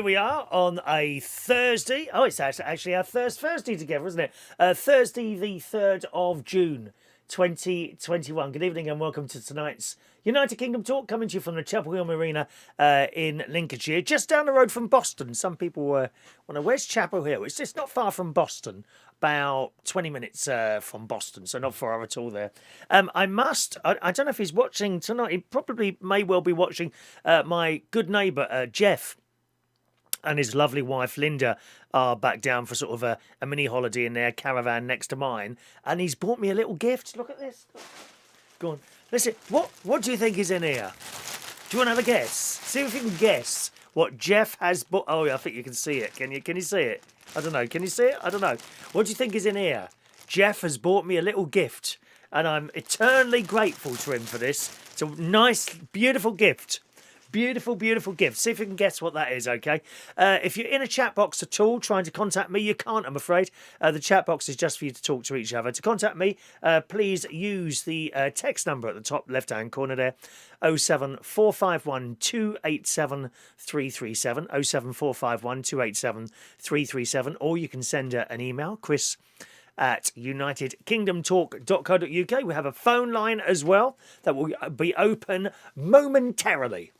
Here we are on a Thursday. Oh, it's actually our first Thursday together, isn't it? Thursday, the 3rd of June, 2021. Good evening and welcome to tonight's United Kingdom Talk, coming to you from the Chapel Hill Marina in Lincolnshire, just down the road from Boston. Some people wonder, where's Chapel Hill? It's just not far from Boston, about 20 minutes from Boston, so not far at all there. I don't know if he's watching tonight. He probably may well be watching my good neighbour, Jeff, and his lovely wife Linda are back down for sort of a mini holiday in their caravan next to mine, and he's bought me a little gift. Look at this. Go on. Listen, what do you think is in here? Do you want to have a guess? See if you can guess what Jeff has bought. Oh, I think you can see it. Can you see it? I don't know. Can you see it? I don't know. What do you think is in here? Jeff has bought me a little gift, and I'm eternally grateful to him for this. It's a nice, beautiful gift. Beautiful, beautiful gift. See if you can guess what that is, okay? If you're in a chat box at all trying to contact me, you can't, I'm afraid. The chat box is just for you to talk to each other. To contact me, please use the text number at the top left-hand corner there, 07451 287 337, 07451 287 337, or you can send an email, Chris at unitedkingdomtalk.co.uk. We have a phone line as well that will be open momentarily.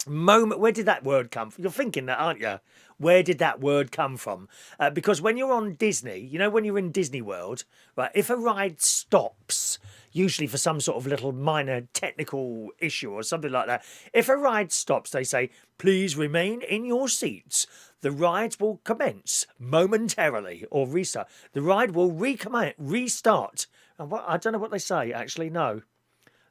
Where did that word come from? You're thinking that, aren't you? Where did that word come from? Because when you're on Disney, you know, when you're in Disney World, right, if a ride stops, usually for some sort of little minor technical issue or something like that, if a ride stops, they say, please remain in your seats. The ride will commence momentarily, or restart. The ride will restart. And I don't know what they say, actually, no.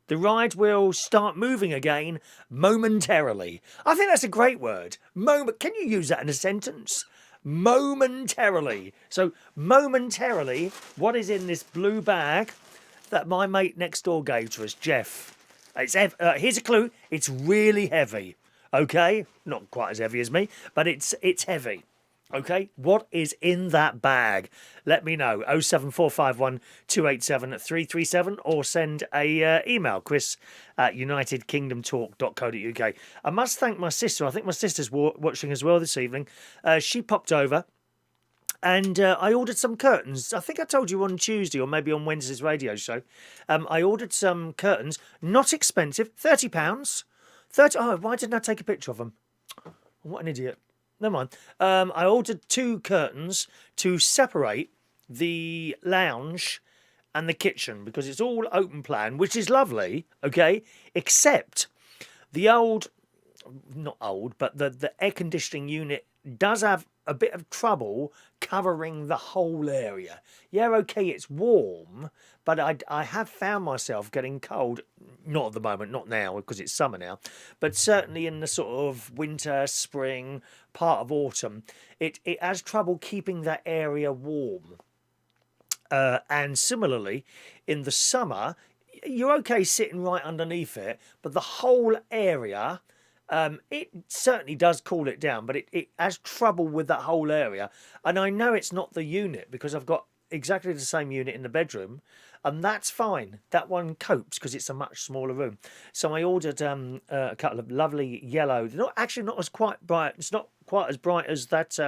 The ride will start moving again momentarily. I think that's a great word. Can you use that in a sentence? Momentarily. So, momentarily, what is in this blue bag that my mate next door gave to us, Jeff? Here's a clue. It's really heavy. Okay? Not quite as heavy as me, but it's heavy. Okay, what is in that bag? Let me know. 07451 287 337, or send a email, Chris at unitedkingdomtalk.co.uk. I must thank my sister. I think my sister's watching as well this evening. She popped over and I ordered some curtains. I think I told you on Tuesday or maybe on Wednesday's radio show. I ordered some curtains, not expensive, £30. Oh, why didn't I take a picture of them? What an idiot. Never mind. I ordered 2 curtains to separate the lounge and the kitchen because it's all open plan, which is lovely, okay? Except the the air conditioning unit does have a bit of trouble covering the whole area. Yeah, okay, it's warm, but I have found myself getting cold. Not at the moment, not now, because it's summer now, but certainly in the sort of winter, spring, part of autumn, it has trouble keeping that area warm. And similarly, in the summer, you're okay sitting right underneath it, but the whole area, it certainly does cool it down, but it has trouble with that whole area. And I know it's not the unit because I've got exactly the same unit in the bedroom, and that's fine. That one copes because it's a much smaller room. So I ordered a couple of lovely yellow. Not as quite bright. It's not quite as bright as that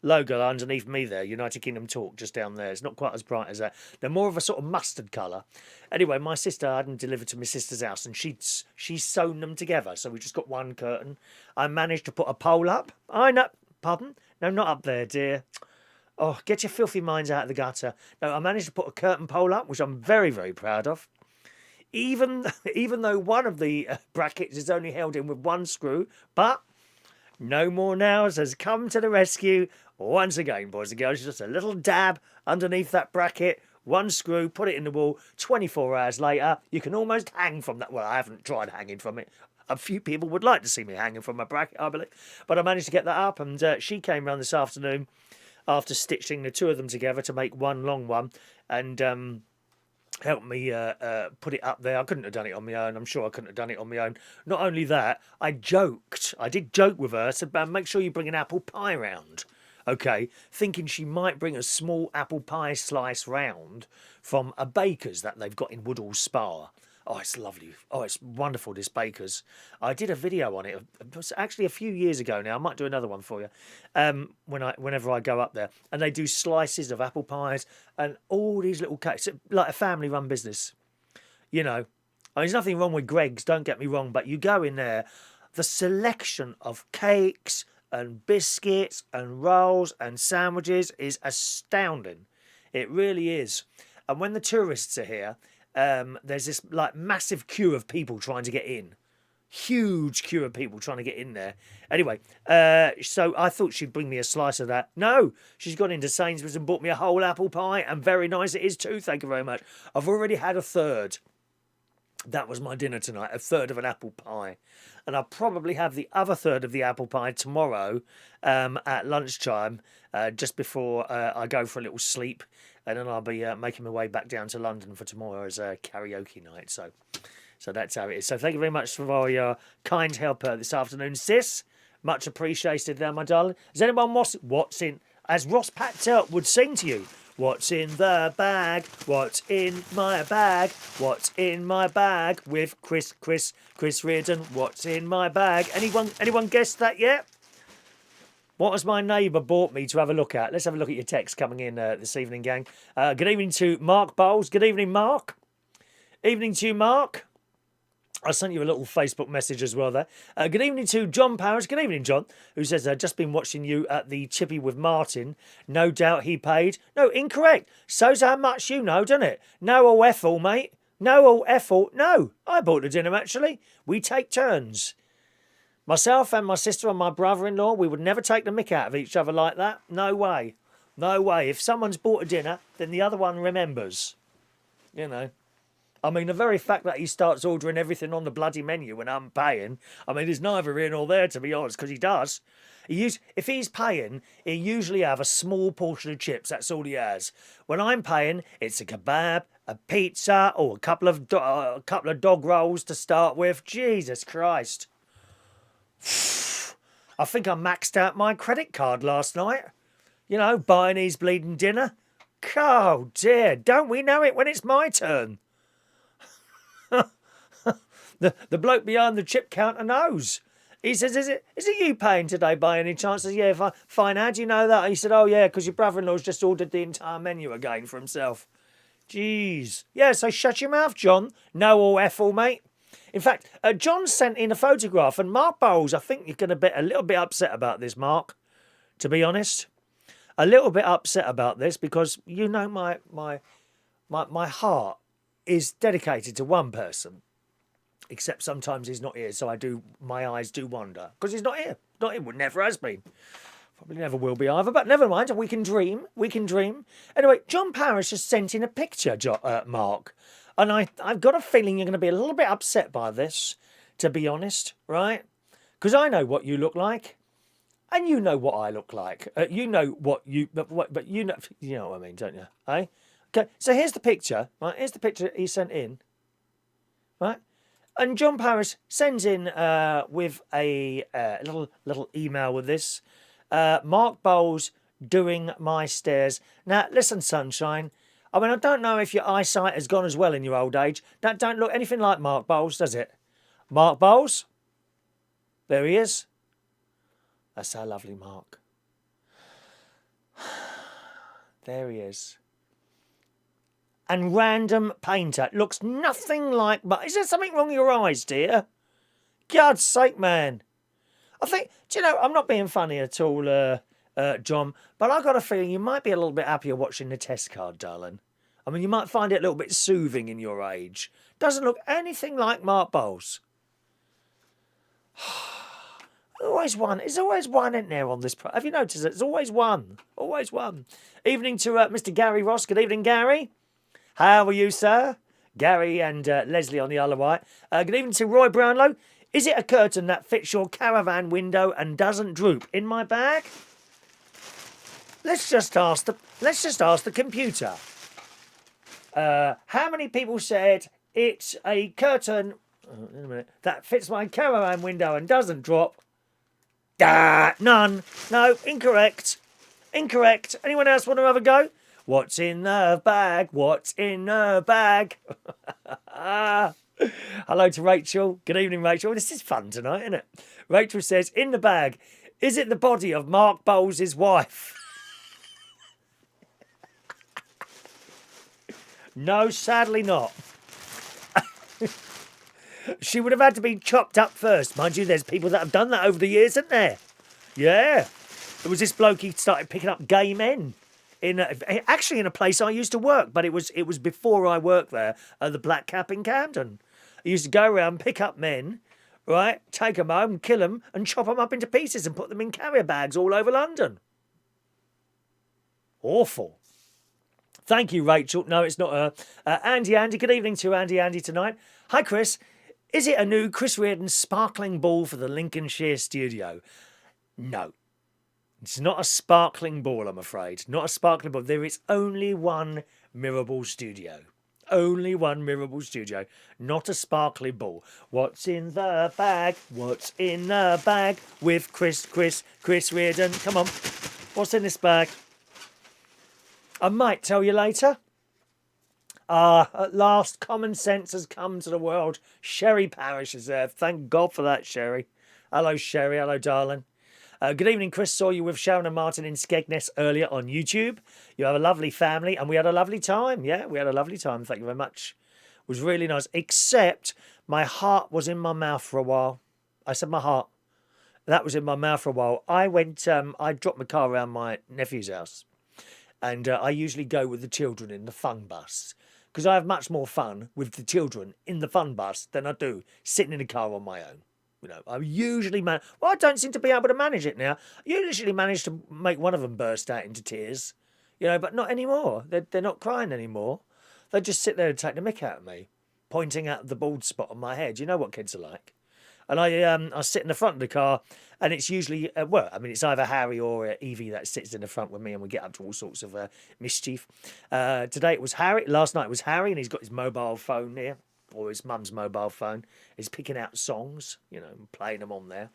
logo underneath me there, United Kingdom Talk, just down there. It's not quite as bright as that. They're more of a sort of mustard colour. Anyway, my sister had them delivered to my sister's house, and she's sewn them together. So we just got one curtain. I managed to put a pole up. Pardon? No, not up there, dear. Oh, get your filthy minds out of the gutter. No, I managed to put a curtain pole up, which I'm very, very proud of. Even though one of the brackets is only held in with one screw, but No More Nows has come to the rescue once again, boys and girls. Just a little dab underneath that bracket, one screw, put it in the wall. 24 hours later, you can almost hang from that. Well, I haven't tried hanging from it. A few people would like to see me hanging from a bracket, I believe. But I managed to get that up, and she came round this afternoon after stitching the 2 of them together to make one long one, and helped me put it up there. I couldn't have done it on my own. I'm sure I couldn't have done it on my own. Not only that, I did joke with her. I said, make sure you bring an apple pie round. Okay, thinking she might bring a small apple pie slice round from a baker's that they've got in Woodall Spa. Oh, it's lovely. Oh, it's wonderful, this baker's. I did a video on it. It was actually a few years ago now. I might do another one for you. Whenever I go up there. And they do slices of apple pies and all these little cakes. Like a family-run business. You know. There's nothing wrong with Greg's, don't get me wrong. But you go in there, the selection of cakes and biscuits and rolls and sandwiches is astounding. It really is. And when the tourists are here, there's this like massive queue of people trying to get in. Huge queue of people trying to get in there. Anyway, so I thought she'd bring me a slice of that. No, she's gone into Sainsbury's and bought me a whole apple pie, and very nice it is too, thank you very much. I've already had a third. That was my dinner tonight, a third of an apple pie. And I'll probably have the other third of the apple pie tomorrow at lunchtime, just before I go for a little sleep. And then I'll be making my way back down to London for tomorrow's karaoke night. So that's how it is. So thank you very much for your kind help this afternoon, sis. Much appreciated there, my darling. Has anyone what's in, as Ross Patel would sing to you, what's in the bag? What's in my bag? What's in my bag? With Chris Reardon. What's in my bag? Anyone guessed that yet? What has my neighbour bought me to have a look at? Let's have a look at your text coming in this evening, gang. Good evening to Mark Bowles. Good evening, Mark. Evening to you, Mark. I sent you a little Facebook message as well there. Good evening to John Powers. Good evening, John, who says, just been watching you at the chippy with Martin. No doubt he paid. No, incorrect. So's how much you know, doesn't it? No or Ethel, mate. No or Ethel. No, I bought the dinner, actually. We take turns. Myself and my sister and my brother-in-law, we would never take the mick out of each other like that. No way. No way. If someone's bought a dinner, then the other one remembers. You know. I mean, the very fact that he starts ordering everything on the bloody menu when I'm paying, I mean, there's neither here nor there, to be honest, because he does. If he's paying, he usually have a small portion of chips. That's all he has. When I'm paying, it's a kebab, a pizza, or a couple of dog rolls to start with. Jesus Christ. I think I maxed out my credit card last night. You know, buying his bleeding dinner. Oh dear, don't we know it when it's my turn? The bloke behind the chip counter knows. He says, is it you paying today by any chance? I says, yeah, fine. How do you know that? He said, oh yeah, because your brother-in-law's just ordered the entire menu again for himself. Jeez. Yeah, so shut your mouth, John. No or Ethel, mate. In fact, John sent in a photograph, and Mark Bowles, I think you're going to be a little bit upset about this, Mark, to be honest. A little bit upset about this because, you know, my heart is dedicated to one person, except sometimes he's not here, so my eyes do wander, because he's not here. Not here, never has been. Probably never will be either, but never mind, we can dream. Anyway, John Parrish has sent in a picture, Mark. And I've got a feeling you're going to be a little bit upset by this, to be honest, right? Because I know what you look like, and you know what I look like. You know what you, but you know what I mean, don't you? Eh? Okay. So here's the picture, right? Here's the picture he sent in, right? And John Parrish sends in with a little email with this. Mark Bowles doing my stairs. Now listen, sunshine. I mean, I don't know if your eyesight has gone as well in your old age. That don't look anything like Mark Bowles, does it? Mark Bowles? There he is. That's our lovely Mark. There he is. And random painter. Looks nothing like... Is there something wrong with your eyes, dear? God's sake, man. I think... Do you know, I'm not being funny at all, John, but I've got a feeling you might be a little bit happier watching the test card, darling. I mean, you might find it a little bit soothing in your age. Doesn't look anything like Mark Bowles. Always one. There's always one in there on this. Have you noticed it? There's always one. Always one. Evening to Mr. Gary Ross. Good evening, Gary. How are you, sir? Gary and Leslie on the Isle of Wight. Good evening to Roy Brownlow. Is it a curtain that fits your caravan window and doesn't droop in my bag? Let's just ask the computer. How many people said it's a curtain in a minute, that fits my caravan window and doesn't drop? None. No, incorrect. Incorrect. Anyone else want to have a go? What's in the bag? What's in the bag? Hello to Rachel. Good evening, Rachel. This is fun tonight, isn't it? Rachel says, in the bag, is it the body of Mark Bowles' wife? No, sadly not. She would have had to be chopped up first. Mind you, there's people that have done that over the years, isn't there? Yeah. There was this bloke, he started picking up gay men. Actually in a place I used to work, but it was before I worked there, at the Black Cap in Camden. I used to go around, pick up men, right, take them home, kill them, and chop them up into pieces and put them in carrier bags all over London. Awful. Thank you, Rachel. No, it's not her. Andy, good evening to Andy tonight. Hi, Chris. Is it a new Chris Reardon sparkling ball for the Lincolnshire studio? No. It's not a sparkling ball, I'm afraid. Not a sparkling ball. There is only one Mirrorball studio. Only one Mirrorball studio. Not a sparkling ball. What's in the bag? What's in the bag? With Chris Reardon. Come on. What's in this bag? I might tell you later. At last, common sense has come to the world. Sherry Parish is there. Thank God for that, Sherry. Hello, Sherry. Hello, darling. Good evening, Chris. Saw you with Sharon and Martin in Skegness earlier on YouTube. You have a lovely family, and we had a lovely time. Yeah, we had a lovely time. Thank you very much. It was really nice, except my heart was in my mouth for a while. I said my heart. That was in my mouth for a while. I dropped my car around my nephew's house, and I usually go with the children in the fun bus, because I have much more fun with the children in the fun bus than I do sitting in a car on my own. You know, I usually well, I don't seem to be able to manage it now. I usually manage to make one of them burst out into tears, you know, but not anymore. They're not crying anymore. They just sit there and take the mick out of me, pointing at the bald spot on my head. You know what kids are like. And I sit in the front of the car, and it's usually, it's either Harry or Evie that sits in the front with me, and we get up to all sorts of mischief. Today it was Harry. Last night it was Harry, and he's got his mobile phone here, or his mum's mobile phone. He's picking out songs, you know, and playing them on there.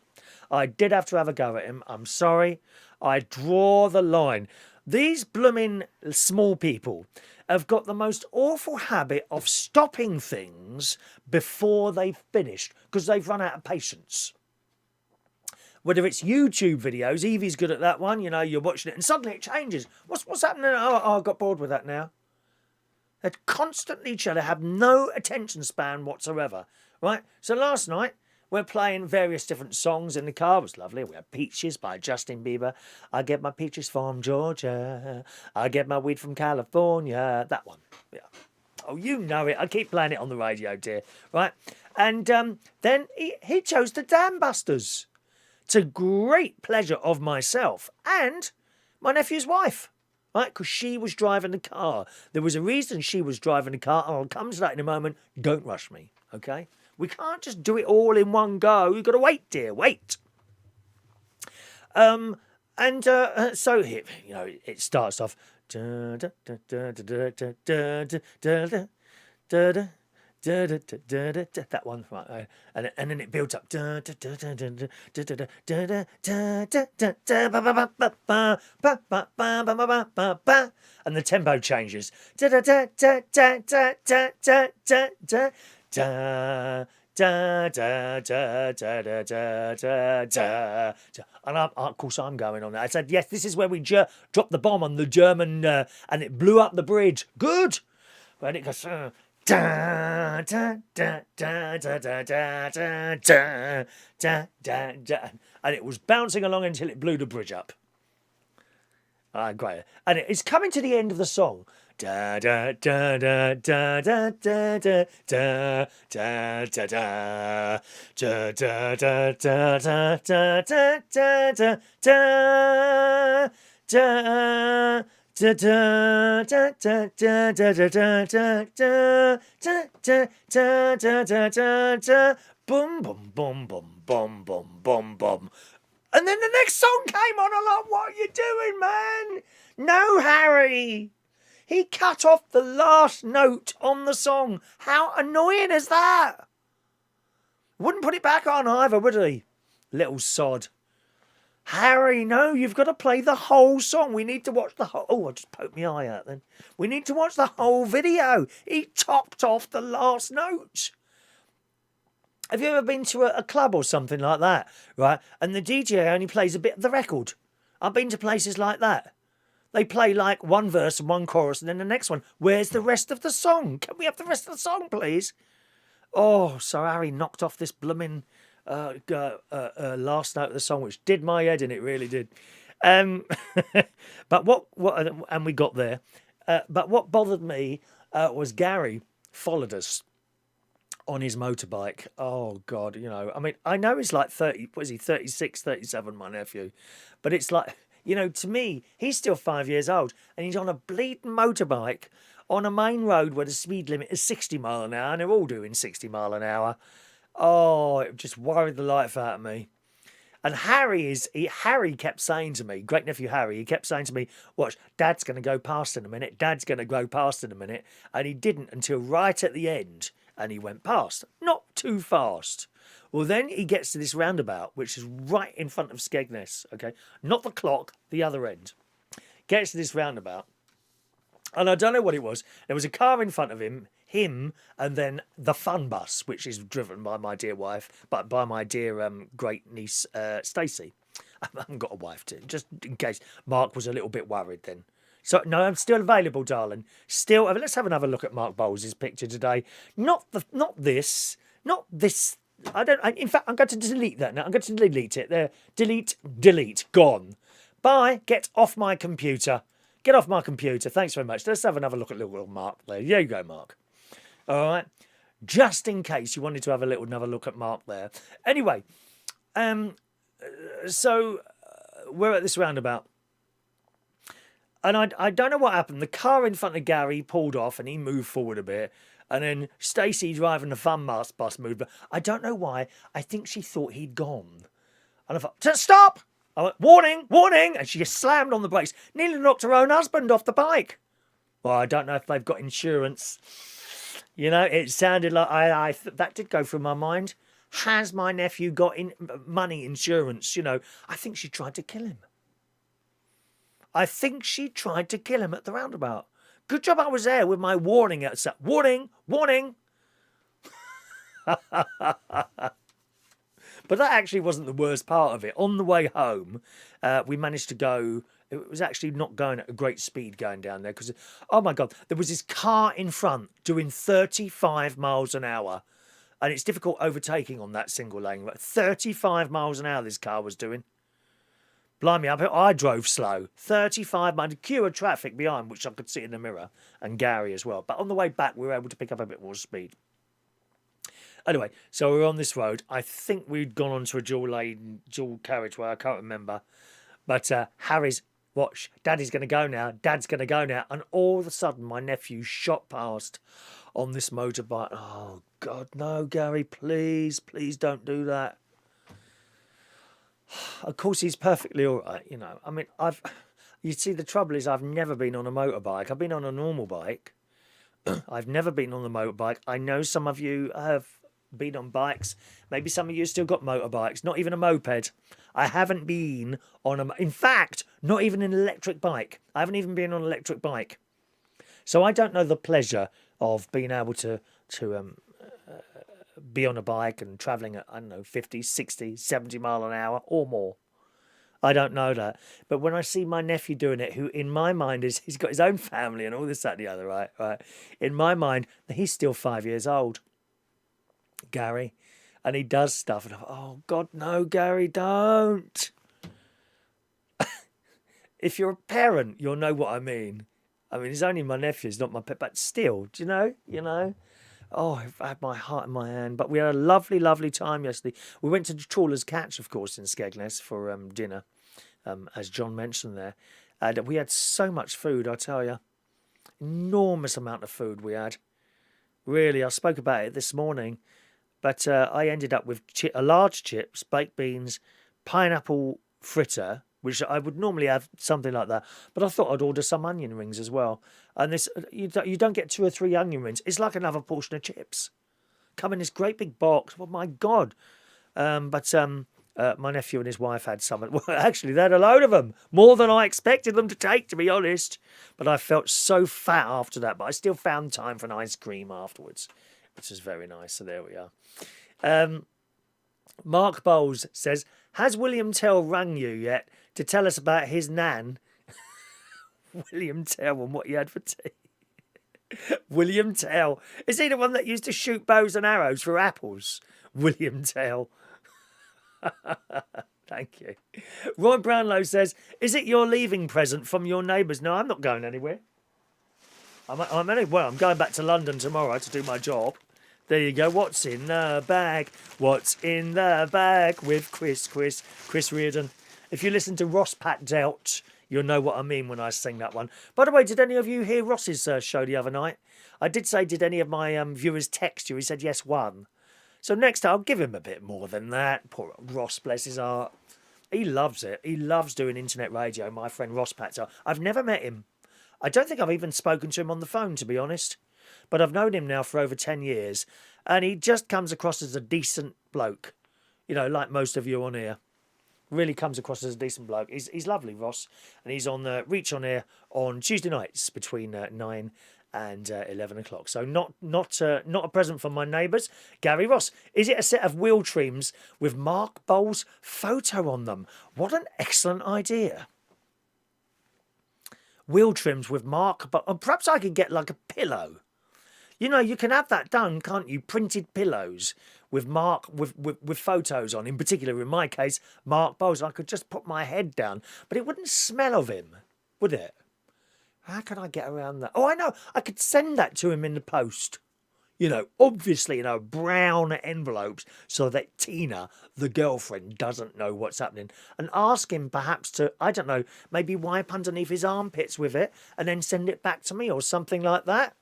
I did have to have a go at him. I'm sorry. I draw the line. These blooming small people have got the most awful habit of stopping things before they've finished because they've run out of patience. Whether it's YouTube videos, Evie's good at that one, you know, you're watching it and suddenly it changes. What's happening? Oh, I got bored with that now. They constantly try to have no attention span whatsoever, right? So last night, we're playing various different songs in the car. It was lovely. We had Peaches by Justin Bieber. I get my peaches from Georgia. I get my weed from California. That one. Yeah. Oh, you know it. I keep playing it on the radio, dear. Right? And then he chose the Dam Busters, to great pleasure of myself and my nephew's wife. Right? Because she was driving the car. There was a reason she was driving the car. And I'll come to that in a moment. Don't rush me. Okay? We can't just do it all in one go. You've got to wait, dear. Wait. So here, you know, it starts off. That one, right? And then it builds up. And the tempo changes. And of course I'm going on that. I said, yes, this is where we dropped the bomb on the German and it blew up the bridge. Good. And it goes and it was bouncing along until it blew the bridge up. Great. And it's coming to the end of the song. Da da da da da da da da da da da da da da da da da da da da boom boom boom boom boom boom boom boom. And then the next song came on. I'm like, what are you doing, man? No, Harry. He cut off the last note on the song. How annoying is that? Wouldn't put it back on either, would he? Little sod. Harry, no, you've got to play the whole song. We need to watch the whole... Oh, I just poked my eye out then. We need to watch the whole video. He topped off the last note. Have you ever been to a club or something like that, right? And the DJ only plays a bit of the record. I've been to places like that. They play like one verse and one chorus and then the next one. Where's the rest of the song? Can we have the rest of the song, please? Oh, so Harry knocked off this blooming last note of the song, which did my head in, it really did. But what, and we got there. But what bothered me was Gary followed us on his motorbike. Oh, God, you know, I mean, I know he's like 30, was he 36, 37, my nephew? But it's like, you know, to me, he's still 5 years old and he's on a bleeding motorbike on a main road where the speed limit is 60 mile an hour and they're all doing 60 mile an hour. Oh, it just worried the life out of me. And Harry kept saying to me, great nephew Harry, he kept saying to me, watch, Dad's going to go past in a minute, Dad's going to go past in a minute. And he didn't until right at the end. And he went past. Not too fast. Well, then he gets to this roundabout, which is right in front of Skegness, okay? Not the clock, the other end. Gets to this roundabout. And I don't know what it was. There was a car in front of him, and then the fun bus, which is driven by my dear wife, but by my dear great niece, Stacey. I haven't got a wife, just in case Mark was a little bit worried then. So, no, I'm still available, darling. Still, let's have another look at Mark Bowles' picture today. Not this. In fact, I'm going to delete that now. I'm going to delete it. There, delete, gone. Bye, get off my computer. Get off my computer. Thanks very much. Let's have another look at little Mark there. There you go, Mark. All right. Just in case you wanted to have another look at Mark there. Anyway, so we're at this roundabout. And I don't know what happened. The car in front of Gary pulled off and he moved forward a bit. And then Stacey driving the fun bus moved. I don't know why. I think she thought he'd gone. And I thought, stop! I went, warning! And she just slammed on the brakes. Nearly knocked her own husband off the bike. Well, I don't know if they've got insurance. You know, it sounded like that did go through my mind. Has my nephew got money insurance? You know, I think she tried to kill him. I think she tried to kill him at the roundabout. Good job I was there with my warning outside. Warning! But that actually wasn't the worst part of it. On the way home, we managed to go. It was actually not going at a great speed going down there because, oh my God, there was this car in front doing 35 miles an hour. And it's difficult overtaking on that single lane. 35 miles an hour this car was doing. Blimey, I drove slow. 35 miles, a queue of traffic behind, which I could see in the mirror, and Gary as well. But on the way back, we were able to pick up a bit more speed. Anyway, so we were on this road. I think we'd gone onto a dual carriageway. I can't remember. But Harry's, watch, Daddy's going to go now. Dad's going to go now. And all of a sudden, my nephew shot past on this motorbike. Oh, God, no, Gary, please don't do that. Of course, he's perfectly all right, you know. I mean, you see, the trouble is I've never been on a motorbike. I've been on a normal bike. I've never been on a motorbike. I know some of you have been on bikes. Maybe some of you still got motorbikes, not even a moped. I haven't been on in fact, not even an electric bike. I haven't even been on an electric bike. So I don't know the pleasure of being able to be on a bike and travelling at, I don't know, 50, 60, 70 mile an hour or more. I don't know that. But when I see my nephew doing it, who in my mind he's got his own family and all this, that and the other, right? In my mind, he's still 5 years old, Gary. And he does stuff. And I'm, oh, God, no, Gary, don't. If you're a parent, you'll know what I mean. I mean, it's only my nephew, it's not my pet, but still, do you know? Oh, I've had my heart in my hand. But we had a lovely, lovely time yesterday. We went to the Trawler's Catch, of course, in Skegness for dinner, as John mentioned there. And we had so much food, I tell you. Enormous amount of food we had. Really, I spoke about it this morning. But I ended up with a large chips, baked beans, pineapple fritter, which I would normally have something like that. But I thought I'd order some onion rings as well. And this, you don't get 2 or 3 onion rings. It's like another portion of chips. Come in this great big box. Oh, my God. But my nephew and his wife had some. Well, actually, they had a load of them. More than I expected them to take, to be honest. But I felt so fat after that. But I still found time for an ice cream afterwards, which is very nice. So there we are. Mark Bowles says, has William Tell rang you yet to tell us about his nan? William Tell and what he had for tea. William Tell. Is he the one that used to shoot bows and arrows for apples? William Tell. Thank you. Roy Brownlow says, is it your leaving present from your neighbours? No, I'm not going anywhere. I'm going back to London tomorrow to do my job. There you go. What's in the bag? What's in the bag with Chris Reardon. If you listen to Ross Pat Dealt, you'll know what I mean when I sing that one. By the way, did any of you hear Ross's show the other night? I did say, did any of my viewers text you? He said, yes, one. So next time, I'll give him a bit more than that. Poor Ross, bless his heart. He loves it. He loves doing internet radio, my friend Ross Pat Dealt. I've never met him. I don't think I've even spoken to him on the phone, to be honest. But I've known him now for over 10 years. And he just comes across as a decent bloke. You know, like most of you on here. Really comes across as a decent bloke. He's lovely, Ross. And he's on Reach on Air on Tuesday nights between 9 and 11 o'clock. So not a present from my neighbours. Gary Ross. Is it a set of wheel trims with Mark Bowles' photo on them? What an excellent idea. Wheel trims with Mark, but perhaps I could get like a pillow. You know, you can have that done, can't you? Printed pillows with Mark with photos on. In particular, in my case, Mark Bowles. I could just put my head down, but it wouldn't smell of him, would it? How can I get around that? Oh, I know. I could send that to him in the post. You know, obviously, brown envelopes so that Tina, the girlfriend, doesn't know what's happening. And ask him perhaps to, I don't know, maybe wipe underneath his armpits with it and then send it back to me or something like that.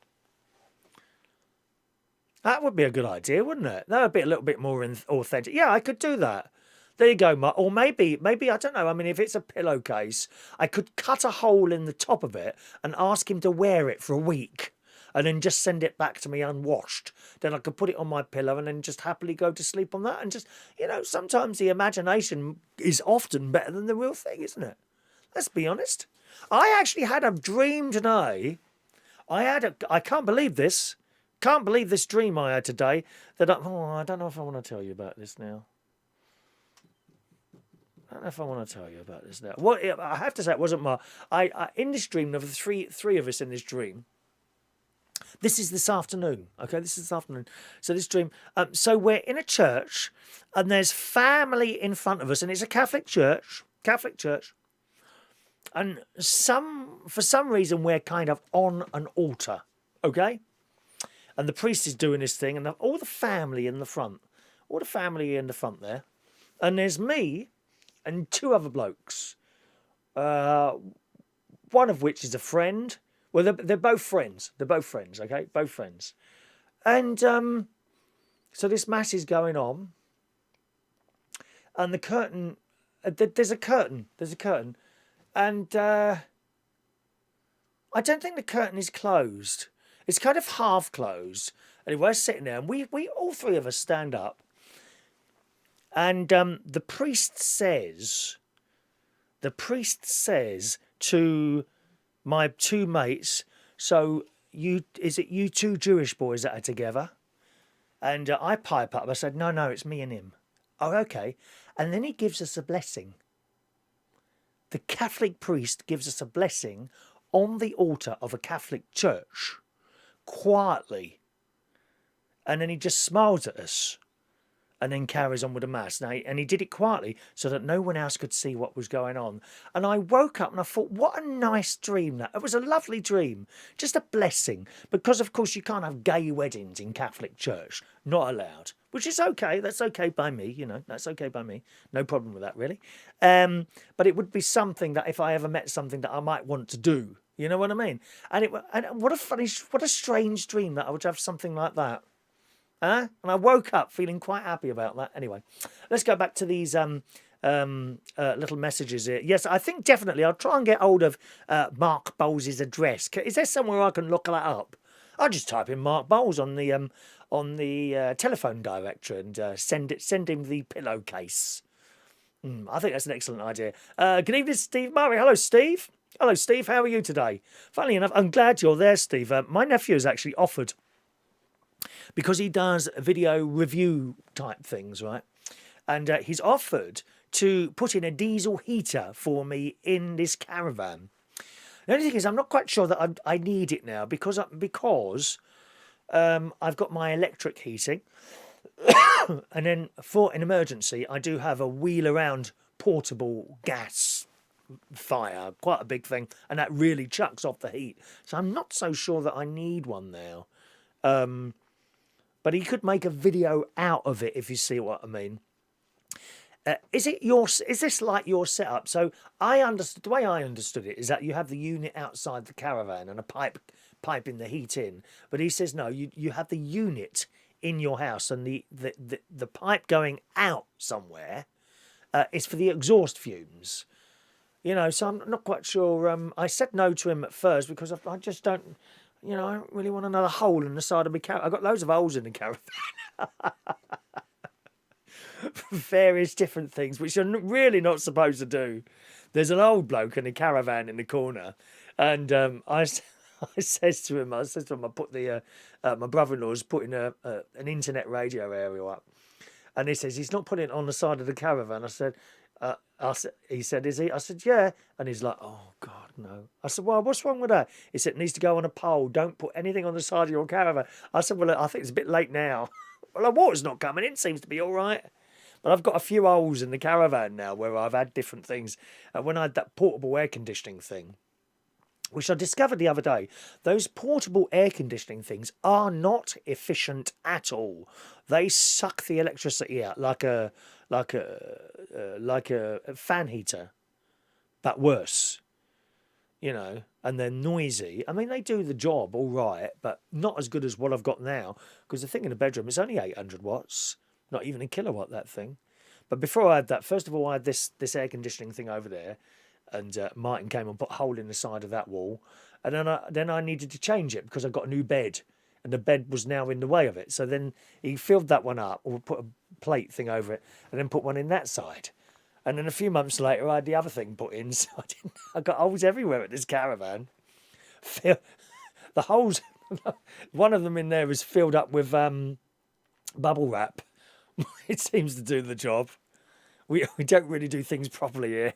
That would be a good idea, wouldn't it? That would be a little bit more authentic. Yeah, I could do that. There you go, Mark. Or maybe, I don't know. I mean, if it's a pillowcase, I could cut a hole in the top of it and ask him to wear it for a week. And then just send it back to me unwashed. Then I could put it on my pillow and then just happily go to sleep on that. And just, sometimes the imagination is often better than the real thing, isn't it? Let's be honest. I actually had a dream today. I can't believe this. Can't believe this dream I had today. I don't know if I want to tell you about this now. I don't know if I want to tell you about this now. I have to say, it wasn't in this dream, there were three of us in this dream. This is this afternoon, okay? This is this afternoon. So this dream. So we're in a church, and there's family in front of us, and it's a Catholic church. And for some reason, we're kind of on an altar, okay? And the priest is doing his thing, and all the family in the front. All the family in the front there. And there's me and two other blokes. One of which is a friend. Well, they're both friends. They're both friends, okay? Both friends. And so this mass is going on. And the curtain... There's a curtain. And I don't think the curtain is closed. It's kind of half closed. Anyway, we're sitting there, and we all three of us stand up. And the priest says to my two mates, so is it you two Jewish boys that are together? And I pipe up. I said, no, it's me and him. Oh, okay. And then he gives us a blessing. The Catholic priest gives us a blessing on the altar of a Catholic church, quietly. And then he just smiles at us and then carries on with the mass. And he did it quietly so that no one else could see what was going on. And I woke up and I thought, what a nice dream that. It was a lovely dream. Just a blessing. Because, of course, you can't have gay weddings in Catholic church. Not allowed. Which is okay. That's okay by me, That's okay by me. No problem with that, really. But it would be something that if I ever met something that I might want to do. You know what I mean? And what a strange dream that I would have something like that. And I woke up feeling quite happy about that. Anyway, let's go back to these little messages here. Yes, I think definitely I'll try and get hold of Mark Bowles' address. Is there somewhere I can look that up? I'll just type in Mark Bowles on the telephone directory and send him the pillowcase. I think that's an excellent idea. Good evening, Steve Murray. Hello, Steve. Hello, Steve. How are you today? Funnily enough, I'm glad you're there, Steve. My nephew has actually offered because he does video review type things, right? And he's offered to put in a diesel heater for me in this caravan. The only thing is, I'm not quite sure that I need it now because I've got my electric heating, and then for an emergency, I do have a wheel around portable gas fire, quite a big thing, and that really chucks off the heat. So I'm not so sure that I need one now. But he could make a video out of it, if you see what I mean. Is this like your setup? So the way I understood it is that you have the unit outside the caravan and a piping the heat in. But he says no, you have the unit in your house, and the pipe going out somewhere is for the exhaust fumes. You know, so I'm not quite sure. I said no to him at first because I just don't. You know, I don't really want another hole in the side of my caravan. I've got loads of holes in the caravan. Various different things, which you're really not supposed to do. There's an old bloke in a caravan in the corner, and I says to him, I put my brother-in-law's putting an internet radio area up, and he says he's not putting it on the side of the caravan. He said, is he? I said, yeah. And he's like, oh, God, no. I said, well, what's wrong with that? He said, it needs to go on a pole. Don't put anything on the side of your caravan. I said, well, I think it's a bit late now. Well, the water's not coming in. Seems to be all right. But I've got a few holes in the caravan now where I've had different things. And when I had that portable air conditioning thing, which I discovered the other day, those portable air conditioning things are not efficient at all. They suck the electricity out like a fan heater, but worse, you know. And they're noisy. I mean, they do the job all right, but not as good as what I've got now. Because the thing in the bedroom is only 800 watts, not even a kilowatt, that thing. But before I had that, first of all, I had this air conditioning thing over there. And Martin came and put a hole in the side of that wall. And then I needed to change it because I got a new bed. And the bed was now in the way of it. So then he filled that one up, or put a plate thing over it, and then put one in that side. And then a few months later, I had the other thing put in. So I got holes everywhere at this caravan. The holes, one of them in there is filled up with bubble wrap. It seems to do the job. We don't really do things properly here.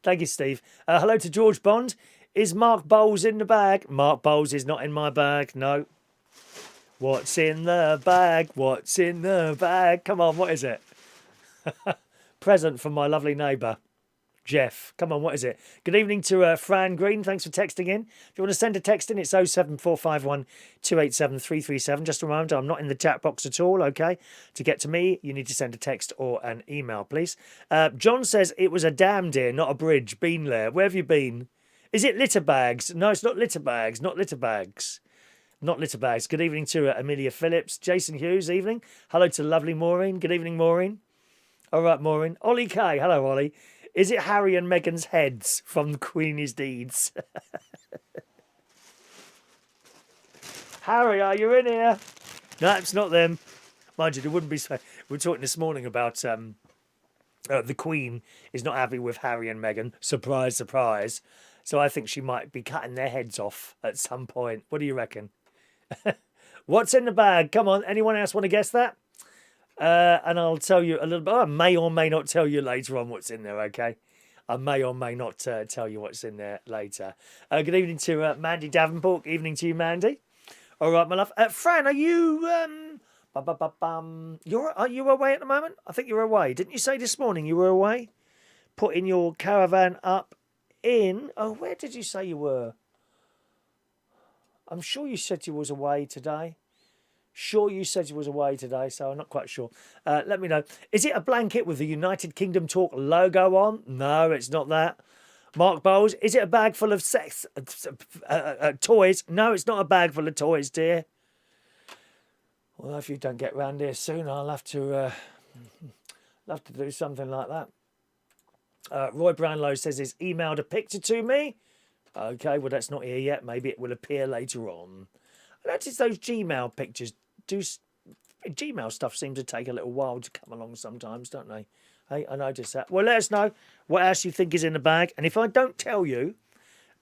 Thank you, Steve. Hello to George Bond. Is Mark Bowles in the bag? Mark Bowles is not in my bag, no. What's in the bag? What's in the bag? Come on, what is it? Present from my lovely neighbour, Jeff. Come on, what is it? Good evening to Fran Green. Thanks for texting in. If you want to send a text in, it's 07451 287 337. Just a reminder, I'm not in the chat box at all, okay? To get to me, you need to send a text or an email, please. John says it was a dam, dear, not a bridge. Been there. Where have you been? Is it litter bags? No, it's not litter bags. Not litter bags. Not litter bags. Good evening to Amelia Phillips. Jason Hughes, evening. Hello to lovely Maureen. Good evening, Maureen. All right, Maureen. Ollie K. Hello, Ollie. Is it Harry and Meghan's heads from Queenie's Deeds? Harry, are you in here? No, it's not them. Mind you, there wouldn't be. We were talking this morning about the Queen is not happy with Harry and Meghan. Surprise, surprise. So I think she might be cutting their heads off at some point. What do you reckon? What's in the bag? Come on. Anyone else want to guess that? And I'll tell you a little bit. I may or may not tell you later on what's in there, okay? I may or may not tell you what's in there later. Good evening to Mandy Davenport. Evening to you, Mandy. All right, my love. Fran, are you... are you away at the moment? I think you're away. Didn't you say this morning you were away? Putting your caravan up in... Oh, where did you say you were? I'm sure you said you was away today. Sure, you said you was away today, so I'm not quite sure. Let me know. Is it a blanket with the United Kingdom Talk logo on? No, it's not that. Mark Bowles, is it a bag full of toys? No, it's not a bag full of toys, dear. Well, if you don't get round here soon, I'll have to do something like that. Roy Brownlow says he's emailed a picture to me. Okay, well, that's not here yet. Maybe it will appear later on. I noticed those Gmail pictures Gmail stuff seems to take a little while to come along sometimes, don't they? Hey, I noticed that. Well, let us know what else you think is in the bag. And if I don't tell you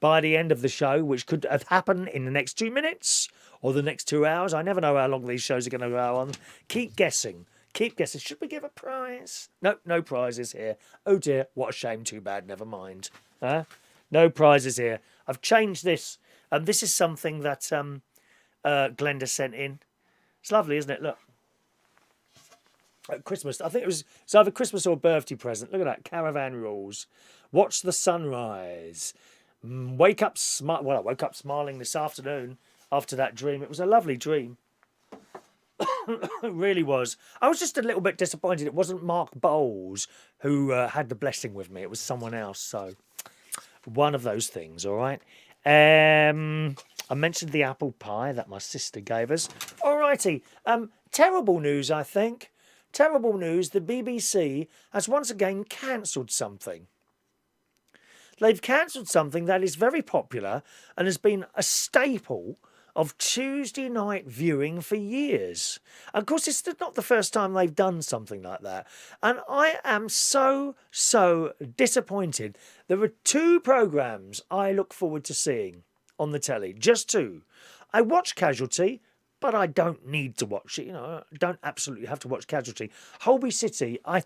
by the end of the show, which could have happened in the next 2 minutes or the next 2 hours. I never know how long these shows are going to go on. Keep guessing. Keep guessing. Should we give a prize? No, no prizes here. Oh dear, what a shame. Too bad. Never mind. No prizes here. I've changed this. This is something that Glenda sent in. It's lovely, isn't it? Look. At Christmas, I think it's either Christmas or birthday present. Look at that. Caravan rules. Watch the sunrise. Wake up smart. Well, I woke up smiling this afternoon after that dream. It was a lovely dream. It really was. I was just a little bit disappointed. It wasn't Mark Bowles who had the blessing with me. It was someone else. So one of those things. All right. I mentioned the apple pie that my sister gave us. All righty. Terrible news, I think. Terrible news. The BBC has once again cancelled something. They've cancelled something that is very popular and has been a staple of Tuesday night viewing for years. Of course, it's not the first time they've done something like that. And I am so disappointed. There are 2 programmes I look forward to seeing on the telly. Just 2. I watch Casualty, but I don't need to watch it. You know, I don't absolutely have to watch Casualty. Holby City, I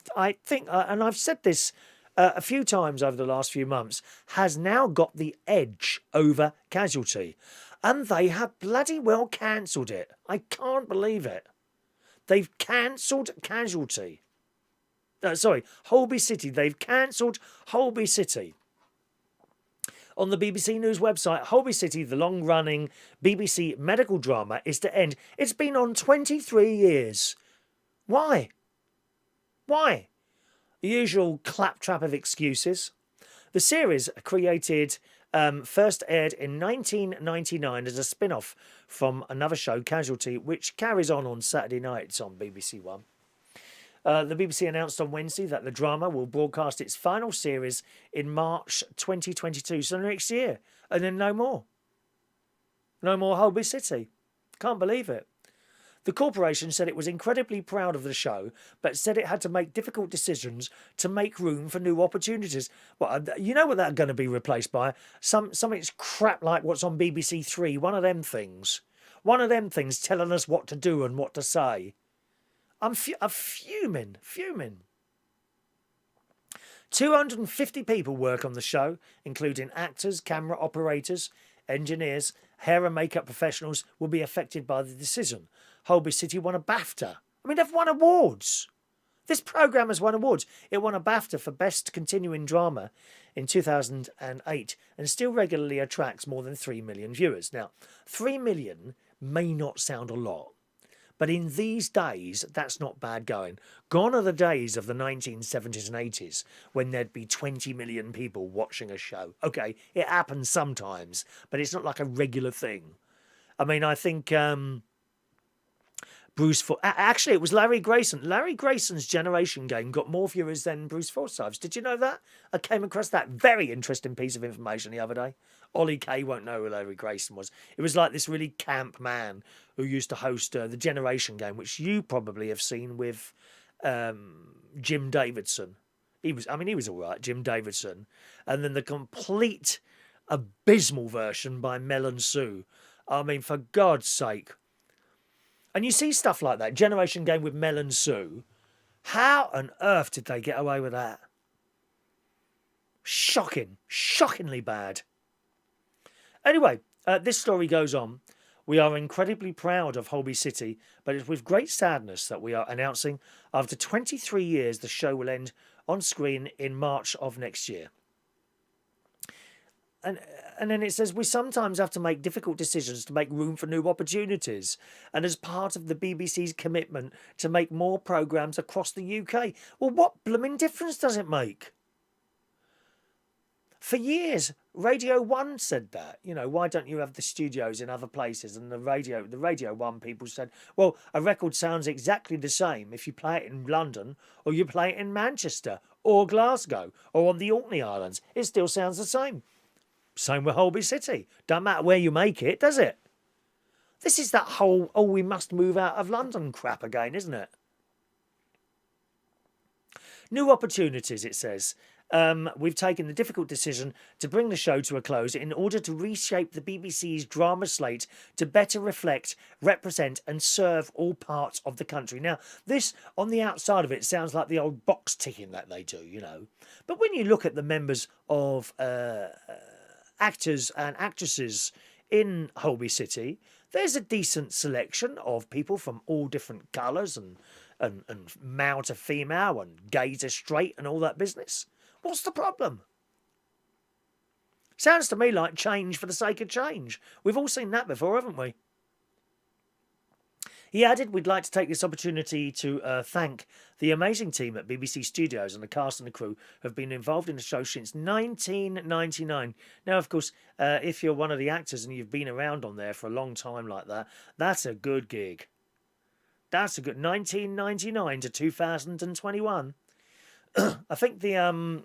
think, and I've said this a few times over the last few months, has now got the edge over Casualty. And they have bloody well cancelled it. I can't believe it. They've cancelled Casualty. Holby City. They've cancelled Holby City. On the BBC News website, Holby City, the long-running BBC medical drama, is to end. It's been on 23 years. Why? Why? The usual claptrap of excuses. The series created... first aired in 1999 as a spin-off from another show, Casualty, which carries on Saturday nights on BBC One. The BBC announced on Wednesday that the drama will broadcast its final series in March 2022, so next year, and then no more. No more Holby City. Can't believe it. The corporation said it was incredibly proud of the show, but said it had to make difficult decisions to make room for new opportunities. Well, you know what they're going to be replaced by? Something crap like what's on BBC Three. One of them things. One of them things telling us what to do and what to say. I'm fuming. 250 people work on the show, including actors, camera operators, engineers, hair and makeup professionals will be affected by the decision. Holby City won a BAFTA. I mean, they've won awards. This programme has won awards. It won a BAFTA for Best Continuing Drama in 2008 and still regularly attracts more than 3 million viewers. Now, 3 million may not sound a lot, but in these days, that's not bad going. Gone are the days of the 1970s and 80s when there'd be 20 million people watching a show. OK, it happens sometimes, but it's not like a regular thing. I mean, I think... Actually, it was Larry Grayson. Larry Grayson's Generation Game got more viewers than Bruce Forsyth's. Did you know that? I came across that very interesting piece of information the other day. Ollie Kay won't know who Larry Grayson was. It was like this really camp man who used to host the Generation Game, which you probably have seen with Jim Davidson. He was all right, Jim Davidson. And then the complete abysmal version by Mel and Sue. I mean, for God's sake. And you see stuff like that, Generation Game with Mel and Sue. How on earth did they get away with that? Shockingly bad. Anyway, this story goes on. We are incredibly proud of Holby City, but it's with great sadness that we are announcing after 23 years the show will end on screen in March of next year. And then it says, we sometimes have to make difficult decisions to make room for new opportunities. And as part of the BBC's commitment to make more programmes across the UK. Well, what blooming difference does it make? For years, Radio 1 said that. You know, why don't you have the studios in other places? And the Radio 1 people said, well, a record sounds exactly the same if you play it in London or you play it in Manchester or Glasgow or on the Orkney Islands. It still sounds the same. Same with Holby City. Don't matter where you make it, does it? This is that whole, we must move out of London crap again, isn't it? New opportunities, it says. we've taken the difficult decision to bring the show to a close in order to reshape the BBC's drama slate to better reflect, represent, and serve all parts of the country. Now, this, on the outside of it, sounds like the old box ticking that they do, you know. But when you look at the members of actors and actresses in Holby City, there's a decent selection of people from all different colours and male to female and gay to straight and all that business. What's the problem? Sounds to me like change for the sake of change. We've all seen that before, haven't we? He added, we'd like to take this opportunity to thank the amazing team at BBC Studios and the cast and the crew who have been involved in the show since 1999. Now, of course, if you're one of the actors and you've been around on there for a long time like that, that's a good gig. That's a good 1999 to 2021. I think the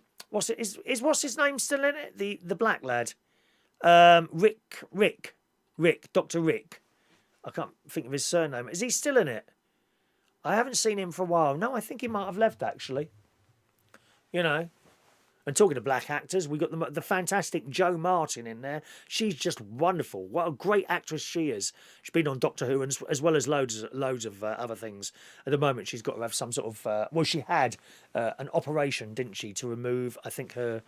is what's his name still in it? The black lad, Rick, Dr. Rick. I can't think of his surname. Is he still in it? I haven't seen him for a while. No, I think he might have left actually. You know. And talking to black actors, we got the fantastic Jo Martin in there. She's just wonderful. What a great actress she is. She's been on Doctor Who as well as loads of other things. At the moment, she's got to have some sort of... well, she had an operation, didn't she, to remove, I think, her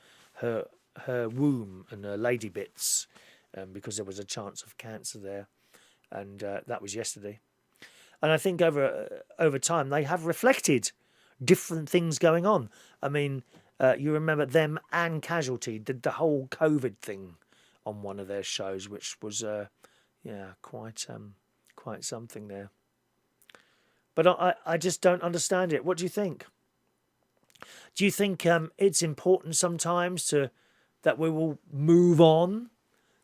womb and her lady bits because there was a chance of cancer there. And that was yesterday. And I think over time, they have reflected different things going on. I mean... you remember them and Casualty did the whole COVID thing on one of their shows, which was, quite something there. But I just don't understand it. What do you think? Do you think it's important sometimes that we will move on?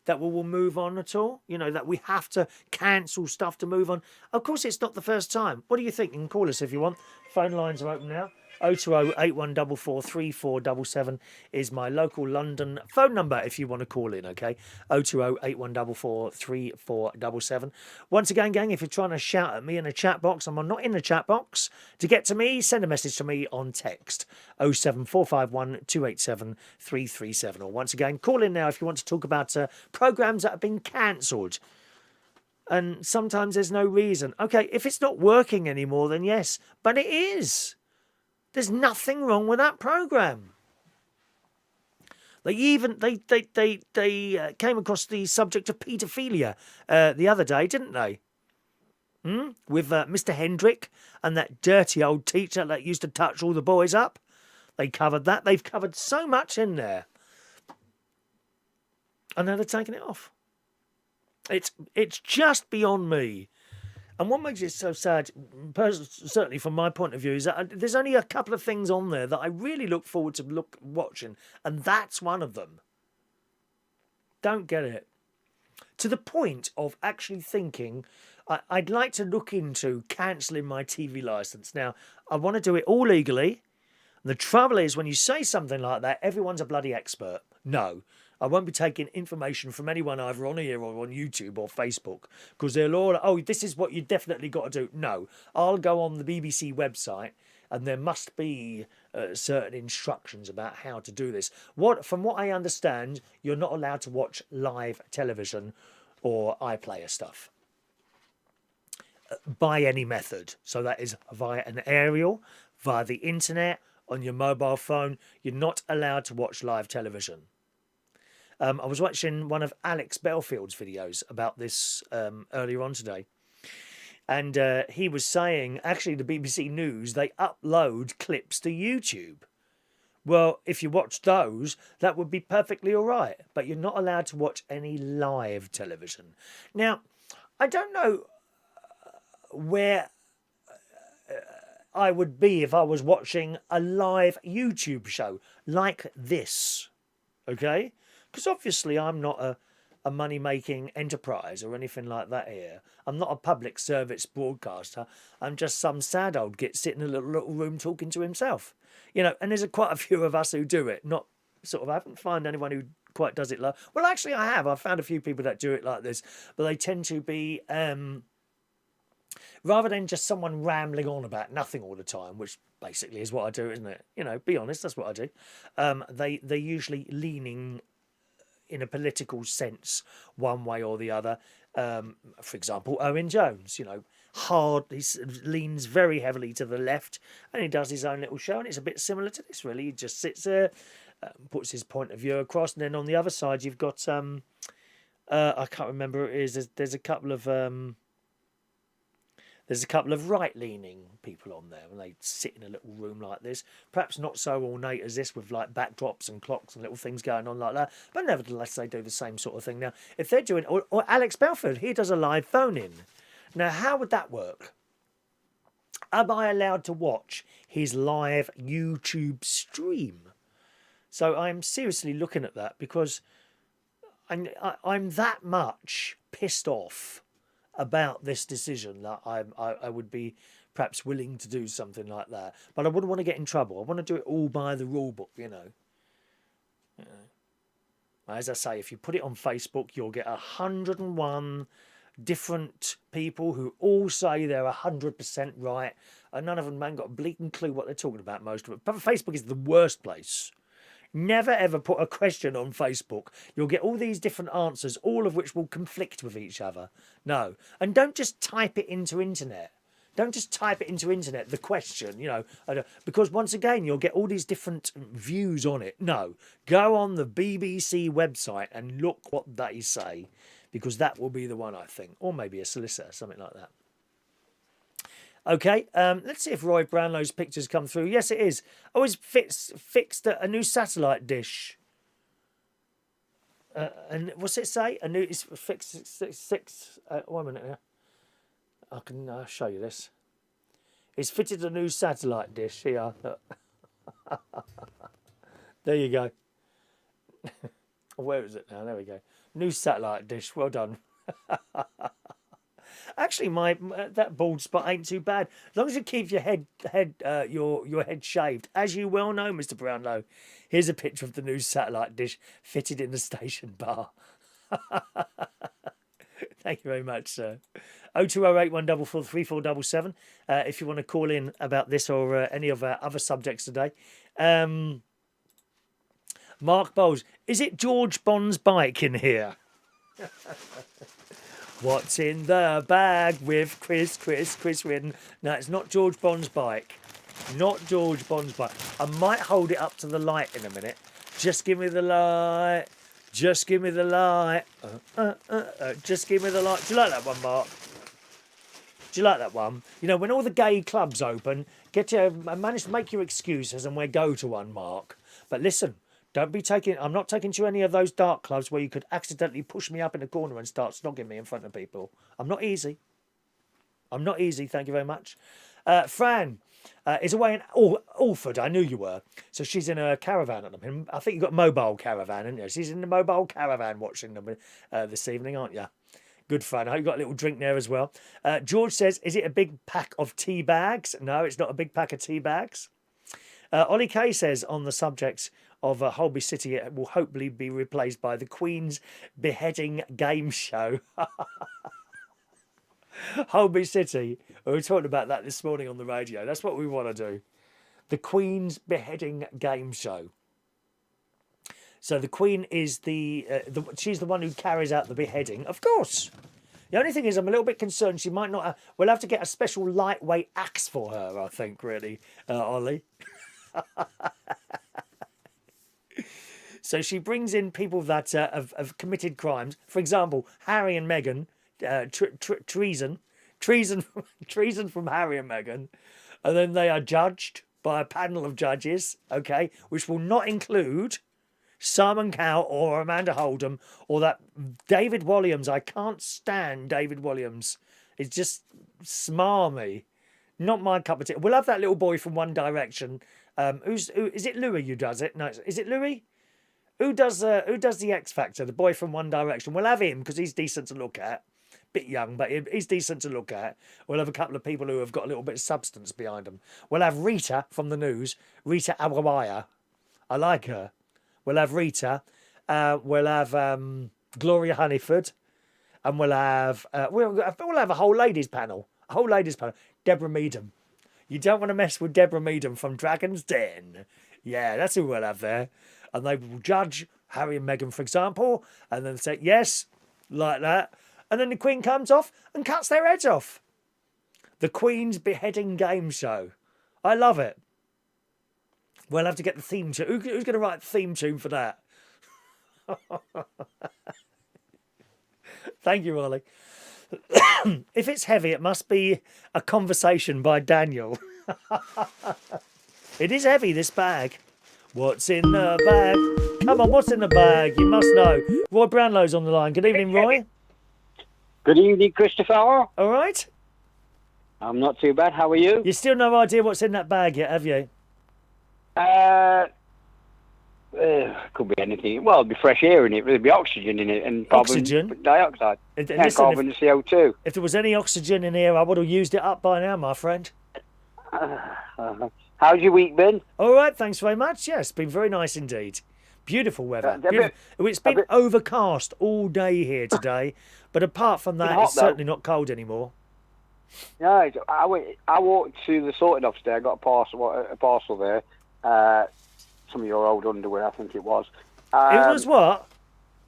That we will move on at all? You know, that we have to cancel stuff to move on? Of course, it's not the first time. What do you think? You can call us if you want. Phone lines are open now. 020 8144 3477 is my local London phone number if you want to call in, okay? 020 8144 3477. Once again, gang, if you're trying to shout at me in a chat box, I'm not in the chat box. To get to me, send a message to me on text 07451 287 337. Or once again, call in now if you want to talk about programmes that have been cancelled. And sometimes there's no reason. Okay, if it's not working anymore, then yes, but it is. There's nothing wrong with that programme. They came across the subject of paedophilia the other day, didn't they? With Mr. Hendrick and that dirty old teacher that used to touch all the boys up. They covered that. They've covered so much in there. And now they're taking it off. It's just beyond me. And what makes it so sad, certainly from my point of view, is that there's only a couple of things on there that I really look forward to watching, and that's one of them. Don't get it. To the point of actually thinking, I'd like to look into cancelling my TV licence. Now, I want to do it all legally. And the trouble is, when you say something like that, everyone's a bloody expert. No. I won't be taking information from anyone either on here or on YouTube or Facebook because they'll all, this is what you definitely got to do. No, I'll go on the BBC website and there must be certain instructions about how to do this. From what I understand, you're not allowed to watch live television or iPlayer stuff by any method. So that is via an aerial, via the internet, on your mobile phone. You're not allowed to watch live television. I was watching one of Alex Belfield's videos about this earlier on today. And he was saying, actually, the BBC News, they upload clips to YouTube. Well, if you watch those, that would be perfectly all right. But you're not allowed to watch any live television. Now, I don't know where I would be if I was watching a live YouTube show like this. Okay? Because obviously I'm not a money-making enterprise or anything like that here. I'm not a public service broadcaster. I'm just some sad old git sitting in a little room talking to himself. You know, and there's quite a few of us who do it. Not sort of, I haven't found anyone who quite does it like... Well, actually I have. I've found a few people that do it like this. But they tend to be... rather than just someone rambling on about nothing all the time, which basically, is what I do, isn't it? You know, be honest, that's what I do. They're usually leaning in a political sense, one way or the other. For example, Owen Jones, you know, he leans very heavily to the left, and he does his own little show, and it's a bit similar to this, really. He just sits there, puts his point of view across, and then on the other side, you've got I can't remember who it is. There's a couple of right-leaning people on there, and they sit in a little room like this. Perhaps not so ornate as this, with like backdrops and clocks and little things going on like that. But nevertheless, they do the same sort of thing. Now, if they're doing, or Alex Belfield, he does a live phone-in. Now, how would that work? Am I allowed to watch his live YouTube stream? So I'm seriously looking at that, because I'm that much pissed off about this decision that I would be perhaps willing to do something like that. But I wouldn't want to get in trouble. I want to do it all by the rule book, you know. As I say, if you put it on Facebook, you'll get 101 different people who all say they're 100% right, and none of them ain't got a bleaking clue what they're talking about, most of it. But Facebook is the worst place. Never ever put a question on Facebook. You'll get all these different answers, all of which will conflict with each other. No. And don't just type it into internet. Don't just type it into internet, the question, you know, because once again, you'll get all these different views on it. No. Go on the BBC website and look what they say, because that will be the one, I think. Or maybe a solicitor, something like that. Okay, let's see if Roy Brownlow's pictures come through. Yes, it is. Oh, he's fixed a new satellite dish. And what's it say? It's fixed six. Wait a minute here. I can show you this. He's fitted a new satellite dish here. There you go. Where is it now? There we go. New satellite dish. Well done. Actually, that bald spot ain't too bad. As long as you keep your head shaved, as you well know, Mr. Brownlow. Here's a picture of the new satellite dish fitted in the station bar. Thank you very much, sir. 0208 144 3477. If you want to call in about this or any of our other subjects today. Mark Bowles, is it George Bond's bike in here? What's in the bag with Chris Reardon? No, it's not George Bond's bike. Not George Bond's bike. I might hold it up to the light in a minute. Just give me the light. Just give me the light. Just give me the light. Do you like that one, Mark? Do you like that one? You know, when all the gay clubs open, manage to make your excuses and we'll go to one, Mark. But listen. I'm not taking to any of those dark clubs where you could accidentally push me up in a corner and start snogging me in front of people. I'm not easy. Thank you very much. Fran is away in Alford. I knew you were. So she's in a caravan at the moment. I think you've got a mobile caravan, haven't you? She's in the mobile caravan watching them this evening, aren't you? Good fun. I hope you got a little drink there as well. George says, is it a big pack of tea bags? No, it's not a big pack of tea bags. Ollie Kay says, on the subject of Holby City, it will hopefully be replaced by the Queen's beheading game show. Holby City. We were talking about that this morning on the radio. That's what we want to do. The Queen's beheading game show. So the Queen is she's the one who carries out the beheading, of course. The only thing is, I'm a little bit concerned she might not. We'll have to get a special lightweight axe for her, I think, really, Ollie. So she brings in people that have committed crimes. For example, Harry and Meghan, treason from Harry and Meghan, and then they are judged by a panel of judges, okay, which will not include Simon Cowell or Amanda Holdham or that David Walliams. I can't stand David Walliams. It's just smarmy. Not my cup of tea. We'll have that little boy from One Direction. Is it Louis who does it? No, is it Louis? Who does the X Factor? The boy from One Direction. We'll have him because he's decent to look at. Bit young, but he's decent to look at. We'll have a couple of people who have got a little bit of substance behind them. We'll have Rita from the news. Rita Awawaya. I like her. We'll have Rita. We'll have Gloria Honeyford, and we'll have a whole ladies panel. Deborah Meadham. You don't want to mess with Deborah Meaden from Dragon's Den. Yeah, that's who we'll have there. And they will judge Harry and Meghan, for example, and then say, yes, like that. And then the Queen comes off and cuts their heads off. The Queen's beheading game show. I love it. We'll have to get the theme tune. Who's going to write the theme tune for that? Thank you, Ollie. If it's heavy, it must be a conversation by Daniel. It is heavy, this bag. What's in the bag? Come on, what's in the bag? You must know. Roy Brownlow's on the line. Good evening, Roy. Good evening, Christopher. All right. I'm not too bad. How are you? You still no idea what's in that bag yet, have you? Could be anything. Well, there'd be fresh air in it. There'd be oxygen in it and carbon dioxide. And carbon and CO2. If there was any oxygen in here, I would have used it up by now, my friend. How's your week been? All right, thanks very much. Yes, it's been very nice indeed. Beautiful weather. It's been overcast all day here today, but apart from that, it's certainly not cold anymore. No, I walked to the sorting office there. I got a parcel there. Some of your old underwear, I think it was. It was what?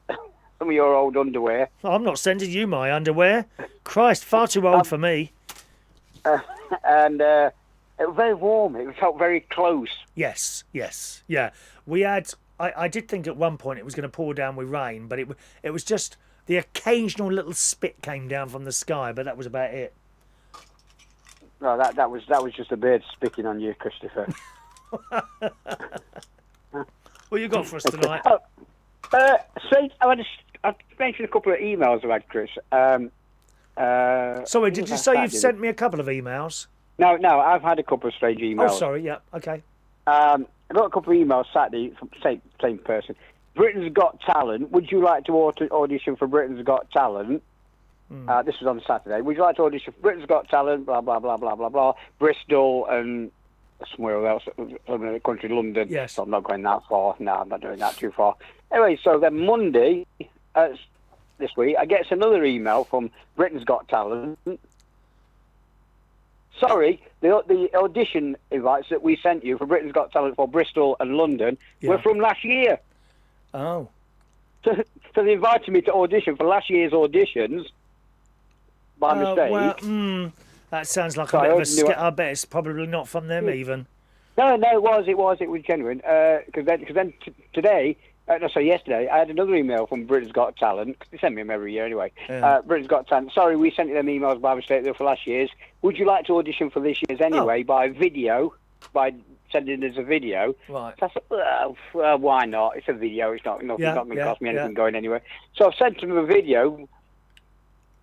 Some of your old underwear. I'm not sending you my underwear. Christ, far too old for me. And it was very warm. It felt very close. Yes, yeah. We had. I did think at one point it was going to pour down with rain, but it was just the occasional little spit came down from the sky, but that was about it. No, that was just a bird spitting on you, Christopher. What you got for us tonight? I've mentioned a couple of emails I've had, Chris. Sorry, did you say you've sent me a couple of emails? No, I've had a couple of strange emails. Oh, sorry, yeah, okay. I got a couple of emails Saturday from same person. Britain's Got Talent. Would you like to audition for Britain's Got Talent? This was on Saturday. Would you like to audition for Britain's Got Talent? Blah, blah, blah, blah, blah, blah. Bristol and somewhere else in the country, London. Yes. So I'm not going that far. No, I'm not doing that too far. Anyway, so then Monday, this week, I get another email from Britain's Got Talent. Sorry, the audition invites that we sent you for Britain's Got Talent for Bristol and London were from last year. Oh. So they invited me to audition for last year's auditions by mistake. Well, that sounds like a bit of a skit. I bet it's probably not from them even. No, it was genuine. Because then today, yesterday, I had another email from Britain's Got Talent, because they send me them every year anyway. Yeah. Britain's Got Talent. Sorry, we sent you them emails by mistake. They were for last year's. Would you like to audition for this year's anyway by video, by sending us a video? Right. So I said, why not? It's a video. It's not going to cost me anything going anywhere. So I've sent him a video.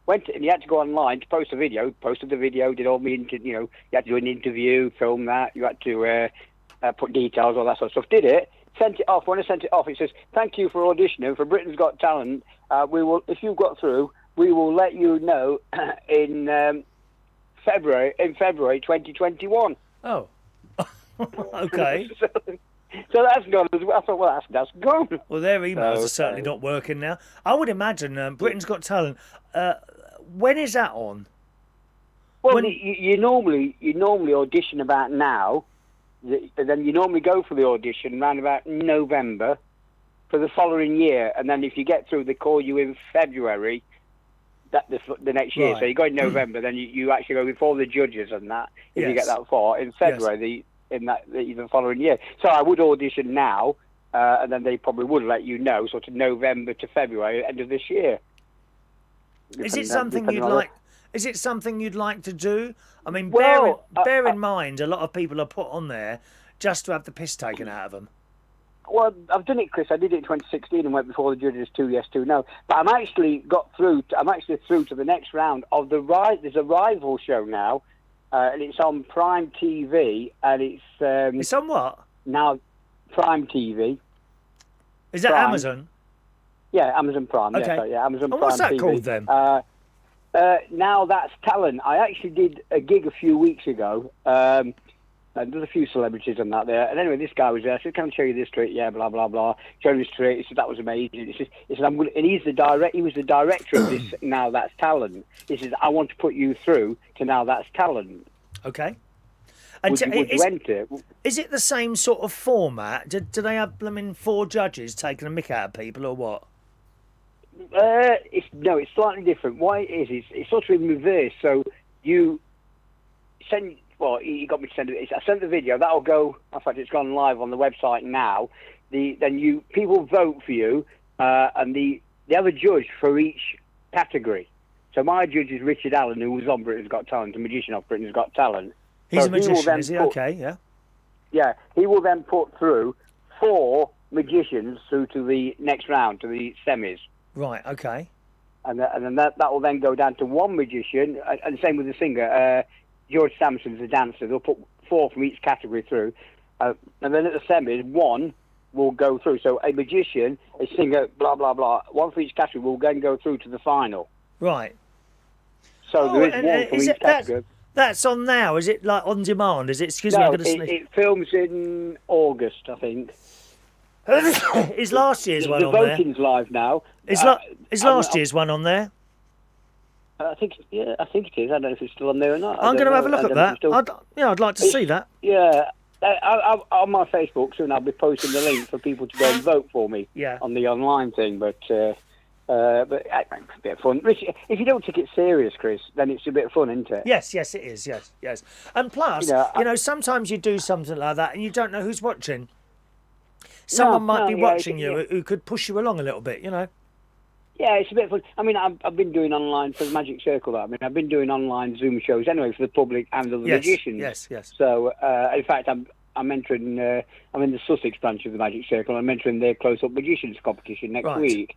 And he had to go online to post a video. Posted the video. Did all me you had to do an interview, film that. You had to put details, all that sort of stuff. Did it. Sent it off. When I sent it off, it says, "Thank you for auditioning for Britain's Got Talent. We will, if you've got through, we will let you know in February 2021." Oh, okay. So that's gone as well. I thought, well, that's gone. Well, their emails are certainly not working now. I would imagine Britain's Got Talent. When is that on? Well, you normally audition about now. Then you normally go for the audition around about November for the following year, and then if you get through, they call you in February the next year. Right. So you go in November, then you actually go before the judges and that. If you get that far in February, in the following year. So I would audition now, and then they probably would let you know, sort of November to February, end of this year. Is it something you'd like? Is it something you'd like to do? I mean, bear in mind, a lot of people are put on there just to have the piss taken out of them. Well, I've done it, Chris. I did it in 2016 and went before the judges 2 yes, 2 no. But I'm actually through to the next round of there's a rival show now, and it's on Prime TV, and it's on what? Now, Prime TV. Is that Prime. Amazon? Yeah, Amazon Prime. Okay. Yeah, Amazon Prime. What's that TV. Called then? Now That's Talent. I actually did a gig a few weeks ago. And there's a few celebrities on that there. And anyway, this guy was there. I said, "Can I show you this trick?" Yeah, blah blah blah. Showed me this trick. He said that was amazing. He said, "I'm going." And he was the director of this Now That's Talent. He said, "I want to put you through to Now That's Talent." Okay. And would you enter? Is it the same sort of format? Do they have four judges taking a mick out of people or what? It's slightly different. What it is, it's sort of in reverse. So you send. Well, you got me to send it. I sent the video. That'll go. In fact, it's gone live on the website now. People vote for you, and they have a judge for each category. So my judge is Richard Allen, who was on Britain's Got Talent, a magician off Britain's Got Talent. He's so a magician, is he? Okay, yeah. Yeah, he will then put through 4 magicians through to the next round, to the semis. Right, okay. And then that will then go down to 1 magician, and same with the singer. George Sampson's a dancer. They'll put 4 from each category through. And then at the semis, 1 will go through. So a magician, a singer, blah, blah, blah, 1 for each category will then go through to the final. Right. So there is 1 for each category. That's on now. Is it like on demand? Is it? Excuse me, I'm going to sneeze. It films in August, I think. Is last year's one on there? The voting's live now. Is last year's one on there? I think it is. I don't know if it's still on there or not. I'm going to have a look at that. I'd like to see that. Yeah. On my Facebook soon, I'll be posting the link for people to go and vote for me on the online thing. But it's a bit of fun. Rich, if you don't take it serious, Chris, then it's a bit of fun, isn't it? Yes, it is. Yes. And plus, sometimes you do something like that and you don't know who's watching. Someone might be watching you who could push you along a little bit, Yeah, it's a bit fun. I mean, I've been doing online for the Magic Circle. I've been doing online Zoom shows anyway for the public and the magicians. Yes. So, in fact, I'm entering. I'm in the Sussex branch of the Magic Circle. I'm entering their close-up magicians competition next week.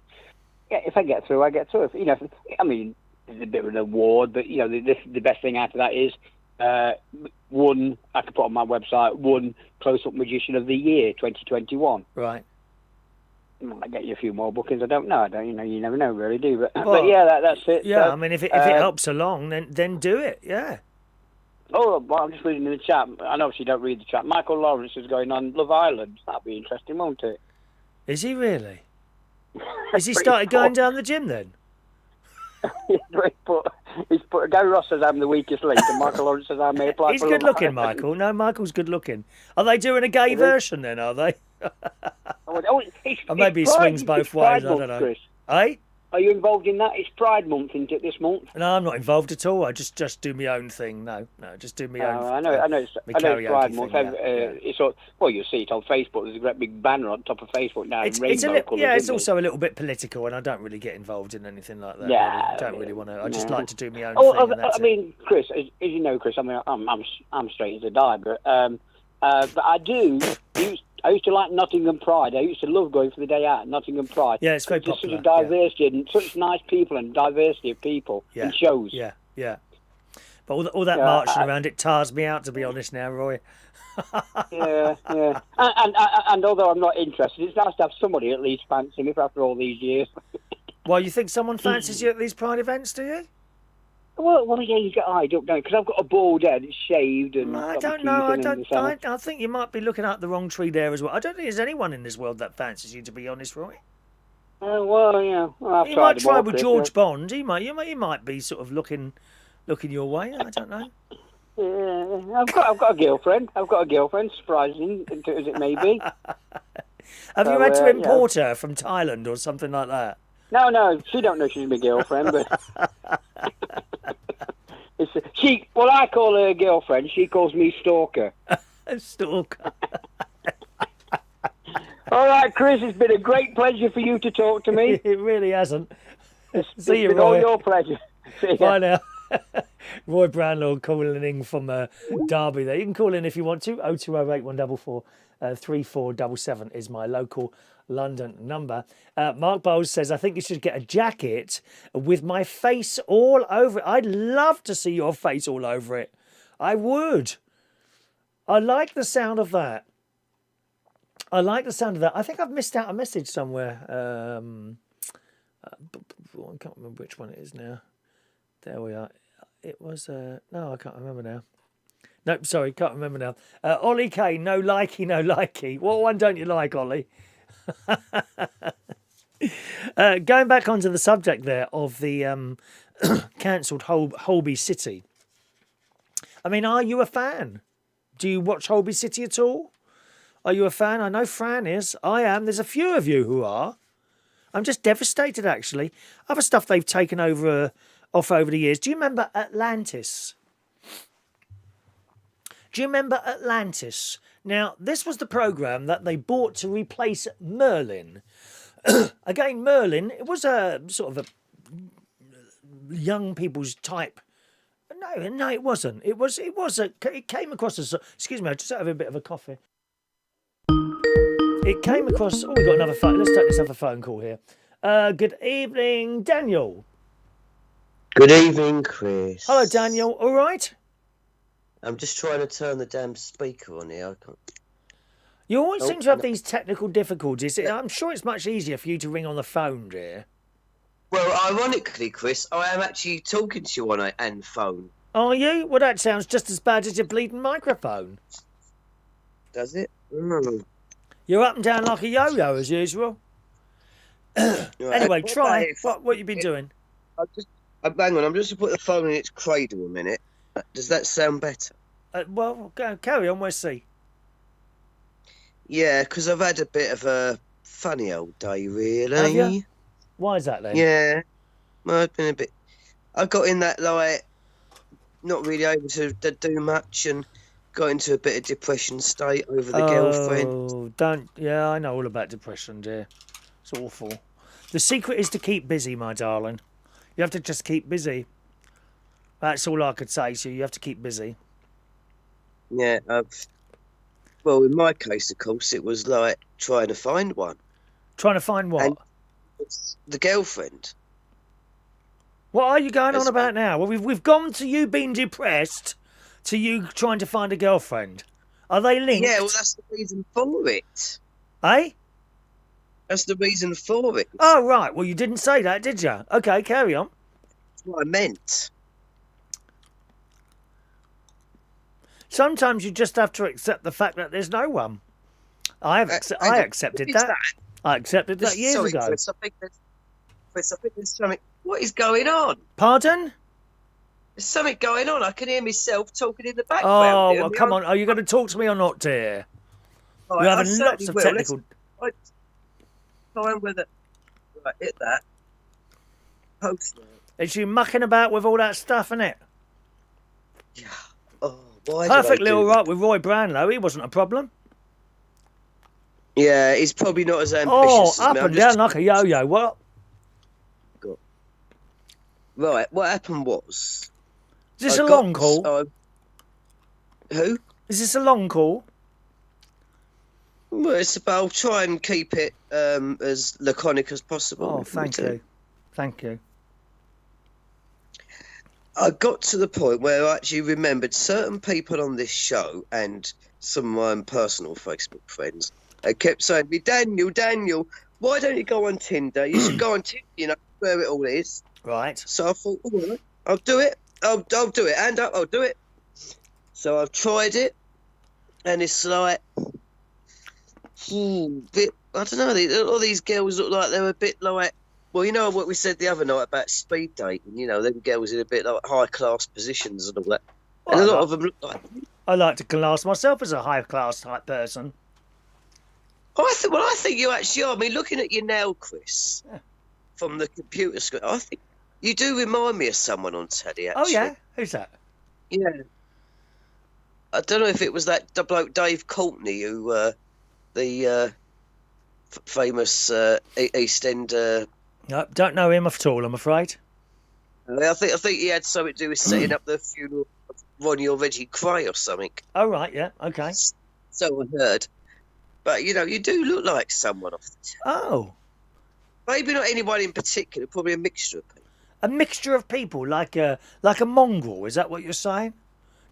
Yeah, if I get through, I get through. There's a bit of an award, but the best thing out of that is one. I could put on my website, one close-up magician of the year, 2021. Right. Might get you a few more bookings. I don't know. You never know, really, do you? But yeah, that's it. Yeah, so, I mean, if it helps along, then do it. Yeah. Oh, well, I'm just reading in the chat. I know you don't read the chat. Michael Lawrence is going on Love Island. That'll be interesting, won't it? Is he really? Has he started going down the gym then? He's put Gary Ross says I'm the weakest link, and Michael Lawrence says I may apply He's for good Love looking, Island. Michael. No, Michael's good looking. Are they doing a gay version then? Are they? Or maybe he swings both ways. I don't know. Chris. Eh? Are you involved in that? It's Pride Month, isn't it, this month? No, I'm not involved at all. I just do my own thing. No, just do my own. I know it's Pride Month. It's you'll see it on Facebook. There's a great big banner on top of Facebook now. It's also a little bit political, and I don't really get involved in anything like that. Yeah, I don't really want to. I just like to do my own thing. I mean, Chris, as you know, Chris, I mean, I'm straight as a die, but I do. I used to like Nottingham Pride. I used to love going for the day out at Nottingham Pride. Yeah, it's very popular. Such a diversity and such nice people and diversity of people and shows. Yeah. But all that marching around, it tires me out, to be honest now, Roy. Yeah. And although I'm not interested, it's nice to have somebody at least fancy me after all these years. Well, you think someone fancies you at these Pride events, do you? Well, yeah, you get eyed up, don't you? Because I've got a bald head, it's shaved, and I don't know. I think you might be looking at the wrong tree there as well. I don't think there's anyone in this world that fancies you, to be honest, Roy. Well, yeah. Well, you might try with George Bond. He might be sort of looking your way. I don't know. Yeah, I've got a girlfriend. Surprising as it may be. Have you had to import her from Thailand or something like that? No, she don't know she's my girlfriend, but I call her girlfriend. She calls me stalker. Stalker. All right, Chris, it's been a great pleasure for you to talk to me. It really hasn't. See you, Roy. It's been all your pleasure. Bye now. Roy Brownlaw calling in from Derby there. You can call in if you want to. 0208 144 3477 is my local London number. Mark Bowles says, I think you should get a jacket with my face all over it. I'd love to see your face all over it. I would. I like the sound of that. I think I've missed out a message somewhere. I can't remember which one it is now. There we are. It was... no, I can't remember now. Nope, sorry, can't remember now. Ollie K, no likey. What one don't you like, Ollie? Going back onto the subject there of the cancelled Holby City. I mean, are you a fan? Do you watch Holby City at all? Are you a fan? I know Fran is. I am. There's a few of you who are. I'm just devastated, actually. Other stuff they've taken off over the years. Do you remember Atlantis? Do you remember Atlantis? Now, this was the programme that they bought to replace Merlin. Again, Merlin, it was a sort of a young people's type. No, it wasn't. It came across as... Excuse me, I just have a bit of a coffee. It came across... Oh, we got another phone. Let's take this other phone call here. Good evening, Daniel. Good evening, Chris. Hello, Daniel. All right? I'm just trying to turn the damn speaker on here. I can't... You always seem to have these technical difficulties. I'm sure it's much easier for you to ring on the phone, dear. Well, ironically, Chris, I am actually talking to you on an phone. Are you? Well, that sounds just as bad as your bleeding microphone. Does it? Mm. You're up and down like a yo-yo, as usual. Anyway, try. What you been doing? Hang on, I'm just going to put the phone in its cradle a minute. Does that sound better? Well, carry on, we'll see. Yeah, because I've had a bit of a funny old day, really. Have you? Why is that, then? Yeah. Well, I've been a bit... I got in that, like, not really able to do much and got into a bit of depression state over the girlfriend. Oh, don't... Yeah, I know all about depression, dear. It's awful. The secret is to keep busy, my darling. You have to just keep busy. That's all I could say to you. You have to keep busy. Yeah, well, in my case, of course, it was like trying to find one. Trying to find what? And it's the girlfriend. What are you going on about now? Well, we've gone to you being depressed to you trying to find a girlfriend. Are they linked? Yeah, well, that's the reason for it. Eh? That's the reason for it. Oh, right. Well, you didn't say that, did you? Okay, carry on. That's what I meant. Sometimes you just have to accept the fact that there's no one. I accepted that. I accepted that years ago. Chris, I think there's something. What is going on? Pardon? There's something going on. I can hear myself talking in the background. Oh, well, come on. Are you going to talk to me or not, dear? Oh, You're having lots of technical... Time with it. Right, hit that. Post it. Is you mucking about with all that stuff, innit? Yeah. Oh, why perfectly all right with Roy Brownlow. He wasn't a problem. Yeah, he's probably not as ambitious as me. Up and down like a yo-yo. What? Right, what happened was... Is this a long call? Who? Is this a long call? Well, I'll try and keep it as laconic as possible. Oh, thank you. Thank you. I got to the point where I actually remembered certain people on this show and some of my own personal Facebook friends. They kept saying to me, Daniel, why don't you go on Tinder? You should go on Tinder, you know, where it all is. Right. So I thought, oh, well, I'll do it. I'll do it. Hand up, I'll do it. So I've tried it, and it's like... I don't know, all these girls look like they're a bit like, well, you know what we said the other night about speed dating, you know, them girls in a bit like high-class positions and all that. Well, and a lot of them look like... I like to class myself as a high-class type person. I think you actually are. I mean, looking at you now, Chris, from the computer screen, I think you do remind me of someone on telly, actually. Oh, yeah? Who's that? Yeah. I don't know if it was that bloke Dave Courtney who... the famous East End. No, don't know him at all, I'm afraid. I think he had something to do with setting up the funeral of Ronnie or Reggie Cray or something. Oh right, yeah, okay. So I heard, but you know, you do look like someone off the top. Oh, maybe not anyone in particular, probably a mixture of people. A mixture of people, like a mongrel. Is that what you're saying?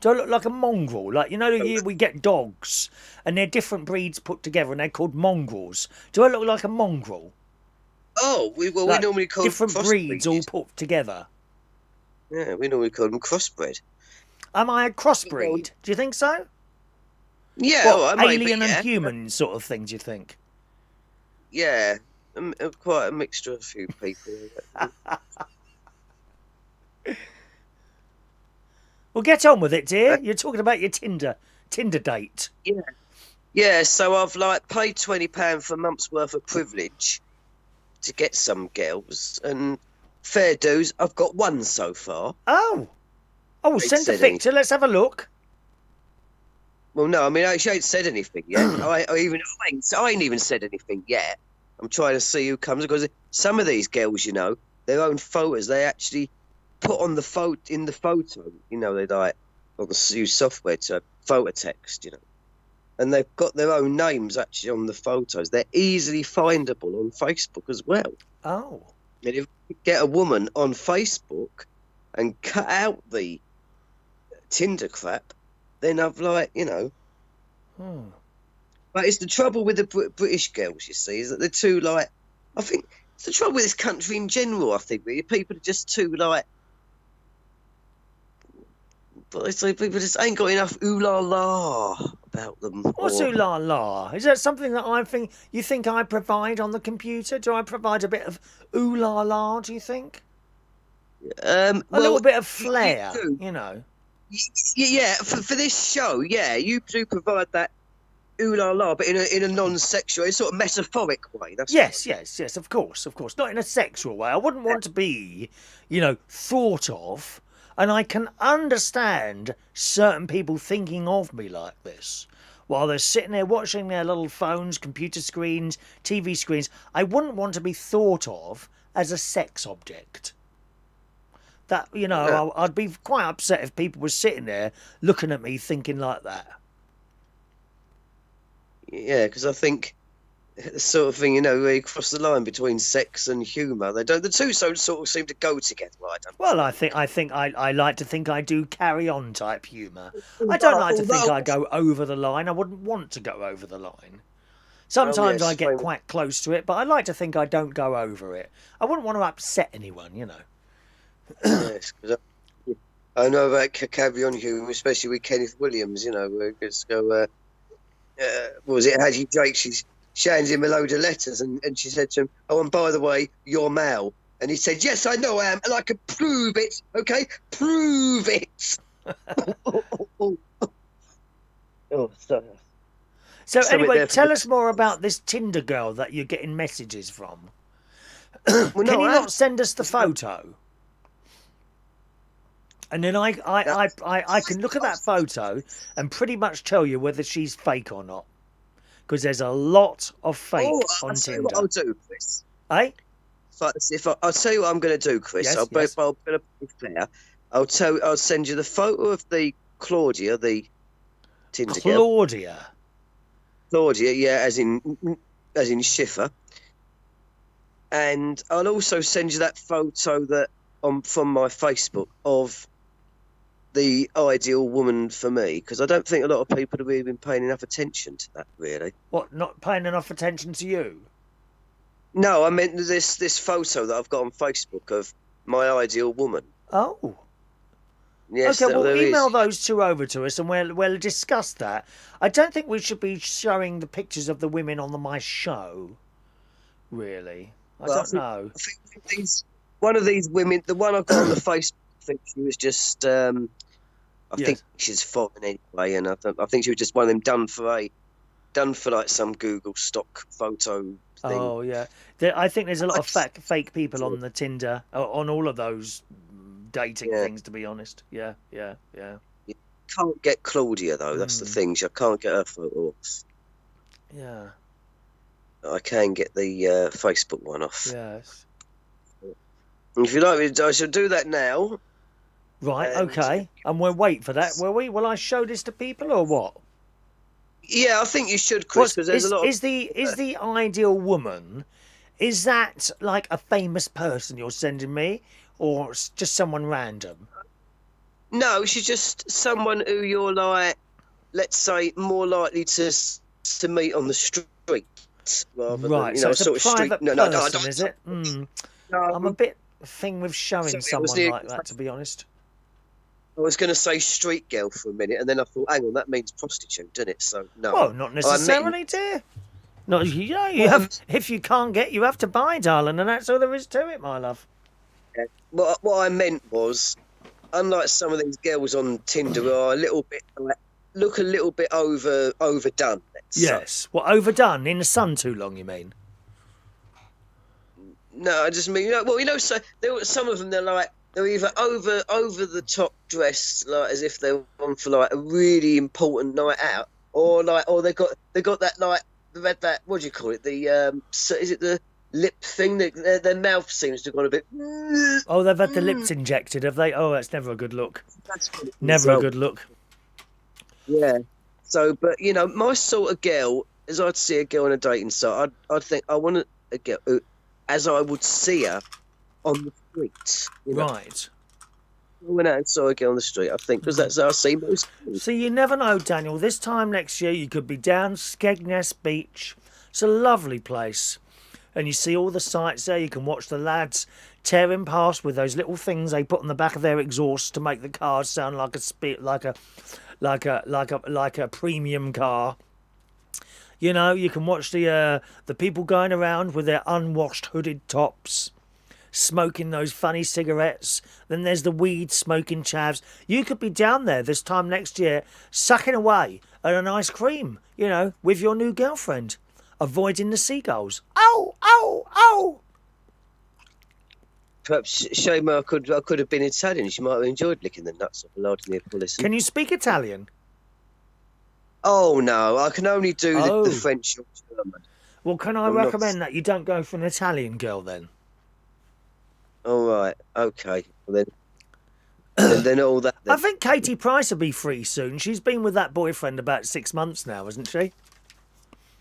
Do I look like a mongrel? Like, you know, we get dogs, and they're different breeds put together, and they're called mongrels. Do I look like a mongrel? Oh, we normally call different breeds all put together. Yeah, we normally call them crossbred. Am I a crossbreed? Do you think so? Yeah, what, alien and human sort of thing, do you think? Yeah, quite a mixture of a few people. Well, get on with it, dear. You're talking about your Tinder Tinder date. Yeah, so I've like paid £20 for a month's worth of privilege to get some girls, and fair dues, I've got one so far. Oh, send a said picture. Let's have a look. Well, no, I mean, she ain't said anything yet. I ain't even said anything yet. I'm trying to see who comes, because some of these girls, you know, their own photos, they actually put on the photo in the photo. You know, they like use software to photo text, you know, and they've got their own names actually on the photos. They're easily findable on Facebook as well. Oh, And if you get a woman on Facebook and cut out the Tinder crap, then I've like, you know. But it's the trouble with the British girls, you see, is that they're too like. I think it's the trouble with this country in general. I think really, people are just too like. But it's like people just ain't got enough ooh la la about them. what's ooh la la? Is that something that you think I provide on the computer? Do I provide a bit of ooh la la? Do you think? A little bit of flair, you know. Yeah, for this show, yeah, you do provide that ooh la la, but in a non-sexual, sort of metaphoric way. That's Yes, of course. Not in a sexual way. I wouldn't want to be, you know, thought of. And I can understand certain people thinking of me like this. While they're sitting there watching their little phones, computer screens, TV screens, I wouldn't want to be thought of as a sex object. That, you know, I'd be quite upset if people were sitting there looking at me thinking like that. Yeah, because I think the sort of thing, you know, where you cross the line between sex and humour, they don't. The two sort of seem to go together. I like to think I do carry on type humour. I don't like to think I go over the line. I wouldn't want to go over the line. Sometimes I get quite close to it, but I like to think I don't go over it. I wouldn't want to upset anyone, you know. Yes, because I know about carry on humour, especially with Kenneth Williams. You know, where it just go. What was it? Hattie Drake? She hands him a load of letters, and she said to him, "Oh, and by the way, you're Mal." And he said, "Yes, I know I am, and I can prove it. Okay, prove it." So anyway, tell us more about this Tinder girl that you're getting messages from. Can you not send us the photo? And then I can look at that photo and pretty much tell you whether she's fake or not. Because there's a lot of fake on Tinder. What I'll do, Chris. Eh? I'll tell you what I'm going to do, Chris. Yes, I'm going to be fair. I'll send you the photo of the Claudia, the Tinder girl. Claudia, yeah, as in Schiffer. And I'll also send you that photo that from my Facebook of the ideal woman for me, because I don't think a lot of people have really been paying enough attention to that, really. What, not paying enough attention to you? No, I meant this photo that I've got on Facebook of my ideal woman. Oh. Yes, okay, well, email those two over to us and we'll discuss that. I don't think we should be showing the pictures of the women on my show, really. I don't know. I think one of these women, the one I've got on the Facebook, I think she was just... I think she's foreign anyway, and I think she was just one of them done for like some Google stock photo thing. Oh yeah, I think there's a lot of fake people on the Tinder, on all of those dating things. To be honest, yeah. You can't get Claudia though. That's the thing. I can't get her photos. Yeah. I can get the Facebook one off. Yes. If you like, I shall do that now. Right, okay. And we'll wait for that, will we? Will I show this to people or what? Yeah, I think you should, Chris, because there's a lot of... Is the ideal woman, is that like a famous person you're sending me? Or just someone random? No, she's just someone who you're like, let's say, more likely to meet on the street. Rather right, than, so it's sort a of private street... person, is it? No, I'm a bit thing with showing someone like that, to be honest. I was going to say street girl for a minute, and then I thought, hang on, that means prostitute, doesn't it? So no. Well, not necessarily, dear. No, you have. If you can't get, you have to buy, darling, and that's all there is to it, my love. Yeah. What I meant was, unlike some of these girls on Tinder who are a little bit like look a little bit overdone. Let's say. Yes. Well, overdone in the sun too long, you mean? No, I just mean, so there were some of them. They're either over the top dressed, like as if they're on for like a really important night out, or they got that that what do you call it? Is it the lip thing? Their mouth seems to have gone a bit. Oh, they've had the lips injected, have they? Oh, that's never a good look. That's what it is. Never a good look. Yeah. So, but my sort of girl, as I'd see a girl on a dating site, I'd think I want a girl as I would see her on the street. Right. I went out and saw a girl on the street, I think, because that's how I see most people. So you never know, Daniel. This time next year, you could be down Skegness Beach. It's a lovely place. And you see all the sights there. You can watch the lads tearing past with those little things they put on the back of their exhaust to make the cars sound like a premium car. You know, you can watch the people going around with their unwashed hooded tops, smoking those funny cigarettes. Then there's the weed smoking chavs. You could be down there this time next year, sucking away at an ice cream, with your new girlfriend, avoiding the seagulls. Oh, oh, oh! Perhaps shame I could have been Italian. She might have enjoyed licking the nuts off a large Neapolitan. Can you speak Italian? Oh no, I can only do the French or German. Well, can I recommend that you don't go for an Italian girl then? All right, okay. Well, then all that. Then. I think Katie Price will be free soon. She's been with that boyfriend about 6 months now, hasn't she?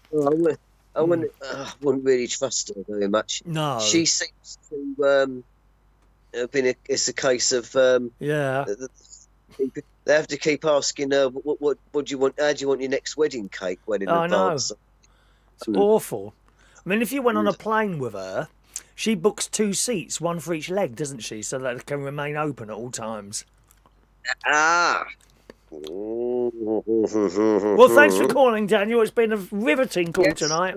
Well, I wouldn't really trust her very much. No. She seems to it's a case of yeah. They have to keep asking her, what do you want? How do you want your next wedding cake? When in advance? It's awful. I mean, if you went on a plane with her, she books 2 seats, one for each leg, doesn't she? So that it can remain open at all times. Ah. Well, thanks for calling, Daniel. It's been a riveting call tonight.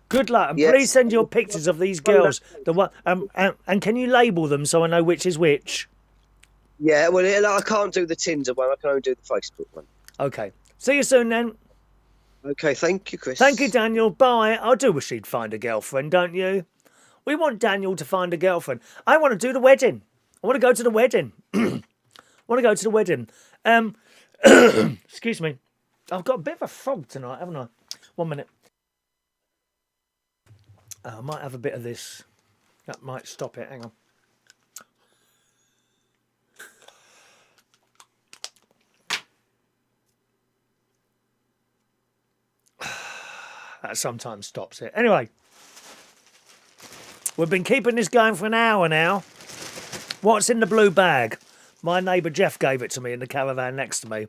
Good luck, and please send your pictures of these girls. The one, and can you label them so I know which is which? Yeah, well, I can't do the Tinder one. I can only do the Facebook one. Okay. See you soon, then. Okay, thank you, Chris. Thank you, Daniel. Bye. I do wish he'd find a girlfriend, don't you? We want Daniel to find a girlfriend. I want to do the wedding. I want to go to the wedding. Excuse me. I've got a bit of a frog tonight, haven't I? 1 minute. I might have a bit of this. That might stop it. Hang on. That sometimes stops it. Anyway, we've been keeping this going for an hour now. What's in the blue bag? My neighbour Jeff gave it to me in the caravan next to me.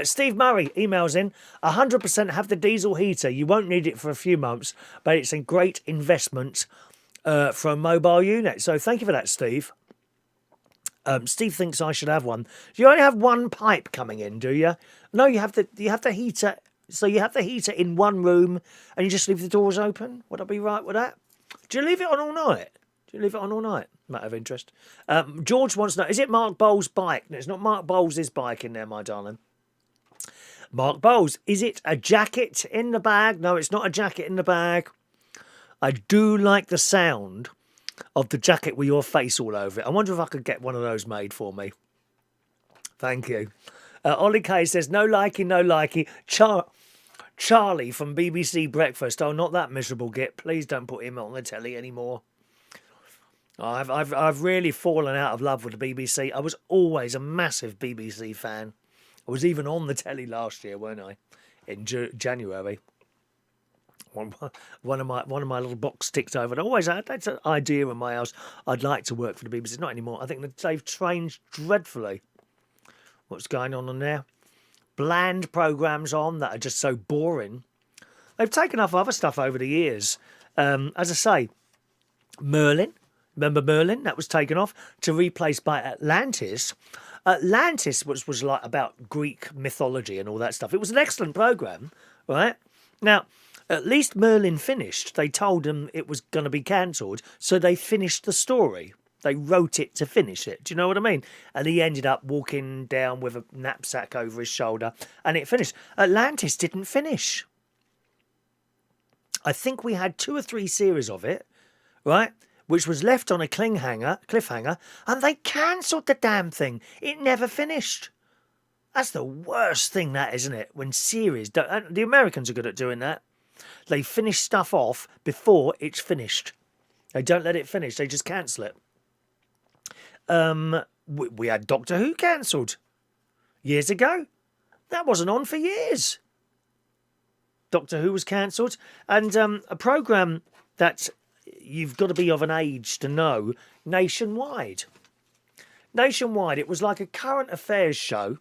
Steve Murray emails in, 100% have the diesel heater. You won't need it for a few months, but it's a great investment for a mobile unit. So thank you for that, Steve. Steve thinks I should have one. You only have one pipe coming in, do you? No, you have the heater. So you have the heater in one room and you just leave the doors open? Would I be right with that? Do you leave it on all night? Matter of interest. George wants to know, is it Mark Bowles' bike? No, it's not Mark Bowles' bike in there, my darling. Mark Bowles, is it a jacket in the bag? No, it's not a jacket in the bag. I do like the sound of the jacket with your face all over it. I wonder if I could get one of those made for me. Thank you. Ollie Kay says, no likey. Charlie from BBC Breakfast. Oh, not that miserable git. Please don't put him on the telly anymore. I've really fallen out of love with the BBC. I was always a massive BBC fan. I was even on the telly last year, weren't I? In January. One of my little box ticked over. And I always had that idea in my house. I'd like to work for the BBC. Not anymore. I think that they've changed dreadfully. What's going on there? Bland programmes on that are just so boring. They've taken off other stuff over the years. As I say, Merlin. Remember Merlin? That was taken off to replace by Atlantis. Atlantis was like about Greek mythology and all that stuff. It was an excellent programme, right? Now, at least Merlin finished. They told them it was going to be cancelled, so they finished the story. They wrote it to finish it. Do you know what I mean? And he ended up walking down with a knapsack over his shoulder, and it finished. Atlantis didn't finish. I think we had 2 or 3 series of it, right? Which was left on a cliffhanger, and they cancelled the damn thing. It never finished. That's the worst thing, that, isn't it? When series don't. The Americans are good at doing that. They finish stuff off before it's finished. They don't let it finish. They just cancel it. We had Doctor Who cancelled years ago. That wasn't on for years. Doctor Who was cancelled. And a programme that you've got to be of an age to know, Nationwide. Nationwide, it was like a current affairs show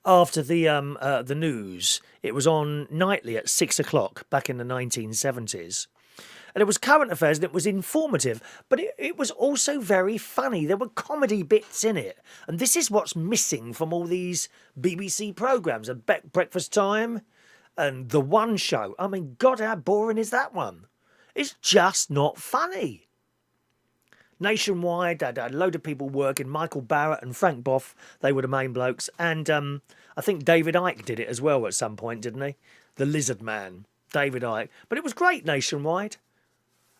after the news. It was on nightly at 6 o'clock back in the 1970s. And it was current affairs and it was informative, but it was also very funny. There were comedy bits in it. And this is what's missing from all these BBC programmes. Breakfast Time and The One Show. I mean, God, how boring is that one? It's just not funny. Nationwide, had a load of people working. Michael Barrett and Frank Boff, they were the main blokes. And I think David Icke did it as well at some point, didn't he? The Lizard Man, David Icke. But it was great, Nationwide.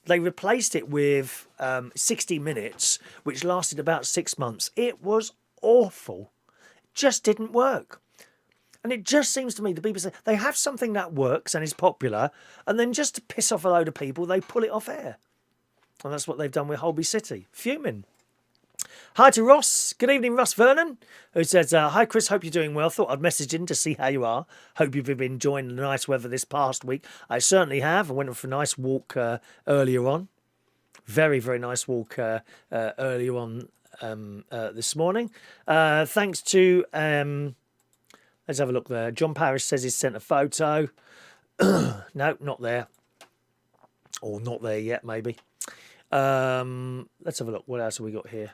They replaced it with 60 Minutes, which lasted about 6 months. It was awful. It just didn't work. And it just seems to me the BBC, they have something that works and is popular, and then just to piss off a load of people, they pull it off air. And that's what they've done with Holby City. Fuming. Hi to Ross. Good evening, Russ Vernon, who says, hi, Chris. Hope you're doing well. Thought I'd message in to see how you are. Hope you've been enjoying the nice weather this past week. I certainly have. I went for a nice walk earlier on. Very, very nice walk earlier on this morning. Thanks to, let's have a look there. John Parrish says he's sent a photo. No, not there. Or not there yet, maybe. Let's have a look. What else have we got here?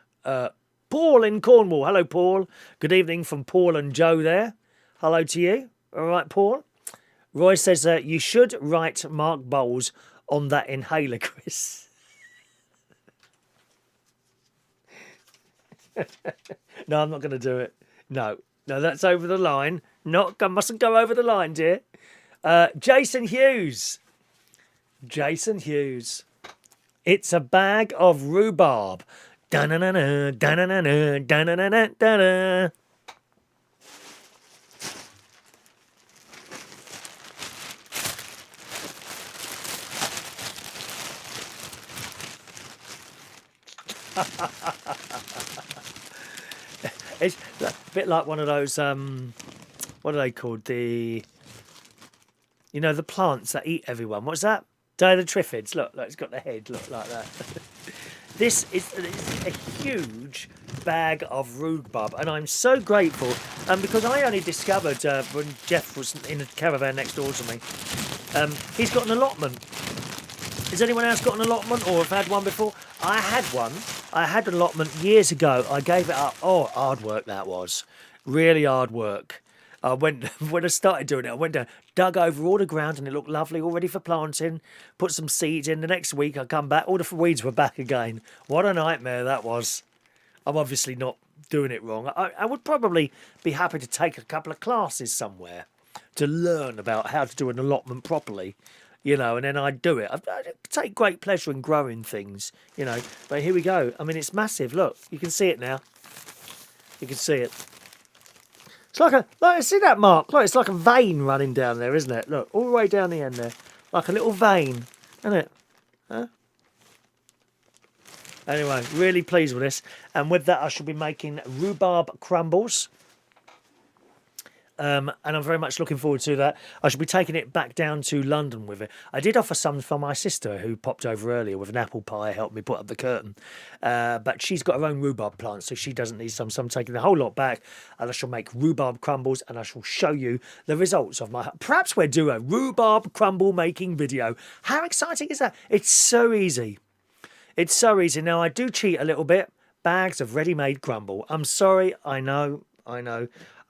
Paul in Cornwall. Hello, Paul. Good evening from Paul and Joe there. Hello to you. All right, Paul. Roy says you should write Mark Bowles on that inhaler, Chris. No, I'm not going to do it. No, that's over the line. Mustn't go over the line, dear. Jason Hughes. It's a bag of rhubarb. Da-na-na-na, da-na-na-na, da-na-na-na, da-na. It's a bit like one of those, what are they called? The plants that eat everyone. What's that? Day of the Triffids. Look, it's got the head. Look like that. This is a huge bag of rhubarb, and I'm so grateful. Because I only discovered when Jeff was in a caravan next door to me, he's got an allotment. Has anyone else got an allotment or have had one before? I had one. I had an allotment years ago. I gave it up. Oh, hard work that was. Really hard work. When I started doing it, I went down, dug over all the ground, and it looked lovely, all ready for planting. Put some seeds in. The next week, I come back, all the weeds were back again. What a nightmare that was. I'm obviously not doing it wrong. I would probably be happy to take a couple of classes somewhere to learn about how to do an allotment properly, and then I'd do it. I take great pleasure in growing things, But here we go. I mean, it's massive. Look, you can see it now. You can see it. It's see that, Mark? Look, it's like a vein running down there, isn't it? Look, all the way down the end there. Like a little vein, isn't it? Huh? Anyway, really pleased with this. And with that, I shall be making rhubarb crumbles. And I'm very much looking forward to that. I shall be taking it back down to London with it. I did offer some for my sister, who popped over earlier with an apple pie, helped me put up the curtain. But she's got her own rhubarb plant, so she doesn't need some. So I'm taking the whole lot back, and I shall make rhubarb crumbles, and I shall show you the results of my... Perhaps we'll do a rhubarb crumble making video. How exciting is that? It's so easy. It's so easy. Now, I do cheat a little bit. Bags of ready-made crumble. I'm sorry, I know.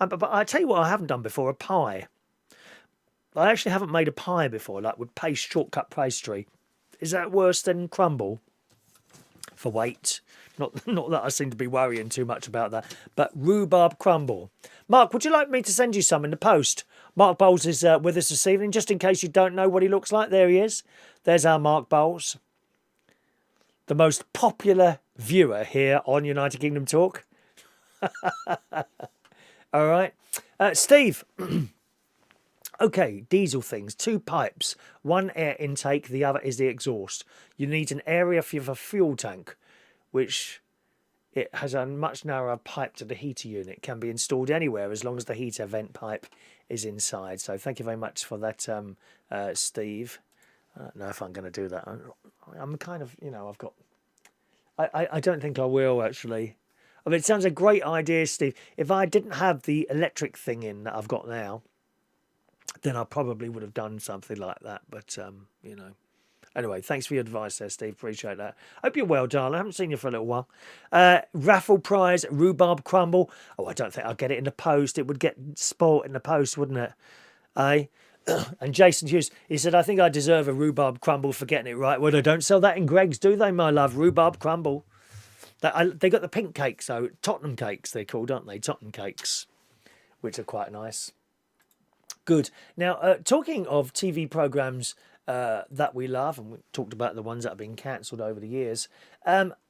But I tell you what I haven't done before, a pie. I actually haven't made a pie before, like with shortcut pastry. Is that worse than crumble? for weight. Not that I seem to be worrying too much about that. But rhubarb crumble. Mark, would you like me to send you some in the post? Mark Bowles is with us this evening. Just in case you don't know what he looks like, there he is. There's our Mark Bowles, the most popular viewer here on United Kingdom Talk. All right. Steve. Okay, diesel things. 2 pipes. One air intake, the other is the exhaust. You need an area for your fuel tank, which it has a much narrower pipe to the heater unit. Can be installed anywhere as long as the heater vent pipe is inside. So thank you very much for that, Steve. I don't know if I'm going to do that. I'm kind of, I've got... I don't think I will, actually. I mean, it sounds a great idea, Steve. If I didn't have the electric thing in that I've got now, then I probably would have done something like that. But, Anyway, thanks for your advice there, Steve. Appreciate that. Hope you're well, darling. I haven't seen you for a little while. Raffle prize, rhubarb crumble. Oh, I don't think I'll get it in the post. It would get spoilt in the post, wouldn't it? And Jason Hughes, he said, I think I deserve a rhubarb crumble for getting it right. Well, they don't sell that in Greggs, do they, my love? Rhubarb crumble. They got the pink cakes, though. Tottenham cakes, they're called, aren't they? Tottenham cakes, which are quite nice. Good. Now, talking of TV programmes that we love, and we talked about the ones that have been cancelled over the years,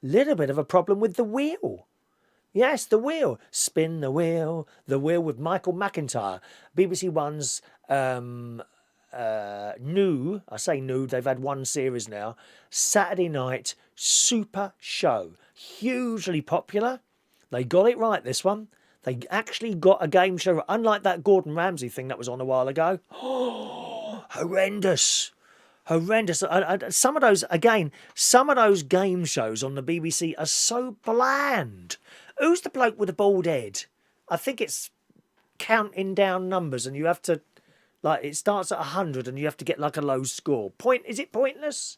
little bit of a problem with The Wheel. Yes, The Wheel. Spin the Wheel. The Wheel with Michael McIntyre. BBC One's new, I say new, they've had one series now, Saturday night super show. Hugely popular. They got it right, this one. They actually got a game show, unlike that Gordon Ramsay thing that was on a while ago. Oh, horrendous. Horrendous. Some of those game shows on the BBC are so bland. Who's the bloke with the bald head? I think it's counting down numbers and you have to, it starts at 100 and you have to get a low score. Is it pointless?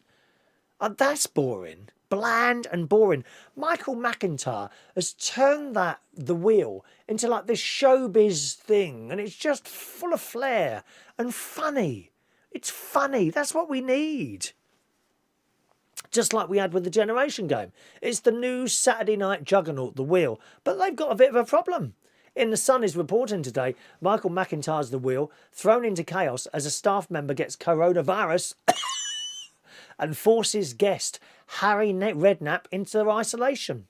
That's boring. Bland and boring. Michael McIntyre has turned The Wheel into this showbiz thing, and it's just full of flair and funny. It's funny. That's what we need. Just like we had with the Generation Game. It's the new Saturday night juggernaut, The Wheel. But they've got a bit of a problem. In The Sun is reporting today, Michael McIntyre's The Wheel thrown into chaos as a staff member gets coronavirus and forces guest Harry Redknapp into isolation.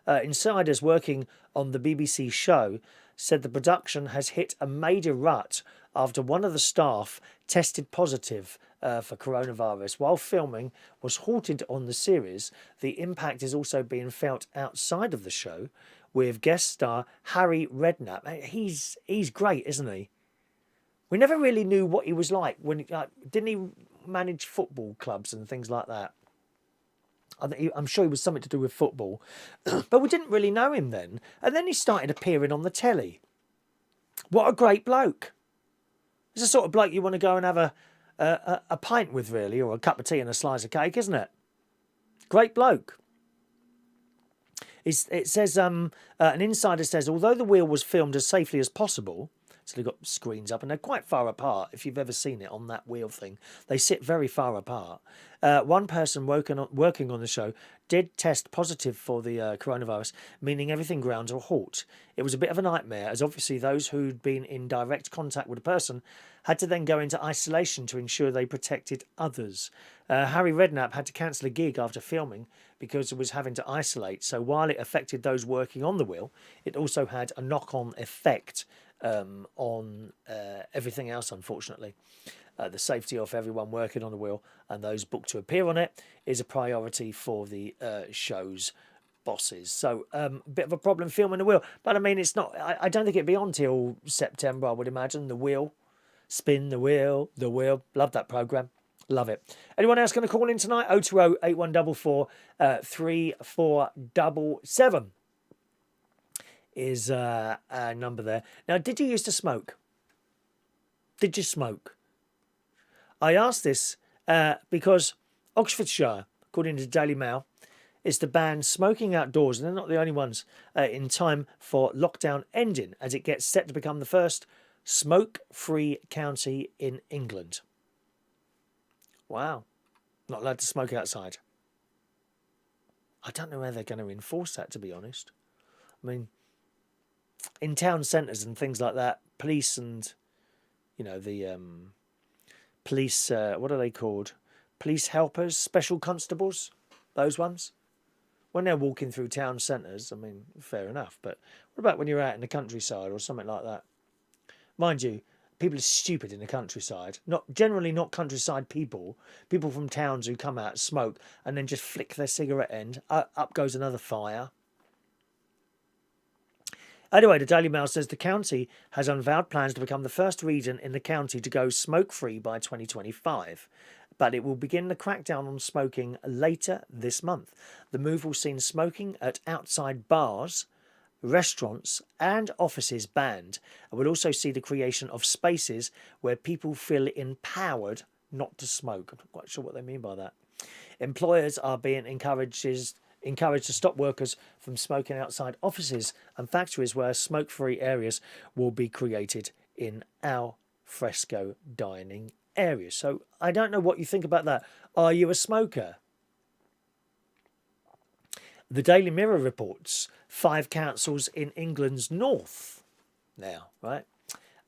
Insiders working on the BBC show said the production has hit a major rut after one of the staff tested positive for coronavirus. While filming was halted on the series, the impact is also being felt outside of the show, with guest star Harry Redknapp. He's great, isn't he? We never really knew what he was like. Didn't he manage football clubs and things like that? I'm sure he was something to do with football, but we didn't really know him then. And then he started appearing on the telly. What a great bloke! It's the sort of bloke you want to go and have a pint with, really, or a cup of tea and a slice of cake, isn't it? Great bloke. It says an insider says, although The Wheel was filmed as safely as possible. So they've got screens up and they're quite far apart. If you've ever seen it on that wheel thing, they sit very far apart. One person working on the show did test positive for the coronavirus, meaning everything ground to a halt. It was a bit of a nightmare, as obviously those who'd been in direct contact with the person had to then go into isolation to ensure they protected others. Harry Redknapp had to cancel a gig after filming because it was having to isolate. So while it affected those working on the wheel, it also had a knock-on effect on everything else, unfortunately. The safety of everyone working on the wheel and those booked to appear on it is a priority for the show's bosses. So a bit of a problem filming the wheel, but I mean, it's not. I don't think it'd be on till September, I would imagine. The Wheel, spin the wheel, the wheel. Love that programme. Love it. Anyone else going to call in tonight? 020 8144 3477 is a number there. Now, did you used to smoke? Did you smoke? I asked this because Oxfordshire, according to the Daily Mail, is to ban smoking outdoors, and they're not the only ones, in time for lockdown ending, as it gets set to become the first smoke-free county in England. Wow. Not allowed to smoke outside. I don't know how they're going to enforce that, to be honest. I mean, in town centres and things like that, police and, the police, what are they called? Police helpers, special constables, those ones. When they're walking through town centres, I mean, fair enough. But what about when you're out in the countryside or something like that? Mind you, people are stupid in the countryside. Generally not countryside people. People from towns who come out, smoke, and then just flick their cigarette end. Up goes another fire. Anyway, the Daily Mail says the county has unveiled plans to become the first region in the county to go smoke-free by 2025. But it will begin the crackdown on smoking later this month. The move will see smoking at outside bars, restaurants and offices banned, and will also see the creation of spaces where people feel empowered not to smoke. I'm not quite sure what they mean by that. Employers are being encouraged to stop workers from smoking outside offices and factories where smoke-free areas will be created in al fresco dining areas. So I don't know what you think about that. Are you a smoker? The Daily Mirror reports 5 councils in England's north now, right,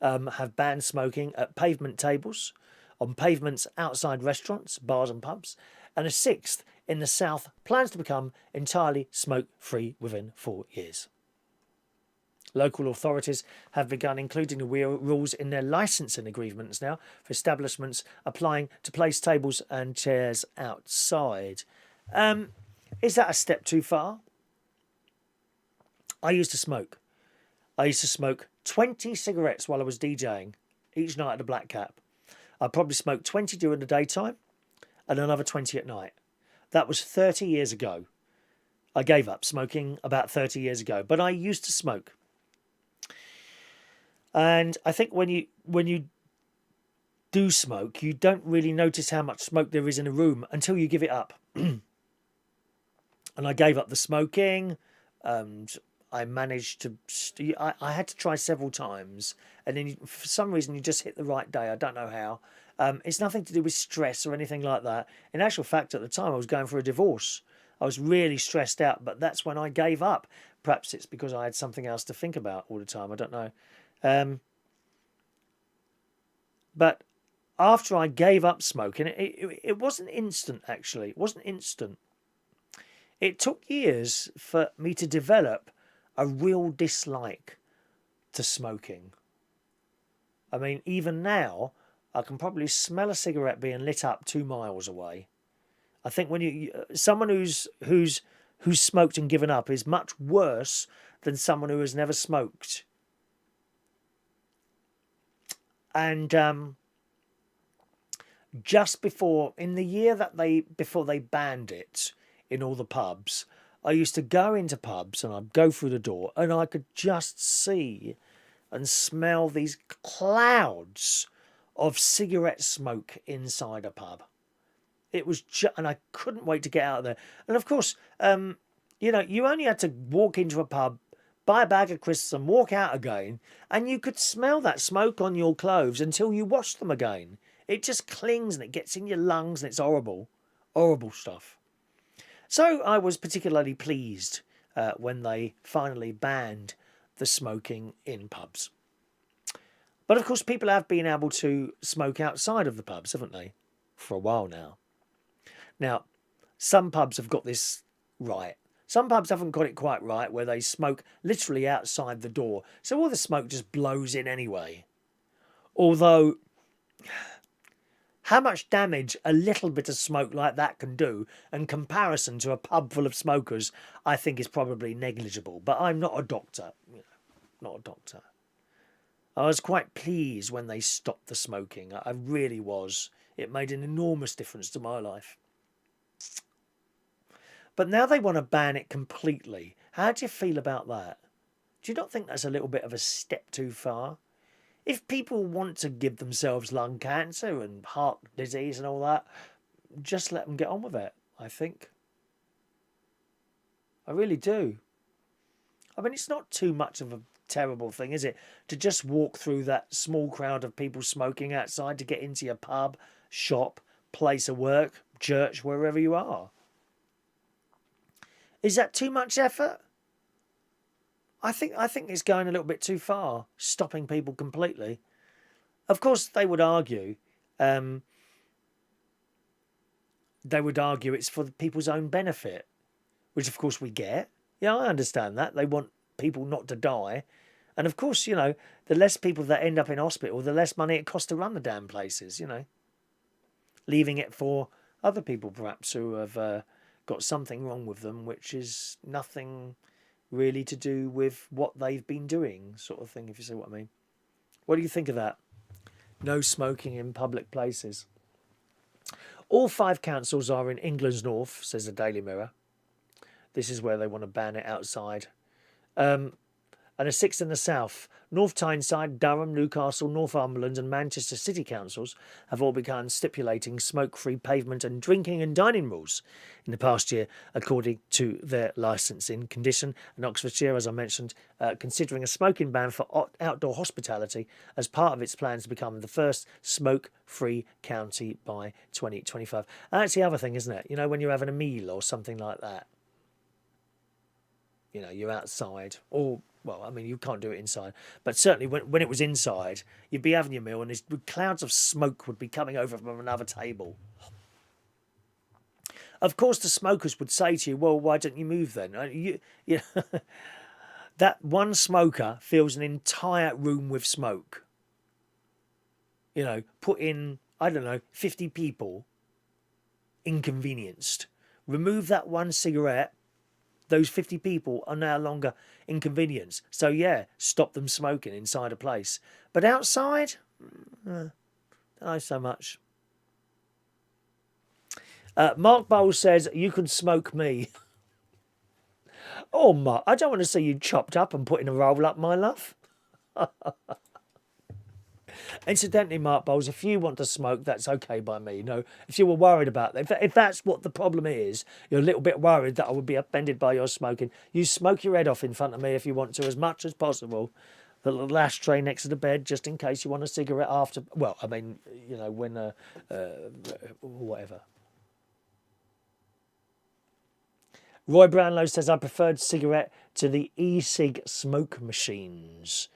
have banned smoking at pavement tables, on pavements outside restaurants, bars and pubs, and a 6th in the south plans to become entirely smoke-free within 4 years. Local authorities have begun including the rules in their licensing agreements now for establishments applying to place tables and chairs outside. Is that a step too far? I used to smoke. I used to smoke 20 cigarettes while I was DJing each night at the Black Cap. I probably smoked 20 during the daytime and another 20 at night. That was 30 years ago. I gave up smoking about 30 years ago, but I used to smoke. And I think when you do smoke, you don't really notice how much smoke there is in a room until you give it up. And I gave up the smoking, and I managed to... I had to try several times, and then for some reason you just hit the right day. I don't know how. It's nothing to do with stress or anything like that. In actual fact, at the time, I was going for a divorce. I was really stressed out, but that's when I gave up. Perhaps it's because I had something else to think about all the time. I don't know. But after I gave up smoking, it wasn't instant, actually. It wasn't instant. It took years for me to develop a real dislike to smoking. I mean, even now, I can probably smell a cigarette being lit up 2 miles away. I think when someone who's smoked and given up is much worse than someone who has never smoked. And just before, in the year before they banned it in all the pubs, I used to go into pubs and I'd go through the door and I could just see and smell these clouds of cigarette smoke inside a pub. It was and I couldn't wait to get out of there. And of course, you only had to walk into a pub, buy a bag of crisps and walk out again, and you could smell that smoke on your clothes until you washed them again. It just clings and it gets in your lungs and it's horrible. Horrible stuff. So I was particularly pleased when they finally banned the smoking in pubs. But of course, people have been able to smoke outside of the pubs, haven't they? For a while now. Now, some pubs have got this right. Some pubs haven't got it quite right, where they smoke literally outside the door. So all the smoke just blows in anyway. Although, how much damage a little bit of smoke like that can do in comparison to a pub full of smokers, I think is probably negligible. But I'm not a doctor. Not a doctor. I was quite pleased when they stopped the smoking. I really was. It made an enormous difference to my life. But now they want to ban it completely. How do you feel about that? Do you not think that's a little bit of a step too far? If people want to give themselves lung cancer and heart disease and all that, just let them get on with it, I think. I really do. I mean, it's not too much of a terrible thing, is it? To just walk through that small crowd of people smoking outside to get into your pub, shop, place of work, church, wherever you are. Is that too much effort? I think it's going a little bit too far, stopping people completely. Of course, they would argue it's for people's own benefit, which of course we get. Yeah, I understand that. They want people not to die. And of course, the less people that end up in hospital, the less money it costs to run the damn places, Leaving it for other people perhaps who have got something wrong with them, which is nothing really to do with what they've been doing, sort of thing, if you see what I mean. What do you think of that? No smoking in public places. All 5 councils are in England's north, says the Daily Mirror. This is where they want to ban it outside. And a 6 in the south. North Tyneside, Durham, Newcastle, Northumberland and Manchester City Councils have all begun stipulating smoke-free pavement and drinking and dining rules in the past year, according to their licensing condition. And Oxfordshire, as I mentioned, considering a smoking ban for outdoor hospitality as part of its plans to become the first smoke-free county by 2025. And that's the other thing, isn't it? When you're having a meal or something like that. You're outside or... Well, I mean, you can't do it inside. But certainly when it was inside, you'd be having your meal and clouds of smoke would be coming over from another table. Of course, the smokers would say to you, well, why don't you move then? That one smoker fills an entire room with smoke. Put in, 50 people inconvenienced. Remove that one cigarette. Those 50 people are no longer inconvenienced. So, yeah, stop them smoking inside a place. But outside, not so much. Mark Bowles says, you can smoke me. Oh, Mark, I don't want to see you chopped up and put in a roll up, my love. Incidentally, Mark Bowles, if you want to smoke, that's okay by me. If you were worried about that, if that's what the problem is, you're a little bit worried that I would be offended by your smoking, you smoke your head off in front of me if you want to, as much as possible. The little ashtray next to the bed, just in case you want a cigarette after. Well, I mean, when whatever. Roy Brownlow says, I preferred cigarette to the e-cig smoke machines.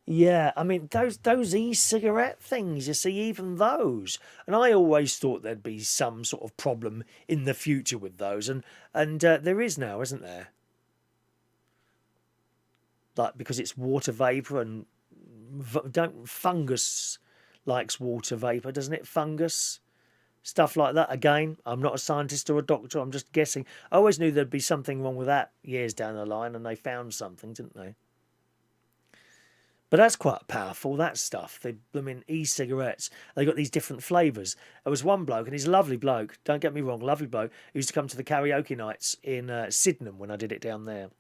Yeah, I mean, those e-cigarette things, you see, even those. And I always thought there'd be some sort of problem in the future with those. And there is now, isn't there? Like, because it's water vapour and fungus likes water vapour, doesn't it? Fungus? Stuff like that. Again, I'm not a scientist or a doctor, I'm just guessing. I always knew there'd be something wrong with that years down the line, and they found something, didn't they? But that's quite powerful, that stuff. E-cigarettes. They got these different flavours. There was one bloke, and he's a lovely bloke, don't get me wrong, lovely bloke, who used to come to the karaoke nights in Sydenham when I did it down there.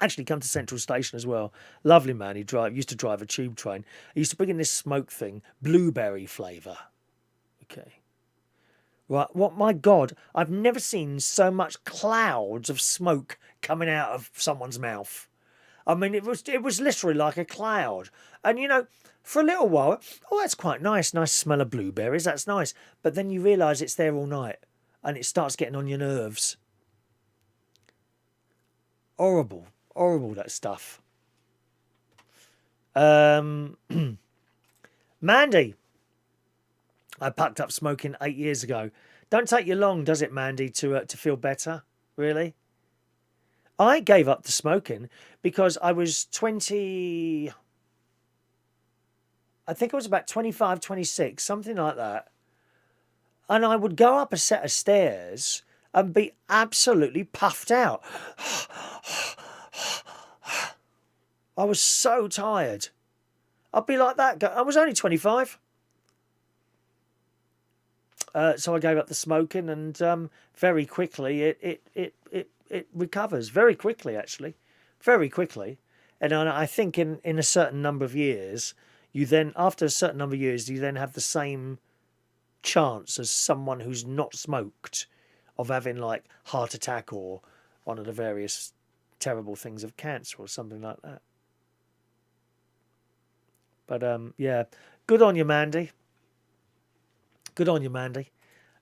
Actually, come to Central Station as well. Lovely man, used to drive a tube train. He used to bring in this smoke thing, blueberry flavour. Okay. Right, my God, I've never seen so much clouds of smoke coming out of someone's mouth. I mean, it was literally like a cloud. And, for a little while, that's quite nice. Nice smell of blueberries, that's nice. But then you realise it's there all night and it starts getting on your nerves. Horrible, that stuff. Mandy. I packed up smoking 8 years ago. Don't take you long, does it, Mandy, to feel better? Really? I gave up the smoking because I was 20... I think I was about 25, 26, something like that. And I would go up a set of stairs and be absolutely puffed out. I was so tired. I'd be like that. I was only 25. So I gave up the smoking, and very quickly it recovers. Very quickly, actually. Very quickly. And I think in a certain number of years, after a certain number of years, you then have the same chance as someone who's not smoked of having like heart attack or one of the various terrible things of cancer or something like that. But yeah, good on you, Mandy. Good on you, Mandy.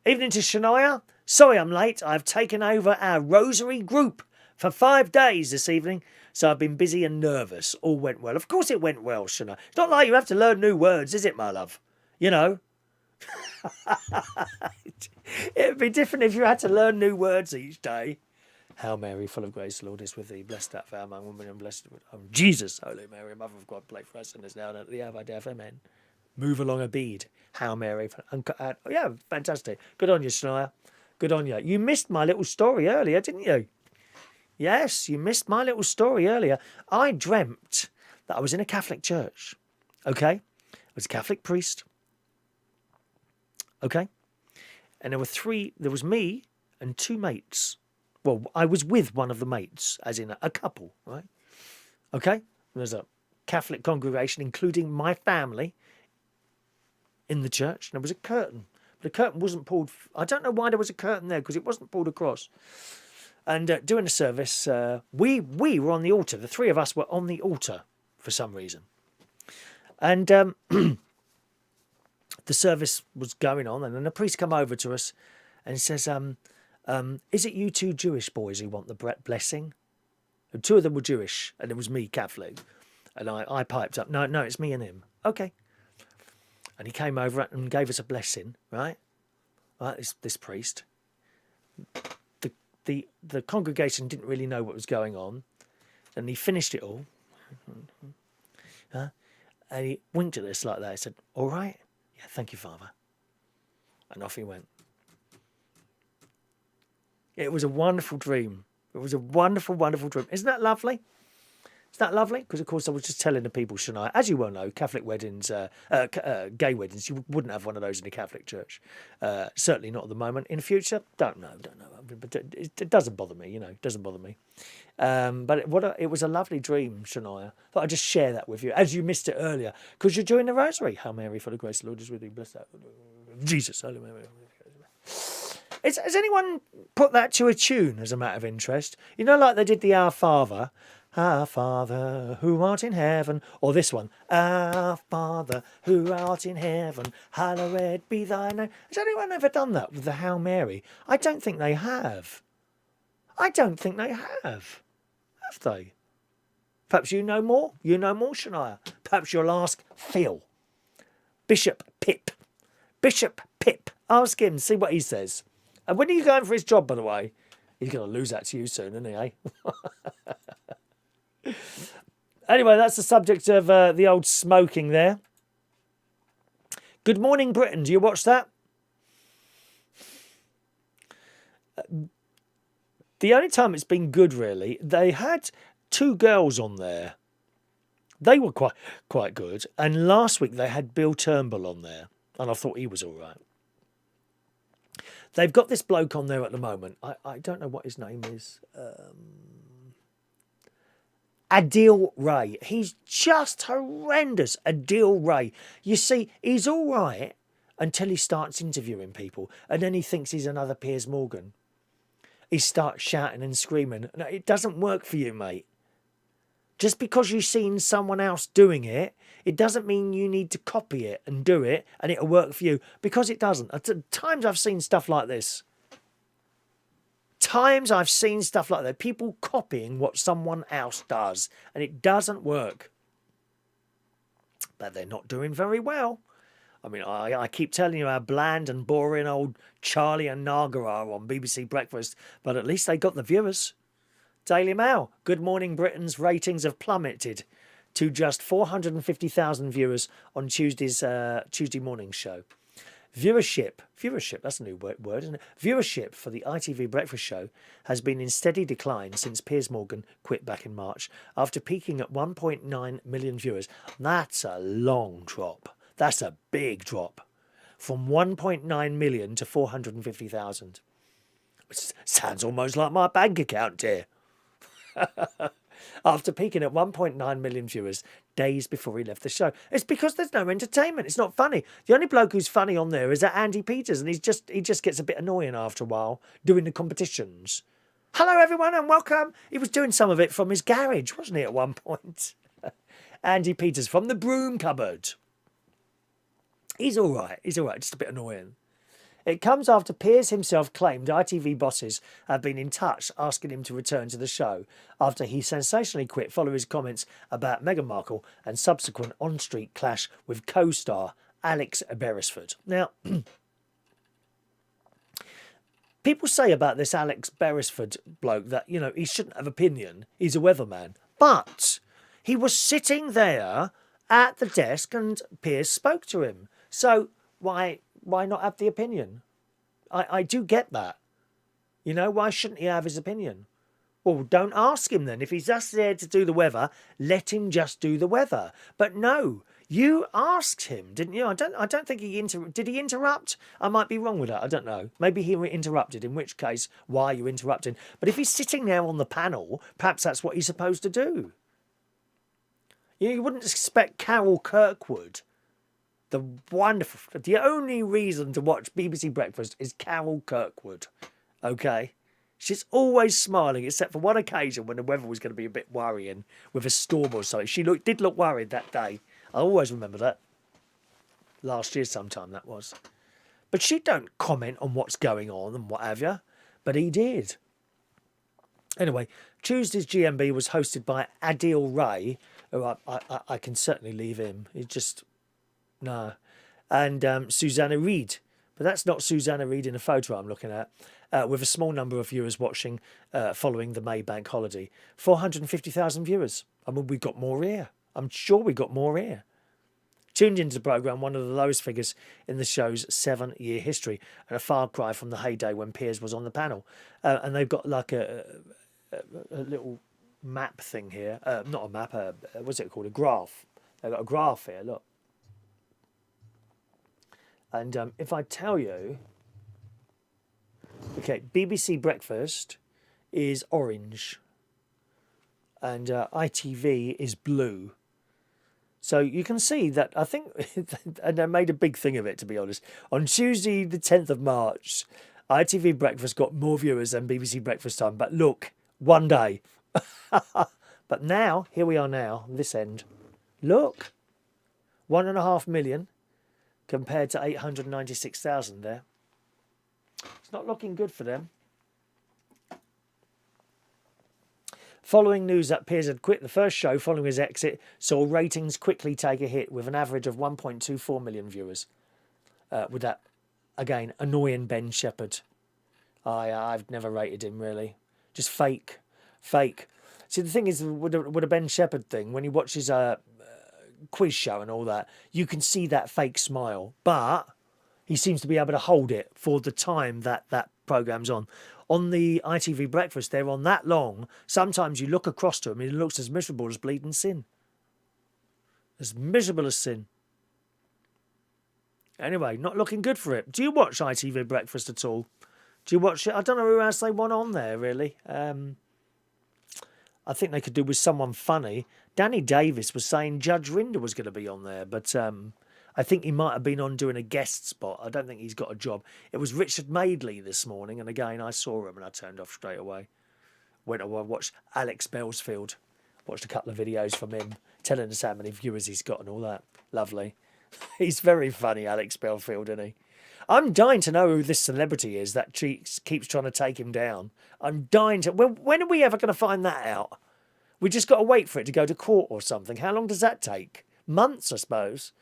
Evening to Shania. Sorry I'm late. I've taken over our rosary group for 5 days this evening, so I've been busy and nervous. All went well. Of course it went well, Shania. It's not like you have to learn new words, is it, my love? You know. It'd be different if you had to learn new words each day. Hail Mary, full of grace, the Lord is with thee. Blessed art thou among women, and blessed with Jesus, Holy Mary, Mother of God, pray for us sinners now and at the hour of our death. Amen. Move along a bead. Hail Mary. Yeah, fantastic. Good on you, Shania. Good on you. You missed my little story earlier, didn't you? Yes, you missed my little story earlier. I dreamt that I was in a Catholic church. Okay? I was a Catholic priest. Okay? And there was me and 2 mates. Well, I was with one of the mates, as in a couple, right? Okay? There's a Catholic congregation, including my family, in the church. And there was a curtain. But the curtain wasn't pulled. I don't know why there was a curtain there, because it wasn't pulled across. And during the service, we were on the altar. The 3 of us were on the altar for some reason. And the service was going on, and then the priest come over to us and says, is it you 2 Jewish boys who want the blessing? And 2 of them were Jewish, and it was me, Catholic. And I piped up, no, it's me and him. Okay. And he came over and gave us a blessing, right? Right, this priest. The congregation didn't really know what was going on. And he finished it all. And he winked at us like that. He said, all right? Yeah, thank you, Father. And off he went. It was a wonderful dream. It was a wonderful, wonderful dream. Isn't that lovely? Isn't that lovely? Because, of course, I was just telling the people, Shania, as you well know, Catholic weddings, gay weddings, you wouldn't have one of those in a Catholic church. Certainly not at the moment. In the future, don't know. But it doesn't bother me, it doesn't bother me. But it was a lovely dream, Shania. Thought I'd just share that with you, as you missed it earlier, because you're doing the rosary. Hail Mary, full of grace, the Lord is with thee. Blessed art Jesus, Holy Mary. Has anyone put that to a tune as a matter of interest? Like they did the Our Father. Our Father, who art in heaven. Or this one. Our Father, who art in heaven, hallowed be thy name. Has anyone ever done that with the Hail Mary? I don't think they have. Have they? Perhaps you know more? You know more, Shania? Perhaps you'll ask Phil. Bishop Pip. Ask him, see what he says. And when are you going for his job, by the way? He's going to lose that to you soon, isn't he, eh? Anyway, that's the subject of the old smoking there. Good Morning Britain, do you watch that? The only time it's been good, really, they had 2 girls on there. They were quite good. And last week they had Bill Turnbull on there. And I thought he was all right. They've got this bloke on there at the moment. I don't know what his name is. Adil Ray. He's just horrendous. Adil Ray. You see, he's all right until he starts interviewing people. And then he thinks he's another Piers Morgan. He starts shouting and screaming. No, it doesn't work for you, mate. Just because you've seen someone else doing it, it doesn't mean you need to copy it and do it and it'll work for you, because it doesn't. At times I've seen stuff like this. People copying what someone else does, and it doesn't work. But they're not doing very well. I mean, I keep telling you how bland and boring old Charlie and Naga are on BBC Breakfast, but at least they got the viewers. Daily Mail. Good Morning Britain's ratings have plummeted to just 450,000 viewers on Tuesday morning show. Viewership, that's a new word, isn't it? Viewership for the ITV Breakfast show has been in steady decline since Piers Morgan quit back in March, after peaking at 1.9 million viewers. That's a long drop. That's a big drop. From 1.9 million to 450,000. Which sounds almost like my bank account, dear. After peaking at 1.9 million viewers days before he left the show. It's because there's no entertainment. It's not funny. The only bloke who's funny on there is that Andy Peters, and he just gets a bit annoying after a while doing the competitions. Hello, everyone, and welcome. He was doing some of it from his garage, wasn't he, at one point? Andy Peters from the broom cupboard. He's all right, just a bit annoying. It comes after Piers himself claimed ITV bosses have been in touch asking him to return to the show after he sensationally quit following his comments about Meghan Markle and subsequent on-street clash with co-star Alex Beresford. Now, people say about this Alex Beresford bloke that, you know, he shouldn't have opinion. He's a weatherman. But he was sitting there at the desk and Piers spoke to him. So why not have the opinion? I do get that. You know, why shouldn't he have his opinion? Well, don't ask him then. If he's just there to do the weather, let him just do the weather. But no, you asked him, didn't you? I don't think did he interrupt? I might be wrong with that. I don't know. Maybe he interrupted, in which case, why are you interrupting? But if he's sitting there on the panel, perhaps that's what he's supposed to do. You wouldn't expect Carol Kirkwood, the only reason to watch BBC Breakfast is Carol Kirkwood, okay? She's always smiling, except for one occasion when the weather was going to be a bit worrying with a storm or something. She did look worried that day. I always remember that. Last year sometime that was. But she don't comment on what's going on and what have you. But he did. Anyway, Tuesday's GMB was hosted by Adil Ray, who I can certainly leave him. He just... No. And Susanna Reid. But that's not Susanna Reid in a photo I'm looking at. With a small number of viewers watching following the May Bank holiday. 450,000 viewers. I mean, we've got more here. I'm sure we got more here. Tuned into the programme, one of the lowest figures in the show's 7-year history, and a far cry from the heyday when Piers was on the panel. And they've got like a little map thing here. Not a map, what's it called? A graph. They've got a graph here, look. And if I tell you... Okay, BBC Breakfast is orange. And ITV is blue. So you can see that, I think, and I made a big thing of it, to be honest. On Tuesday, the 10th of March, ITV Breakfast got more viewers than BBC Breakfast Time. But look, one day. But now, here we are now, this end. Look, 1.5 million compared to 896,000 there. It's not looking good for them. Following news that Piers had quit the first show following his exit saw ratings quickly take a hit with an average of 1.24 million viewers. With that, again, annoying Ben Shepherd. I've never rated him, really. Just fake. See, the thing is, with a Ben Shepherd thing, when he watches a quiz show and all that, you can see that fake smile. But he seems to be able to hold it for the time that programme's on. On the ITV Breakfast, they're on that long. Sometimes you look across to him and he looks as miserable as bleeding sin. As miserable as sin. Anyway, not looking good for it. Do you watch ITV Breakfast at all? Do you watch it? I don't know who else they want on there, really. I think they could do with someone funny. Danny Davis was saying Judge Rinder was going to be on there, but I think he might have been on doing a guest spot. I don't think he's got a job. It was Richard Madeley this morning, and again, I saw him and I turned off straight away. Went away and watched Alex Bellsfield. Watched a couple of videos from him, telling us how many viewers he's got and all that. Lovely. He's very funny, Alex Bellsfield, isn't he? I'm dying to know who this celebrity is that keeps trying to take him down. I'm dying to... When are we ever going to find that out? We just got to wait for it to go to court or something. How long does that take? Months, I suppose.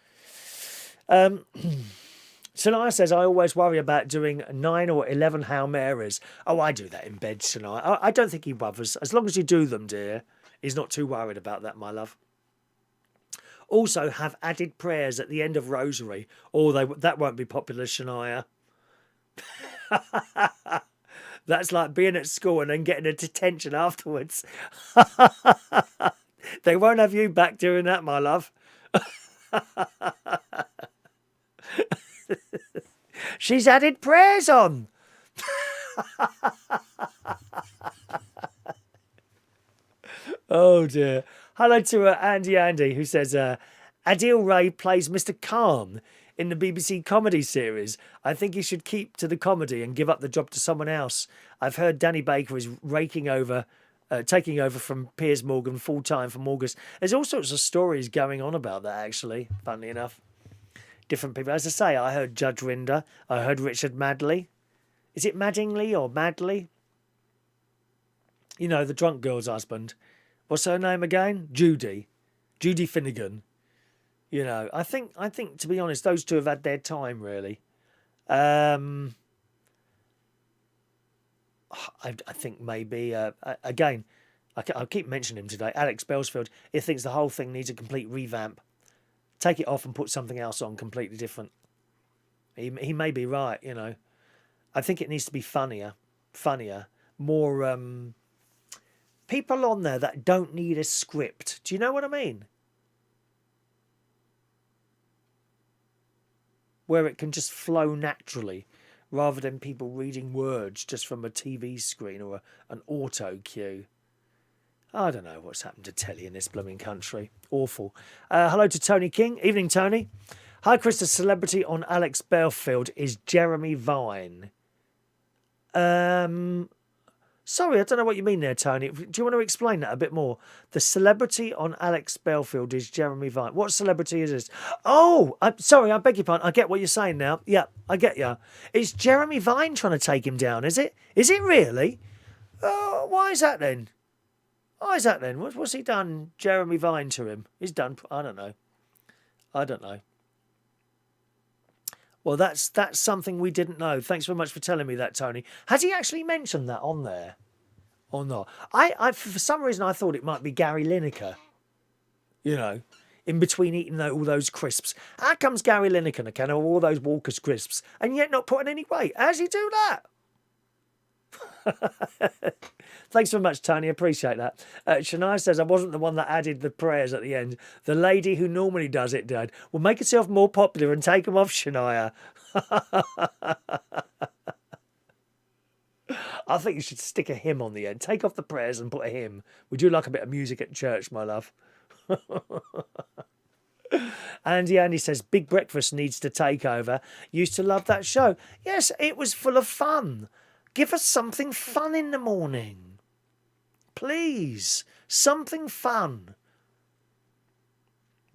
Shania says, I always worry about doing 9 or 11 Hail Marys. Oh, I do that in bed, Shania. I don't think he bothers. As long as you do them, dear, he's not too worried about that, my love. Also, have added prayers at the end of Rosary. Oh, that won't be popular, Shania. That's like being at school and then getting a detention afterwards. They won't have you back doing that, my love. She's added prayers on. Oh dear. Hello to Andy, who says Adil Ray plays Mr. Khan in the BBC comedy series. I think he should keep to the comedy and give up the job to someone else. I've heard Danny Baker is taking over from Piers Morgan full time from August. There's all sorts of stories going on about that, actually, funnily enough. different people. As I say, I heard Judge Rinder. I heard Richard Madley. Is it Maddingley or Madley? You know, the drunk girl's husband. What's her name again? Judy Finnegan. You know, I think to be honest, those two have had their time really. I think maybe again, I keep mentioning him today. Alex Belsfield. He thinks the whole thing needs a complete revamp. Take it off and put something else on, completely different. He may be right. You know, I think it needs to be funnier, more people on there that don't need a script. Do you know what I mean? Where it can just flow naturally, rather than people reading words just from a TV screen or an auto cue. I don't know what's happened to telly in this blooming country. Awful. Hello to Tony King. Evening, Tony. Hi, Chris. The celebrity on Alex Belfield is Jeremy Vine. Sorry, I don't know what you mean there, Tony. Do you want to explain that a bit more? The celebrity on Alex Belfield is Jeremy Vine. What celebrity is this? Oh, sorry, I beg your pardon. I get what you're saying now. Yeah, I get you. It's Jeremy Vine trying to take him down, is it? Is it really? Why is that then? What's he done, Jeremy Vine, to him? He's done... I don't know. Well, that's something we didn't know. Thanks very much for telling me that, Tony. Has he actually mentioned that on there or not? I for some reason, I thought it might be Gary Lineker. You know, in between eating all those crisps. How comes Gary Lineker can have all those Walker's crisps and yet not putting any weight? How's he do that? Thanks very much, Tony. Appreciate that. Shania says, I wasn't the one that added the prayers at the end. The lady who normally does it, Dad. Well, make yourself more popular and take them off, Shania. I think you should stick a hymn on the end. Take off the prayers and put a hymn. We do like a bit of music at church, my love. Andy says, Big Breakfast needs to take over. Used to love that show. Yes, it was full of fun. Give us something fun in the morning. Please. Something fun.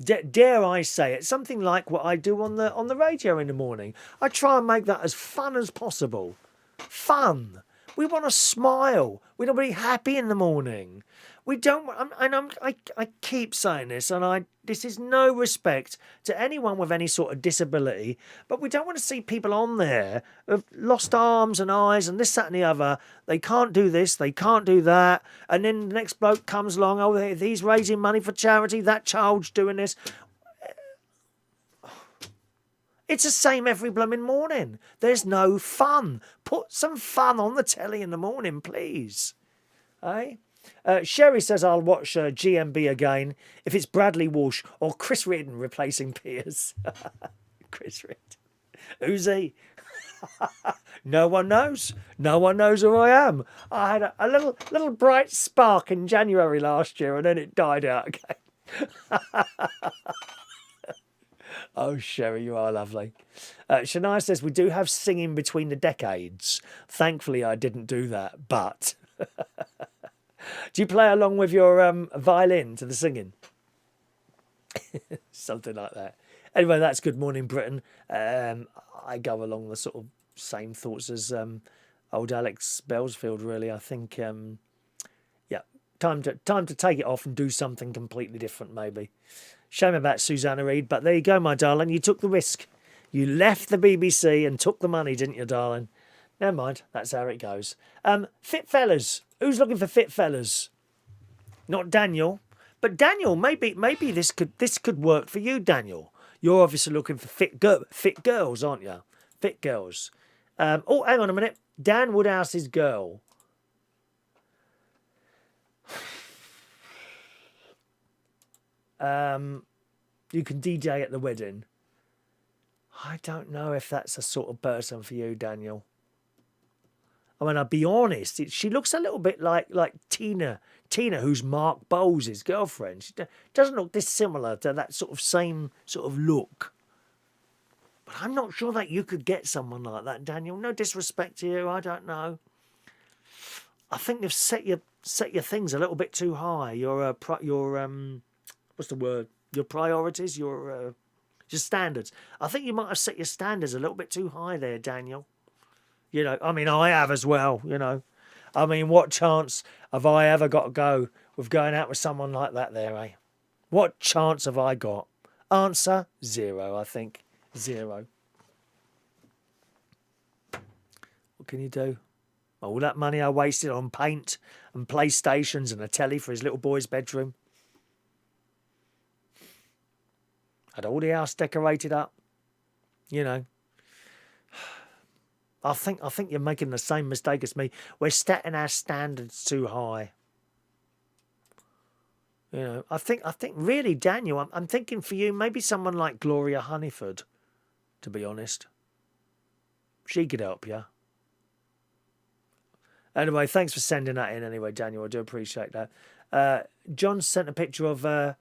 Dare I say it? Something like what I do on the radio in the morning. I try and make that as fun as possible. Fun. We want to smile. We want to be happy in the morning. We don't... I keep saying this, and this is no respect to anyone with any sort of disability, but we don't want to see people on there who've lost arms and eyes and this, that and the other. They can't do this, they can't do that, and then the next bloke comes along, oh, he's raising money for charity, that child's doing this. It's the same every blooming morning. There's no fun. Put some fun on the telly in the morning, please. Eh? Sherry says I'll watch GMB again if it's Bradley Walsh or Chris Reardon replacing Piers. Chris Reardon. Who's he? No one knows. No one knows who I am. I had a little bright spark in January last year and then it died out again. Oh, Sherry, you are lovely. Shania says, we do have singing between the decades. Thankfully, I didn't do that, but... Do you play along with your violin to the singing? Something like that. Anyway, that's Good Morning Britain. I go along the sort of same thoughts as old Alex Belsfield, really. I think, yeah, time to take it off and do something completely different, maybe. Shame about Susanna Reid, but there you go, my darling. You took the risk. You left the BBC and took the money, didn't you, darling? Never mind. That's how it goes. Fit fellas. Who's looking for fit fellas? Not Daniel. But Daniel, maybe this could work for you, Daniel. You're obviously looking for fit girls, aren't you? Fit girls. Oh, hang on a minute. Dan Woodhouse's girl. You can DJ at the wedding. I don't know if that's the sort of person for you, Daniel. I mean, I'll be honest. She looks a little bit like Tina, who's Mark Bowles' girlfriend. She doesn't look dissimilar to that sort of same sort of look. But I'm not sure that you could get someone like that, Daniel. No disrespect to you. I don't know. I think you've set your things a little bit too high. Your what's the word? Your priorities. Your Your standards. I think you might have set your standards a little bit too high there, Daniel. You know, I mean, I have as well, you know. I mean, what chance have I ever got to go with going out with someone like that there, eh? What chance have I got? Answer, 0, I think. 0. What can you do? All that money I wasted on paint and PlayStations and a telly for his little boy's bedroom. Had all the house decorated up. You know. I think you're making the same mistake as me. We're setting our standards too high. You know, I think really, Daniel, I'm thinking for you, maybe someone like Gloria Honeyford, to be honest. She could help you. Anyway, thanks for sending that in anyway, Daniel. I do appreciate that. John sent a picture of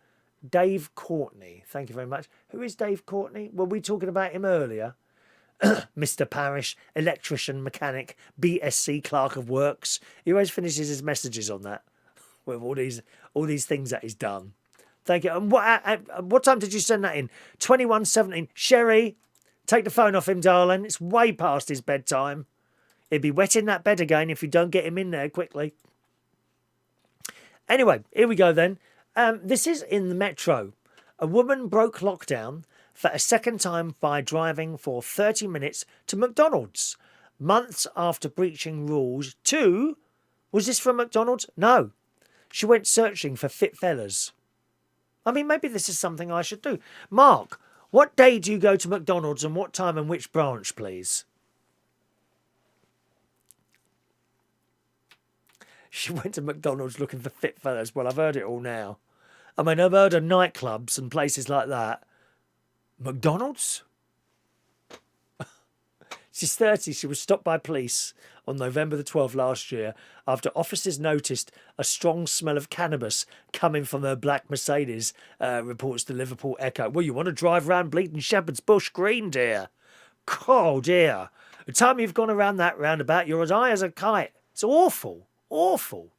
Dave Courtney. Thank you very much. Who is Dave Courtney? Were we talking about him earlier? Mr. Parish, electrician, mechanic, BSc clerk of works. He always finishes his messages on that with all these things that he's done. Thank you. And what time did you send that in? 21:17. Sherry, take the phone off him, darling. It's way past his bedtime. He'll be wetting that bed again if you don't get him in there quickly. Anyway, here we go then. This is in the Metro. A woman broke lockdown for a second time by driving for 30 minutes to McDonald's. Months after breaching rules to... Was this from McDonald's? No. She went searching for fit fellas. I mean, maybe this is something I should do. Mark, what day do you go to McDonald's and what time and which branch, please? She went to McDonald's looking for fit fellas. Well, I've heard it all now. I mean, I've heard of nightclubs and places like that. McDonald's? She's 30. She was stopped by police on November the 12th last year after officers noticed a strong smell of cannabis coming from her black Mercedes, reports the Liverpool Echo. Well, you want to drive round Bleaton Shepherd's Bush Green, dear? Oh, dear. The time you've gone around that roundabout, you're as high as a kite. It's awful. Awful.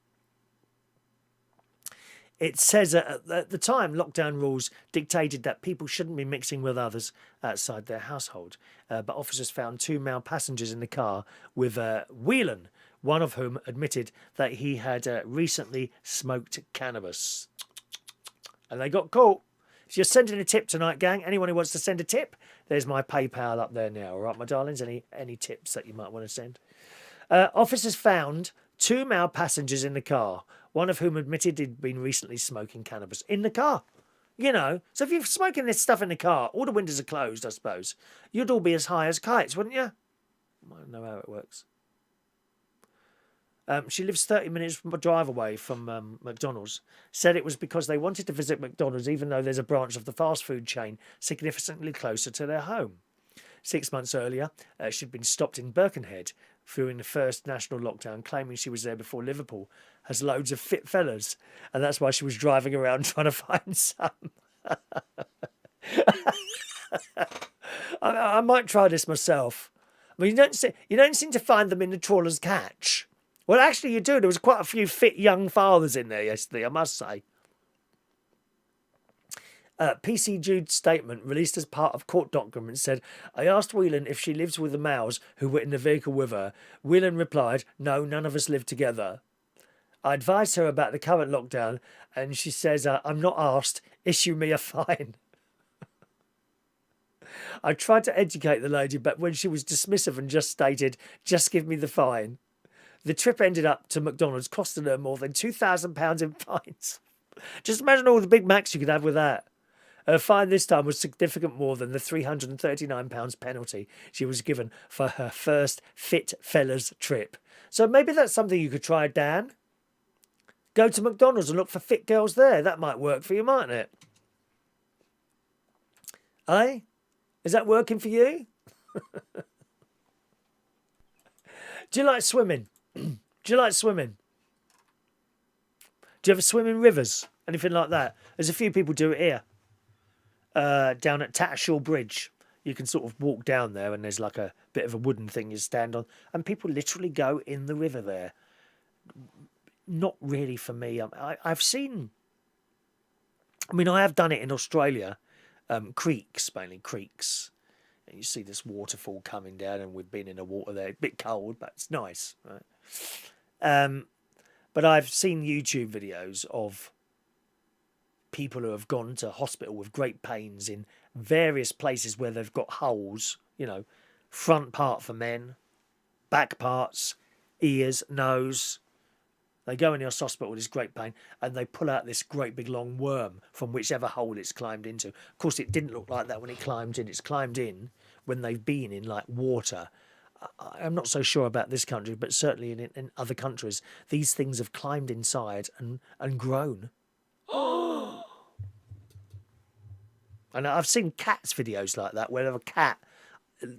It says at the time, lockdown rules dictated that people shouldn't be mixing with others outside their household. But officers found 2 male passengers in the car with Whelan, one of whom admitted that he had recently smoked cannabis. And they got caught. If you're sending a tip tonight, gang, anyone who wants to send a tip, there's my PayPal up there now. All right, my darlings, any tips that you might want to send? Officers found 2 male passengers in the car, one of whom admitted he'd been recently smoking cannabis in the car. You know, so if you're smoking this stuff in the car, all the windows are closed, I suppose. You'd all be as high as kites, wouldn't you? I don't know how it works. She lives 30 minutes from a drive away from McDonald's. Said it was because they wanted to visit McDonald's even though there's a branch of the fast food chain significantly closer to their home. 6 months earlier, she'd been stopped in Birkenhead during the first national lockdown, claiming she was there before Liverpool has loads of fit fellas, and that's why she was driving around trying to find some. I might try this myself. I mean, you don't seem to find them in the trawler's catch. Well, actually, you do. There was quite a few fit young fathers in there yesterday, I must say. PC Jude's statement, released as part of court documents, said, I asked Whelan if she lives with the males who were in the vehicle with her. Whelan replied, no, none of us live together. I advised her about the current lockdown, and she says, I'm not asked, issue me a fine. I tried to educate the lady, but when she was dismissive and just stated, just give me the fine. The trip ended up to McDonald's, costing her more than £2,000 in fines. Just imagine all the Big Macs you could have with that. Her fine this time was significant more than the £339 penalty she was given for her first Fit Fellas trip. So maybe that's something you could try, Dan. Go to McDonald's and look for fit girls there. That might work for you, mightn't it? Eh? Is that working for you? Do you like swimming? Do you like swimming? Do you ever swim in rivers? Anything like that? There's a few people do it here. Down at Tattershaw Bridge. You can sort of walk down there and there's like a bit of a wooden thing you stand on. And people literally go in the river there. Not really for me. I've seen... I mean, I have done it in Australia. creeks, mainly creeks. And you see this waterfall coming down, and we've been in the water there. A bit cold, but it's nice, right? But I've seen YouTube videos of people who have gone to hospital with great pains in various places where they've got holes, front part for men, back parts, ears, nose. They go in the hospital with this great pain and they pull out this great big long worm from whichever hole it's climbed into. Of course, it didn't look like that when it climbed in. It's climbed in when they've been in like water. I'm not so sure about this country, but certainly in other countries, these things have climbed inside and grown. And I've seen cats videos like that where a cat,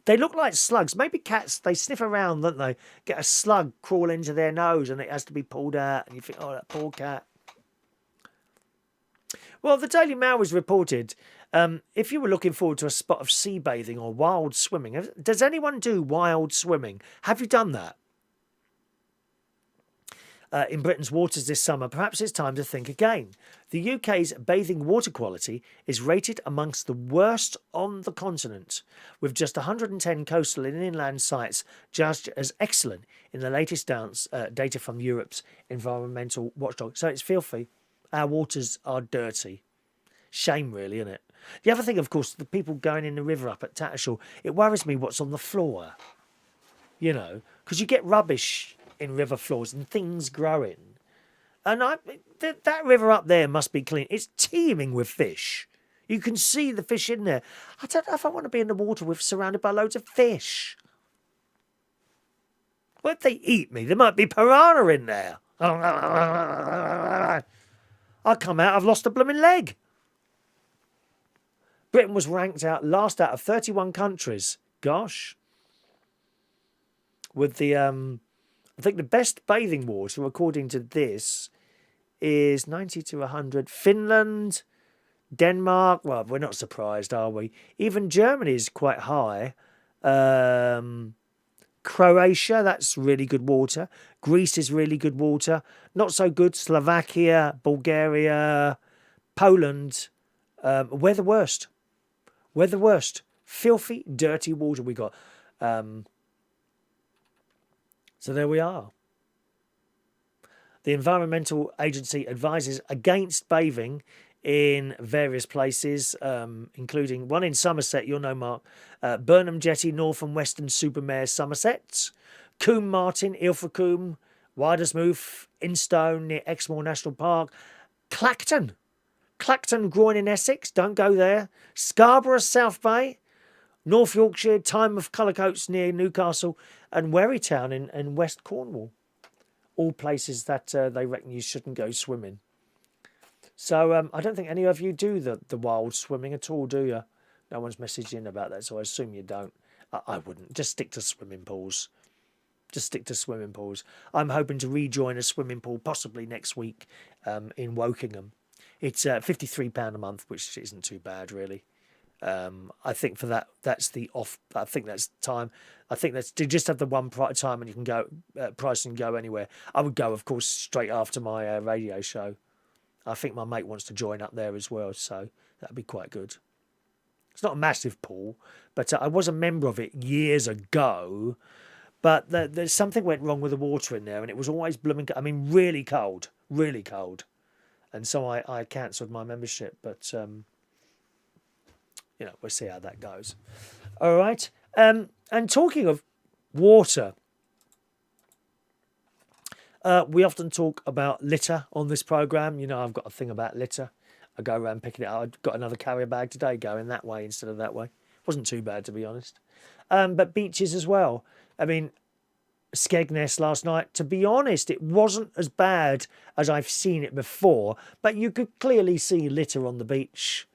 they look like slugs. Maybe cats, they sniff around, don't they? Get a slug crawl into their nose and it has to be pulled out. And you think, oh, that poor cat. Well, the Daily Mail has reported, if you were looking forward to a spot of sea bathing or wild swimming, does anyone do wild swimming? Have you done that? In Britain's waters this summer, perhaps it's time to think again. The UK's bathing water quality is rated amongst the worst on the continent, with just 110 coastal and inland sites judged as excellent in the latest data from Europe's environmental watchdog. So it's filthy. Our waters are dirty. Shame, really, isn't it? The other thing, of course, the people going in the river up at Tattershall, it worries me what's on the floor. Because you get rubbish in river floors and things growing. And that river up there must be clean. It's teeming with fish. You can see the fish in there. I don't know if I want to be in the water surrounded by loads of fish. What if they eat me? There might be piranha in there. I come out, I've lost a blooming leg. Britain was ranked last out of 31 countries. Gosh. With the I think the best bathing water, according to this, is 90 to 100. Finland, Denmark, well, we're not surprised, are we? Even Germany is quite high. Croatia, that's really good water. Greece is really good water. Not so good, Slovakia, Bulgaria, Poland. We're the worst. We're the worst. Filthy, dirty water we got. So there we are. The Environmental Agency advises against bathing in various places, including one in Somerset, you'll know, Mark, Burnham Jetty, North and Western Supermare, Somerset, Combe Martin, Ilfracombe, Widersmouth, Instone near Exmoor National Park, Clacton Groyne in Essex, don't go there, Scarborough, South Bay, North Yorkshire, Tynemouth, Cullercoats near Newcastle, and Werrytown in West Cornwall. All places that they reckon you shouldn't go swimming. So I don't think any of you do the wild swimming at all, do you? No one's messaged in about that, so I assume you don't. I wouldn't. Just stick to swimming pools. Just stick to swimming pools. I'm hoping to rejoin a swimming pool possibly next week in Wokingham. It's £53 a month, which isn't too bad, really. I think for that's the off. I think that's time. I think that's to just have the one time and you can go price and go anywhere. I would go, of course, straight after my radio show. I think my mate wants to join up there as well, so that'd be quite good. It's not a massive pool, but I was a member of it years ago. But there's something went wrong with the water in there, and it was always blooming. I mean, really cold, and so I cancelled my membership. But we'll see how that goes. All right. And talking of water, we often talk about litter on this programme. I've got a thing about litter. I go around picking it up. I got another carrier bag today going that way instead of that way. Wasn't too bad, to be honest. But beaches as well. I mean, Skegness last night, to be honest, it wasn't as bad as I've seen it before, but you could clearly see litter on the beach.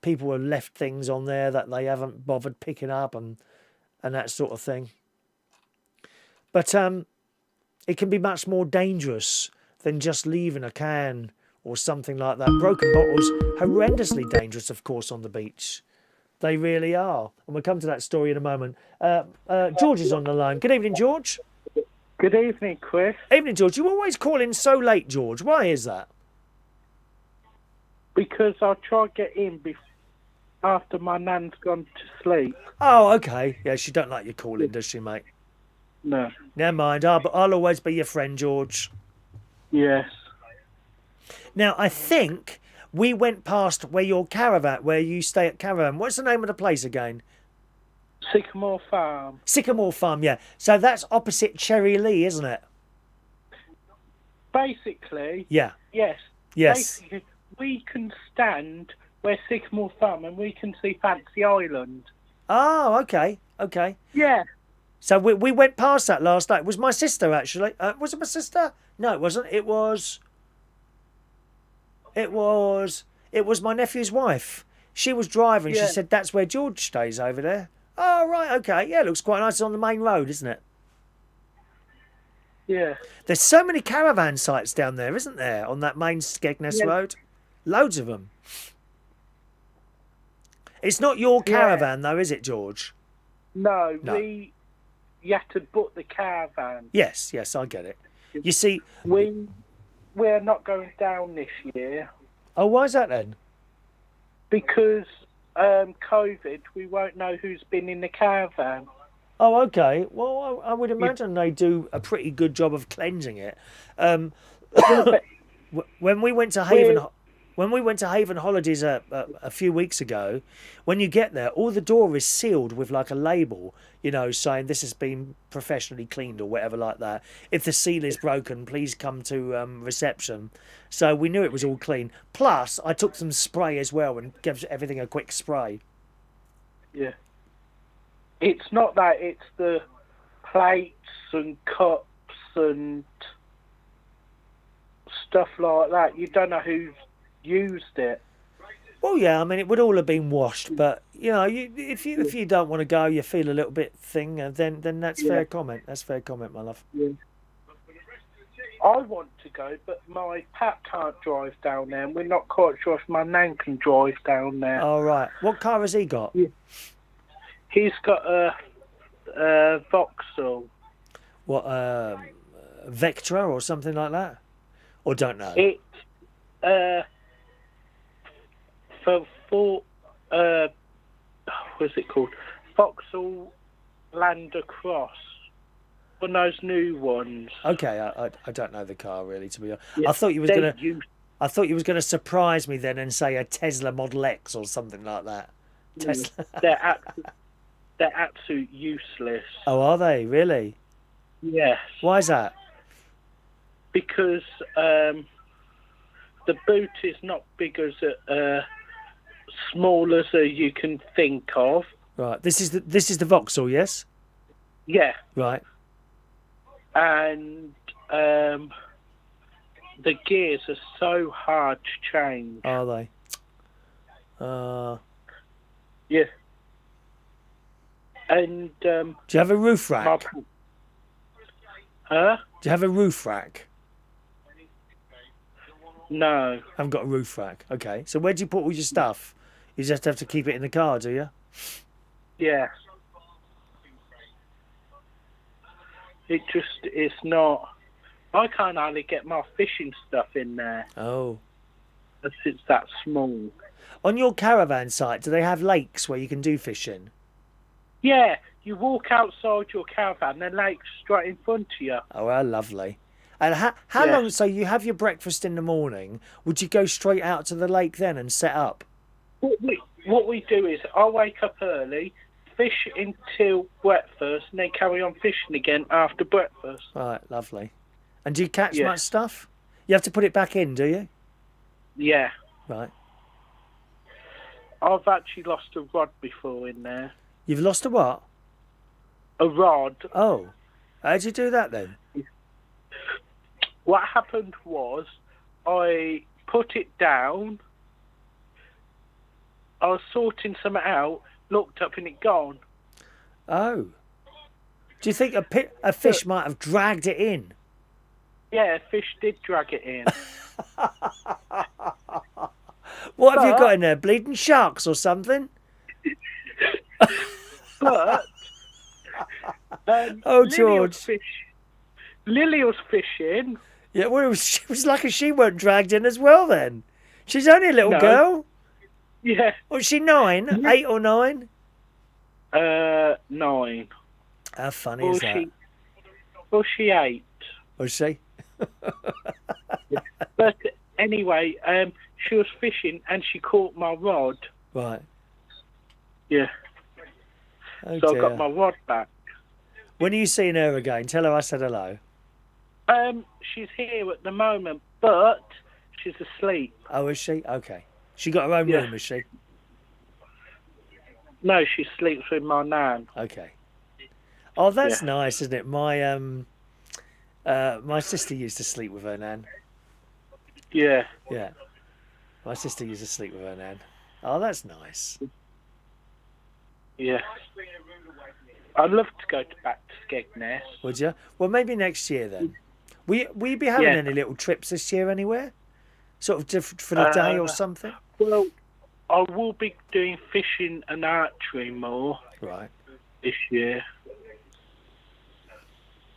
People have left things on there that they haven't bothered picking up and that sort of thing. But it can be much more dangerous than just leaving a can or something like that. Broken bottles, horrendously dangerous, of course, on the beach. They really are. And we'll come to that story in a moment. George is on the line. Good evening, George. Good evening, Chris. Evening, George. You always call in so late, George. Why is that? Because I'll try to get in after my nan's gone to sleep. Oh, okay. Yeah, she don't like you calling, does she, mate? No. Never mind. I'll always be your friend, George. Yes. Now, I think we went past where you stay at caravan. What's the name of the place again? Sycamore Farm. Sycamore Farm, yeah. So that's opposite Cherry Lee, isn't it? Basically, Yeah. yes. Yes. Basically, we can stand where Sycamore Farm and we can see Fancy Island. Oh, okay. Okay. Yeah. So we went past that last night. It was my sister, actually. Was it my sister? No, it wasn't. It was my nephew's wife. She was driving. Yeah. She said, that's where George stays over there. Oh, right. Okay. Yeah, it looks quite nice. It's on the main road, isn't it? Yeah. There's so many caravan sites down there, isn't there, on that main Skegness Road? Loads of them. It's not your caravan, though, is it, George? No, No. you had to book the caravan. Yes, I get it. You see... We're not going down this year. Oh, why is that then? Because COVID, we won't know who's been in the caravan. Oh, okay. Well, I would imagine they do a pretty good job of cleansing it. When we went to Haven Holidays a few weeks ago, when you get there, all the door is sealed with like a label, saying this has been professionally cleaned or whatever like that. If the seal is broken, please come to reception. So we knew it was all clean. Plus, I took some spray as well and gave everything a quick spray. Yeah. It's not that, it's the plates and cups and stuff like that. You don't know who's used it. Well, yeah, I mean, it would all have been washed, but if you don't want to go, you feel a little bit thing, then that's fair comment. That's fair comment, my love. Yeah. I want to go, but my pap can't drive down there, and we're not quite sure if my nan can drive down there. All right. What car has he got? Yeah. He's got a Vauxhall. What, Vectra or something like that? Or don't know? It's what's it called? Vauxhall Lander Cross. One of those new ones. Okay, I don't know the car really, to be honest. Yeah, I thought you was gonna surprise me then and say a Tesla Model X or something like that. Tesla. They're absolute useless. Oh, are they really? Yes. Why is that? Because the boot is not big as small as you can think of. Right. This is the Vauxhall, yes. Yeah. Right. And the gears are so hard to change. Are they? Yeah. And do you have a roof rack? Huh? Do you have a roof rack? No. I haven't got a roof rack. Okay. So where do you put all your stuff? You just have to keep it in the car, do you? Yeah. It's not... I can't hardly get my fishing stuff in there. Oh. It's that small. On your caravan site, do they have lakes where you can do fishing? Yeah, you walk outside your caravan, the lake's straight in front of you. Oh, how lovely. And how long, so you have your breakfast in the morning, would you go straight out to the lake then and set up? What we do is, I wake up early, fish until breakfast, and then carry on fishing again after breakfast. Right, lovely. And do you catch much stuff? You have to put it back in, do you? Yeah. Right. I've actually lost a rod before in there. You've lost a what? A rod. Oh. How'd you do that then? What happened was, I put it down, I was sorting something out, looked up and it gone. Oh. Do you think a fish might have dragged it in? Yeah, a fish did drag it in. What have you got in there? Bleeding sharks or something? But oh, George. Lily was fishing. Yeah, well, it was lucky she weren't dragged in as well then. She's only a little girl. Yeah. Was she 9? 8 or 9? 9. How funny Or is that? she 8? Was she? But anyway, she was fishing and she caught my rod. Right. Yeah. Oh, So dear. I got my rod back. When are you seeing her again? Tell her I said hello. She's here at the moment, but she's asleep. Oh, is she? Okay. She got her own Yeah. room, is she? No, she sleeps with my nan. Okay. Oh, that's Yeah. nice, isn't it? My sister used to sleep with her nan. Yeah. Yeah. My sister used to sleep with her nan. Oh, that's nice. Yeah. I'd love to go back to Skegness. Would you? Well, maybe next year then. Will you be having Yeah. any little trips this year anywhere? Sort of for the day or something? Well, I will be doing fishing and archery more Right. this year.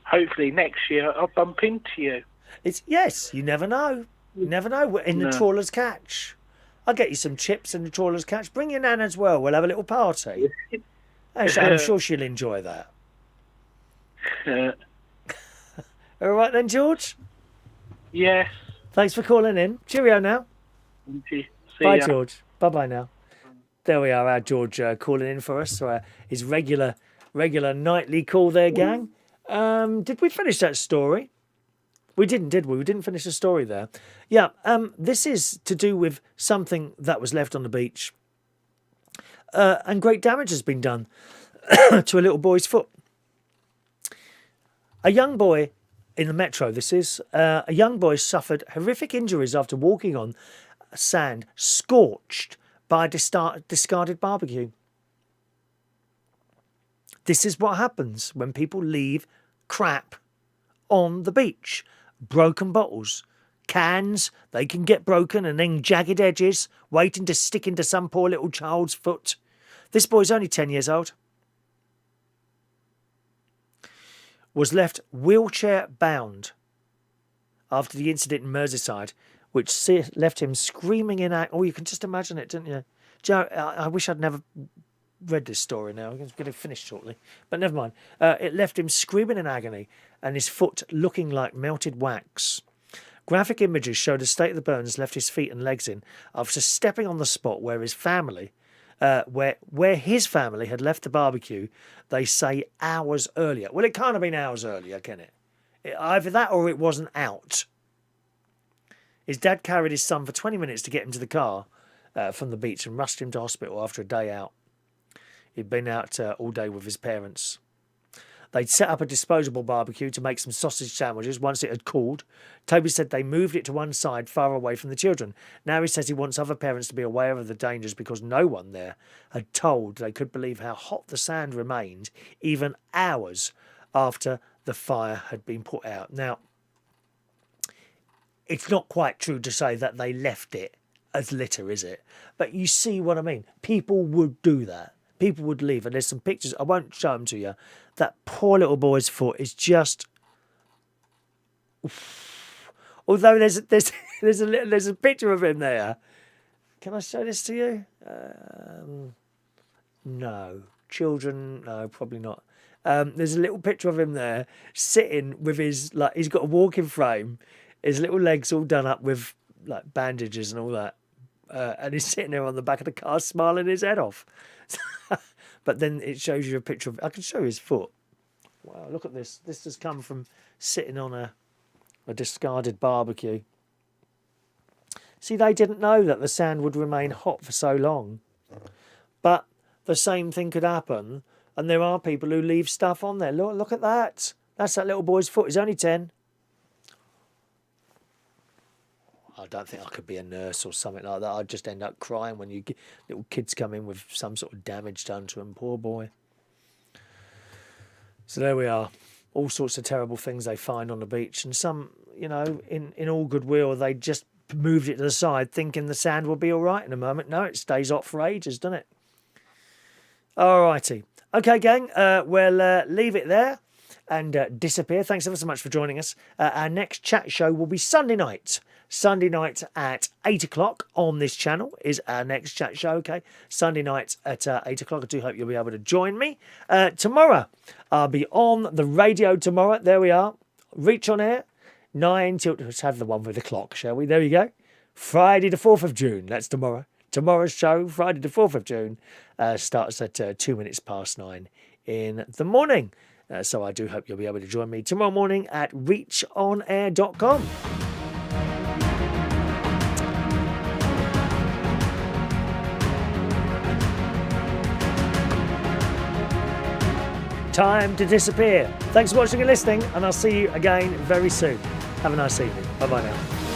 Hopefully next year I'll bump into you. Yes, you never know. You never know. We're in the No. trawler's catch. I'll get you some chips in the trawler's catch. Bring your nan as well. We'll have a little party. I'm sure she'll enjoy that. All right then, George. Yes. Thanks for calling in. Cheerio now. See Bye, ya. George. Bye now. There we are, our George calling in for us. His regular nightly call there, gang. Did we finish that story? We didn't, did we? We didn't finish the story there. Yeah, this is to do with something that was left on the beach. And great damage has been done to a little boy's foot. A young boy in the metro, a young boy suffered horrific injuries after walking on sand scorched by a discarded barbecue. This is what happens when people leave crap on the beach. Broken bottles, cans, they can get broken and then jagged edges waiting to stick into some poor little child's foot. This boy's only 10 years old. Was left wheelchair bound after the incident in Merseyside, which left him screaming in agony. Oh, you can just imagine it, didn't you? Joe, I wish I'd never read this story now. I'm going to finish shortly, but never mind. It left him screaming in agony and his foot looking like melted wax. Graphic images showed the state of the burns left his feet and legs in after stepping on the spot where his family, where his family had left the barbecue. They say hours earlier. Well, it can't have been hours earlier, can it? Either that or it wasn't out. His dad carried his son for 20 minutes to get him to the car from the beach and rushed him to hospital after a day out. He'd been out all day with his parents. They'd set up a disposable barbecue to make some sausage sandwiches once it had cooled. Toby said they moved it to one side far away from the children. Now he says he wants other parents to be aware of the dangers because no one there had told they could believe how hot the sand remained even hours after the fire had been put out. Now, it's not quite true to say that they left it as litter, is it? But you see what I mean. People would do that. People would leave, and there's some pictures. I won't show them to you. That poor little boy's foot is just. Oof. Although there's a picture of him there. Can I show this to you? No, children. No, probably not. There's a little picture of him there sitting with his he's got a walking frame, his little legs all done up with like bandages and all that, and he's sitting there on the back of the car smiling his head off. But then it shows you a picture of. I can show you his foot. Wow, look at this. This has come from sitting on a discarded barbecue. See, they didn't know that the sand would remain hot for so long. But the same thing could happen, and there are people who leave stuff on there. Look at that. That's that little boy's foot. He's only 10. I don't think I could be a nurse or something like that. I'd just end up crying when little kids come in with some sort of damage done to them. Poor boy. So there we are. All sorts of terrible things they find on the beach. And some, in all goodwill, they just moved it to the side thinking the sand will be all right in a moment. No, it stays hot for ages, doesn't it? All righty. Okay, gang, we'll leave it there. and disappear. Thanks ever so much for joining us. Our next chat show will be Sunday night. Sunday night at 8 o'clock on this channel is our next chat show, okay? Sunday night at 8 o'clock. I do hope you'll be able to join me. Tomorrow, I'll be on the radio tomorrow. There we are. Reach on air. 9 till... Let's have the one with the clock, shall we? There you go. Friday the 4th of June. That's tomorrow. Tomorrow's show, Friday the 4th of June, starts at 2 minutes past 9 in the morning. So I do hope you'll be able to join me tomorrow morning at reachonair.com. Time to disappear. Thanks for watching and listening, and I'll see you again very soon. Have a nice evening. Bye-bye now.